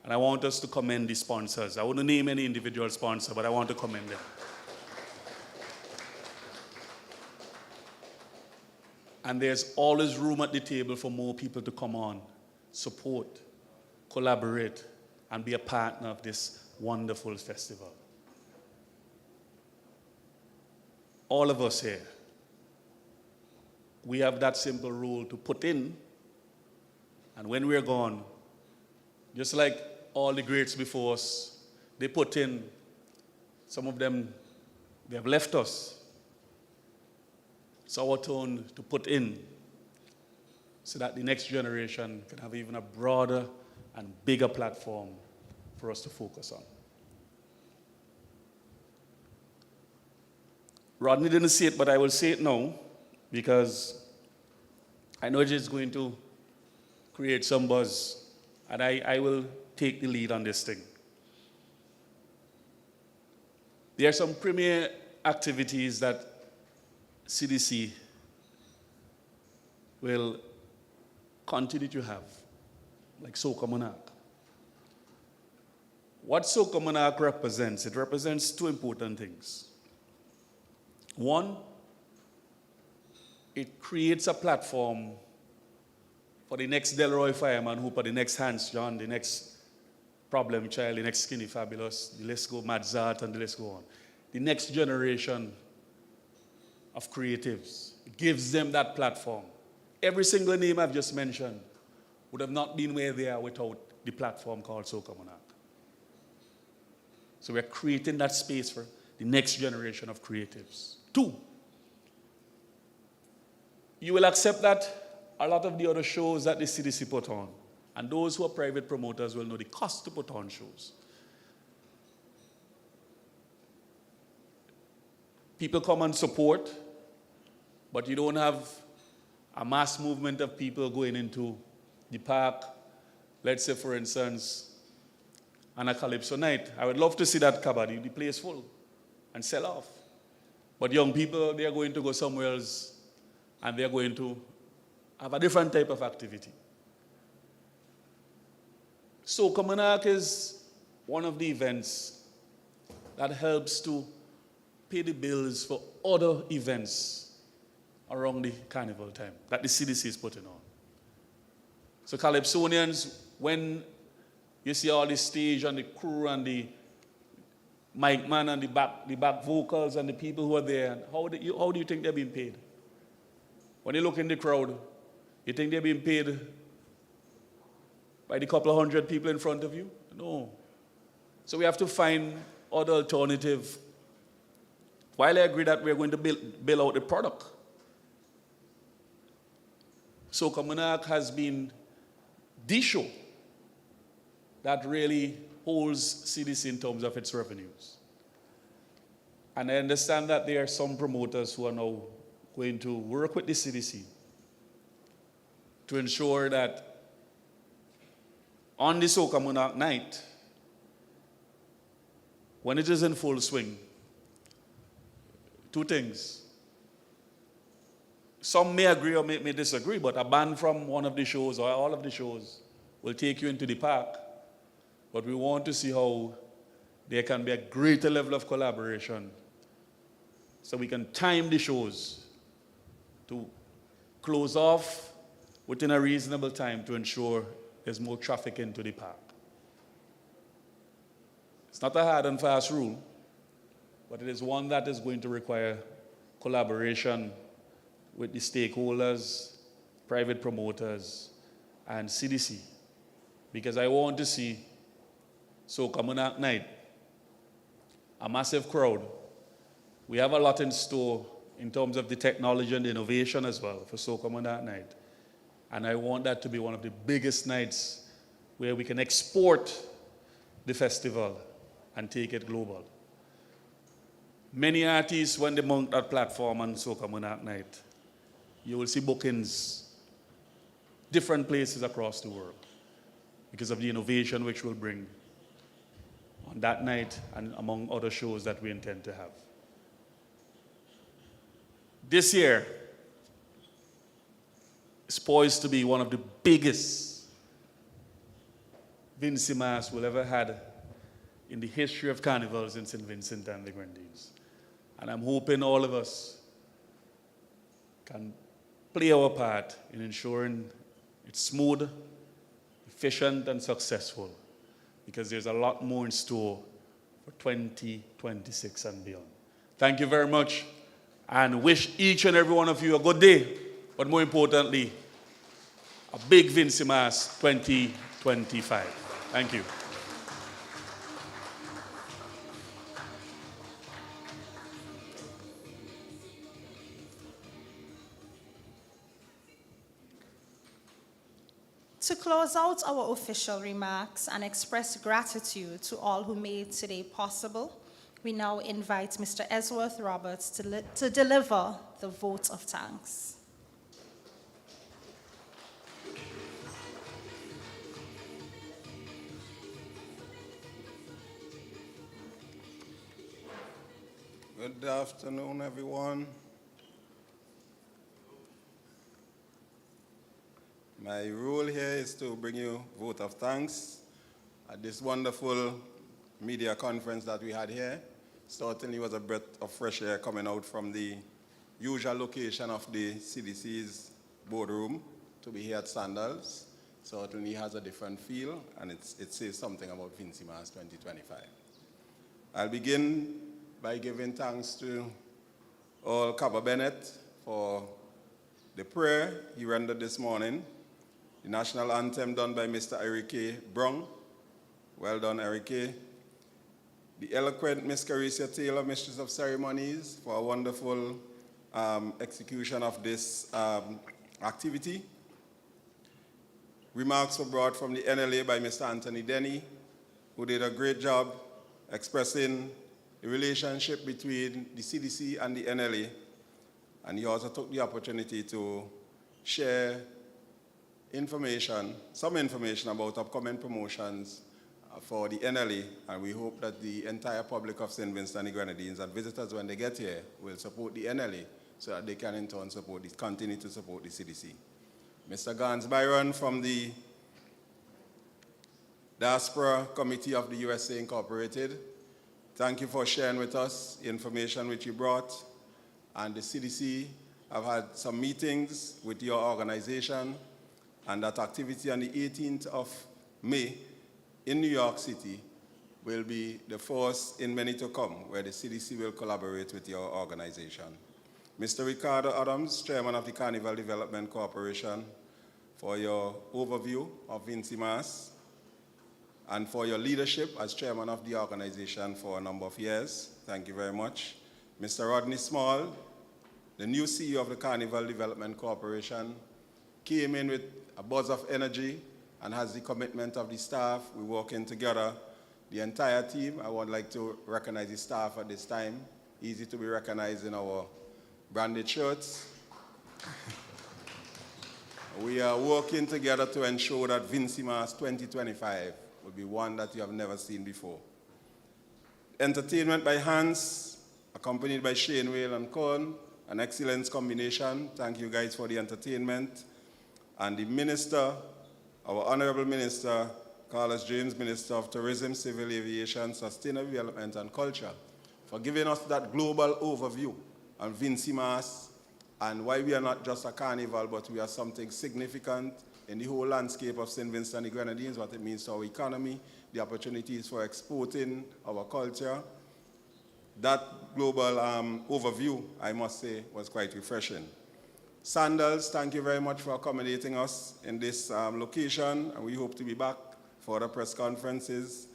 And I want us to commend the sponsors. I wouldn't name any individual sponsor, but I want to commend them. And there's always room at the table for more people to come on, support, collaborate, and be a partner of this wonderful festival. All of us here, we have that simple rule to put in, and when we're gone, just like all the greats before us, they put in. Some of them, they have left us. It's our turn to put in so that the next generation can have even a broader and bigger platform for us to focus on. Rodney didn't say it, but I will say it now, because I know it's going to create some buzz, and I will take the lead on this thing. There are some premier activities that CDC will continue to have, like Soca Monarch. What Soca Monarch represents, it represents two important things. One, it creates a platform for the next Delroy Fireman Hooper, the next Hans John, the next Problem Child, the next Skinny Fabulous, the list go Madzart, and the list go on. The next generation of creatives. It gives them that platform. Every single name I've just mentioned would have not been where they are without the platform called Soca Monarch. So we're creating that space for the next generation of creatives. Two, you will accept that a lot of the other shows that the CDC put on, and those who are private promoters will know the cost to put on shows. People come and support, but you don't have a mass movement of people going into the park. Let's say, for instance, on a Calypso night. I would love to see that cabaret, the place full, and sell off. But young people, they are going to go somewhere else, and they are going to have a different type of activity. Soca Monarch is one of the events that helps to pay the bills for other events around the carnival time that the CDC is putting on. So Calypsonians, when you see all the stage and the crew and the mic man and the back vocals and the people who are there, how do you think they're being paid? When you look in the crowd, you think they're being paid by the couple of hundred people in front of you? No. So we have to find other alternative. While I agree that we're going to build out the product, Soca Monarch has been the show that really holds CDC in terms of its revenues. And I understand that there are some promoters who are now going to work with the CDC to ensure that on the Soca Monarch night, when it is in full swing, two things. Some may agree or may disagree, but a band from one of the shows or all of the shows will take you into the park. But we want to see how there can be a greater level of collaboration so we can time the shows to close off within a reasonable time to ensure there's more traffic into the park. It's not a hard and fast rule, but it is one that is going to require collaboration with the stakeholders, private promoters, and CDC. Because I want to see Soca Monarch night, a massive crowd. We have a lot in store in terms of the technology and the innovation as well for Soca Monarch night. And I want that to be one of the biggest nights where we can export the festival and take it global. Many artists, when they mount that platform on Soca Monarch night, you will see bookings different places across the world because of the innovation which we'll bring on that night and among other shows that we intend to have. This year is poised to be one of the biggest VINCYMAS we'll ever had in the history of carnivals in St. Vincent and the Grenadines. And I'm hoping all of us can play our part in ensuring it's smooth, efficient, and successful, because there's a lot more in store for 2026 and beyond. Thank you very much, and wish each and every one of you a good day, but more importantly, a big VINCYMAS 2025. Thank you. To close out our official remarks and express gratitude to all who made today possible, we now invite Mr. Esworth Roberts to deliver the vote of thanks. Good afternoon, everyone. My role here is to bring you a vote of thanks at this wonderful media conference that we had here. Certainly was a breath of fresh air coming out from the usual location of the CDC's boardroom to be here at Sandals. Certainly has a different feel, and it says something about VINCYMAS 2025. I'll begin by giving thanks to All Cabo Bennett for the prayer he rendered this morning. The national anthem done by Mr. Eric A. Brown. Well done, Eric A. The eloquent Miss Caricia Taylor, Mistress of Ceremonies, for a wonderful execution of this activity. Remarks were brought from the NLA by Mr. Anthony Denny, who did a great job expressing the relationship between the CDC and the NLA. And he also took the opportunity to share information, some information about upcoming promotions for the NLA, and we hope that the entire public of St. Vincent and the Grenadines and visitors when they get here will support the NLA so that they can in turn continue to support the CDC. Mr. Gans Byron from the Diaspora Committee of the USA Incorporated, thank you for sharing with us information which you brought. And the CDC have had some meetings with your organization, and that activity on the 18th of May in New York City will be the first in many to come, where the CDC will collaborate with your organization. Mr. Ricardo Adams, Chairman of the Carnival Development Corporation, for your overview of VINCYMAS and for your leadership as Chairman of the organization for a number of years. Thank you very much. Mr. Rodney Small, the new CEO of the Carnival Development Corporation, came in with a buzz of energy and has the commitment of the staff. We're working together, the entire team. I would like to recognize the staff at this time. Easy to be recognized in our branded shirts. We are working together to ensure that VINCYMAS 2025 will be one that you have never seen before. Entertainment by Hans, accompanied by Shane Whale and Corn, an excellent combination. Thank you guys for the entertainment. And the Minister, our Honorable Minister, Carlos James, Minister of Tourism, Civil Aviation, Sustainable Development and Culture, for giving us that global overview on VINCYMAS and why we are not just a carnival, but we are something significant in the whole landscape of St. Vincent and the Grenadines, what it means to our economy, the opportunities for exporting our culture. That global overview, I must say, was quite refreshing. Sandals, thank you very much for accommodating us in this location, and we hope to be back for the press conferences.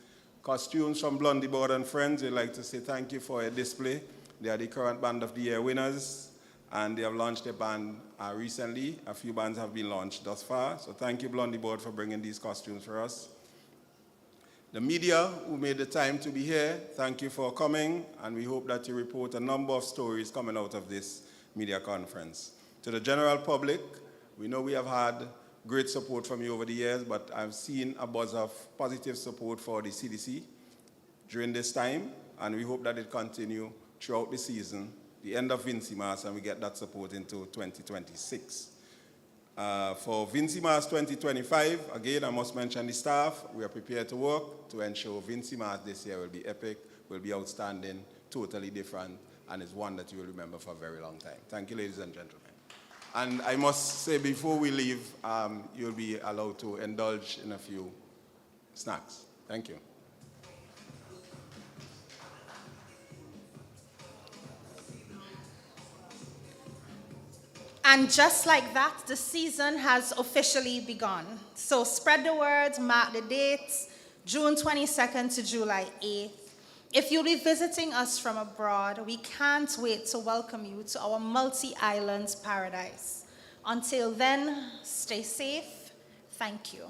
Costumes from Blondie Board and Friends, we'd like to say thank you for a display. They are the current Band of the Year winners, and they have launched a band recently. A few bands have been launched thus far, so thank you, Blondie Board, for bringing these costumes for us. The media who made the time to be here, thank you for coming, and we hope that you report a number of stories coming out of this media conference. To the general public, we know we have had great support from you over the years, but I've seen a buzz of positive support for the CDC during this time, and we hope that it continue throughout the season, the end of VINCYMAS, and we get that support into 2026. For VINCYMAS 2025, again, I must mention the staff. We are prepared to work to ensure VINCYMAS this year will be epic, will be outstanding, totally different, and is one that you will remember for a very long time. Thank you, ladies and gentlemen. And I must say, before we leave, you'll be allowed to indulge in a few snacks. Thank you. And just like that, the season has officially begun. So spread the word, mark the dates, June 22nd to July 8th. If you'll be visiting us from abroad, we can't wait to welcome you to our multi-island paradise. Until then, stay safe. Thank you.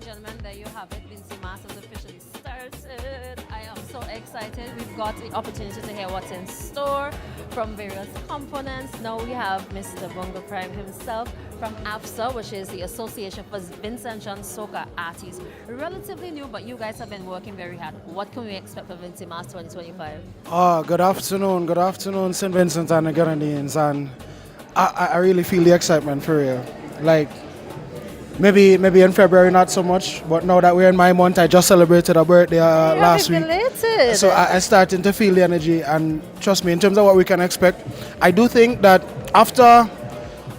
gentlemen, there you have it. VINCYMAS has officially started. I am so excited. We've got the opportunity to hear what's in store from various components. Now we have Mr. Bongo Prime himself from AFSA, which is the Association for Vincent and Soca Artists. Relatively new, but you guys have been working very hard. What can we expect for VINCYMAS 2025? Good afternoon, St. Vincent and the Grenadines, and I really feel the excitement for real. Like, maybe in February not so much, but now that we're in my month, I just celebrated a birthday last week. Belated. So I starting to feel the energy, and trust me, in terms of what we can expect, I do think that after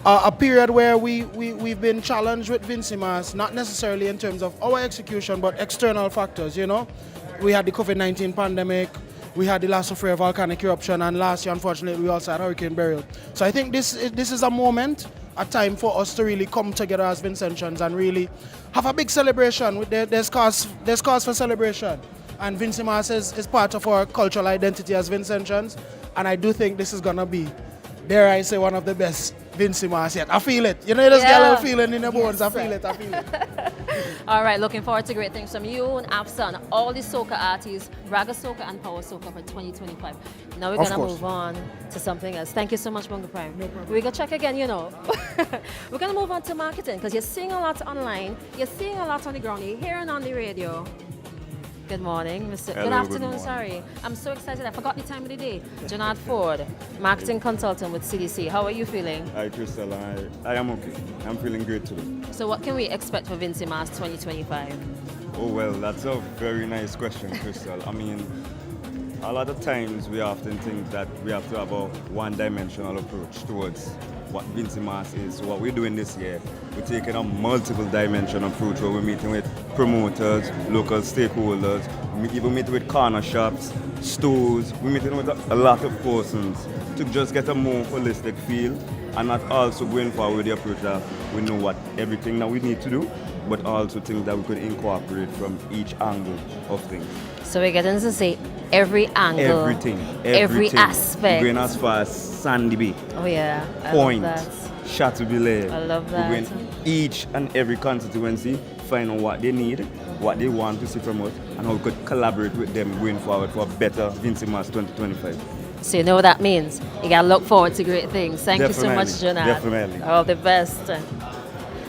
a period where we've been challenged with VINCYMAS, not necessarily in terms of our execution, but external factors, you know. We had the COVID-19 pandemic, we had the last of rare volcanic eruption, and last year, unfortunately, we also had Hurricane Beryl. So I think this is a moment, a time for us to really come together as Vincentians and really have a big celebration. There's cause for celebration. And VINCYMAS is part of our cultural identity as Vincentians. And I do think this is going to be, dare I say, one of the best VINCYMAS yet. I feel it. You know, you just get a little feeling in the bones. Yes, I feel it. All right, looking forward to great things from you and AFSA and all the soca artists, Raga Soca and Power Soca for 2025. Now we're going to move on to something else. Thank you so much, Bongo Prime. No problem. We're going to check again, you know. We're going to move on to marketing because you're seeing a lot online, you're seeing a lot on the ground, you're hearing on the radio. Good morning, Mr. Hello, good afternoon, good sorry. I'm so excited, I forgot the time of the day. Jonard Ford, marketing consultant with CDC. How are you feeling? Hi, Crystal. I am okay. I'm feeling great today. So what can we expect for VINCYMAS 2025? Oh, well, that's a very nice question, Crystal. I mean, a lot of times we often think that we have to have a one-dimensional approach towards what VINCYMAS is. So what we're doing this year, we're taking a multiple dimension approach where we're meeting with promoters, local stakeholders, we even meeting with corner shops, stores, we're meeting with a lot of persons to just get a more holistic feel and not also going forward with the approach that we know what everything that we need to do, but also things that we could incorporate from each angle of things. So we're getting to say every angle, every aspect. We're going as far as Sandy Bay. Oh yeah, Point, I love that. Chateaubriand. I love that. We're going each and every constituency, find out what they need, what they want to see from us, and how we could collaborate with them going forward for a better VINCYMAS 2025. So you know what that means. You gotta look forward to great things. Thank you so much, Jonah. Definitely. All the best.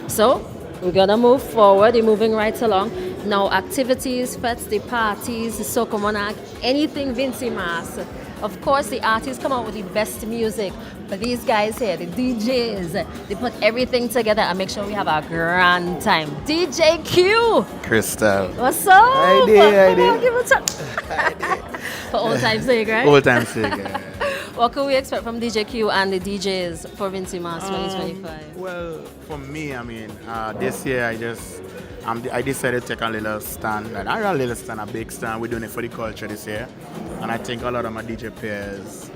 So we're gonna move forward. You're moving right along. Now activities, fets, the parties, the Soca Monarch, anything VINCYMAS. Of course, the artists come out with the best music, but these guys here, the DJs, they put everything together and make sure we have a grand time. DJ Q! Crystal. What's up? I did. Come on, give it up. For old time's sake, right? Old time's sake, What can we expect from DJ Q and the DJs for VINCYMAS 2025? Well, for me, I mean, this year I decided to take a little stand, not a little stand, a big stand. We're doing it for the culture this year. And I think a lot of my DJ peers,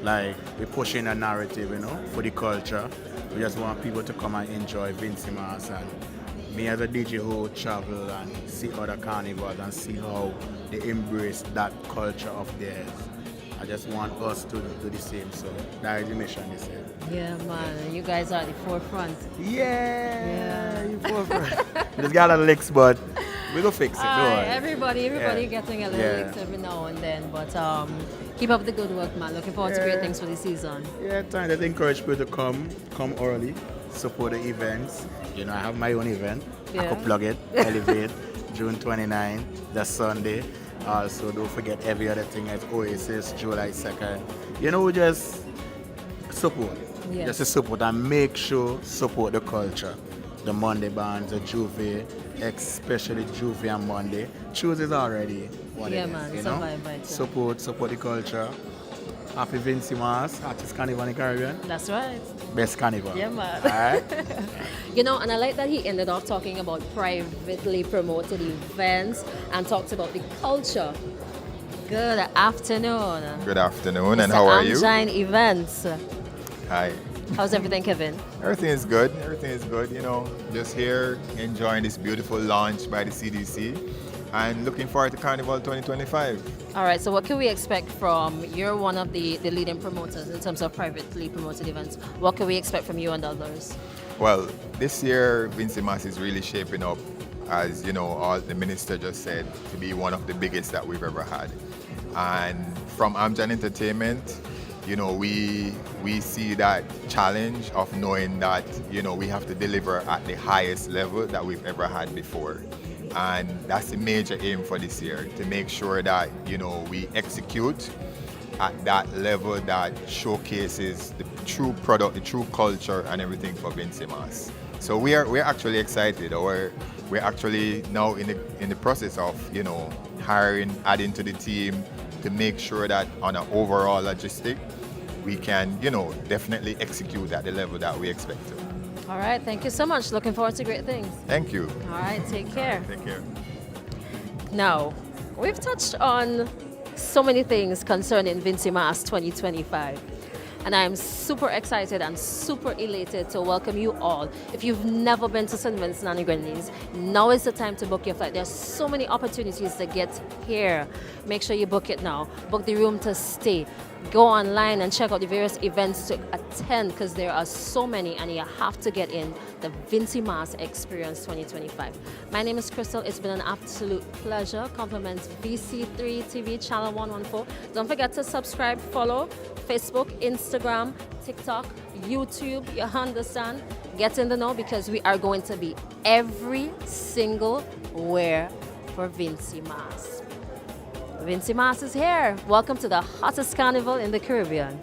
like, we're pushing a narrative, you know, for the culture. We just want people to come and enjoy VINCYMAS, and me as a DJ who travel and see other carnivals and see how they embrace that culture of theirs. I just want us to do the same, so that is the mission this year. Yeah, man, you guys are at the forefront. Yeah, you forefront. Just got a licks, but we're gonna fix it. Don't worry. Everybody getting a little licks every now and then, but keep up the good work, man. Looking forward to great things for the season. Yeah, trying to encourage people to come early, support the events. You know, I have my own event. I could plug it, Elevate, June 29, that's Sunday. Also, don't forget every other thing at Oasis, July 2nd. You know, just support. Yes. Just to support and make sure support the culture. The Monday bands, the Juve, especially Juve and Monday. Tuesdays already what it is, man, you know? Support the culture. Happy VINCYMAS, Artist Carnival in the Caribbean. That's right. Best carnival. Yeah, man. All right? You know, and I like that he ended off talking about privately promoted events and talks about the culture. Good afternoon. Good afternoon, Mr. and how are you? Amjine Events. Hi. How's everything, Kevin? Everything is good. Everything is good. You know, just here enjoying this beautiful launch by the CDC and looking forward to Carnival 2025. All right, so what can we expect from, you're one of the leading promoters in terms of privately promoted events. What can we expect from you and others? Well, this year VINCYMAS is really shaping up as you know, all the minister just said, to be one of the biggest that we've ever had. And from Amjan Entertainment, you know, we see that challenge of knowing that, you know, we have to deliver at the highest level that we've ever had before. And that's the major aim for this year, to make sure that, you know, we execute at that level that showcases the true product, the true culture and everything for VINCYMAS. So we're actually excited. We're actually now in the process of, you know, hiring, adding to the team to make sure that on an overall logistic, we can, you know, definitely execute at the level that we expect to. All right, thank you so much. Looking forward to great things. Thank you. All right, take care. Take care. Now, we've touched on so many things concerning VINCYMAS 2025. And I'm super excited and super elated to welcome you all. If you've never been to St. Vincent and the Grenadines, now is the time to book your flight. There's so many opportunities to get here. Make sure you book it now. Book the room to stay. Go online and check out the various events to attend, because there are so many and you have to get in the VINCYMAS Experience 2025. My name is Crystal. It's been an absolute pleasure. Compliments VC3 TV Channel 114. Don't forget to subscribe, follow Facebook, Instagram, TikTok, YouTube. You understand? Get in the know, because we are going to be every single where for VINCYMAS. VINCYMAS is here. Welcome to the hottest carnival in the Caribbean.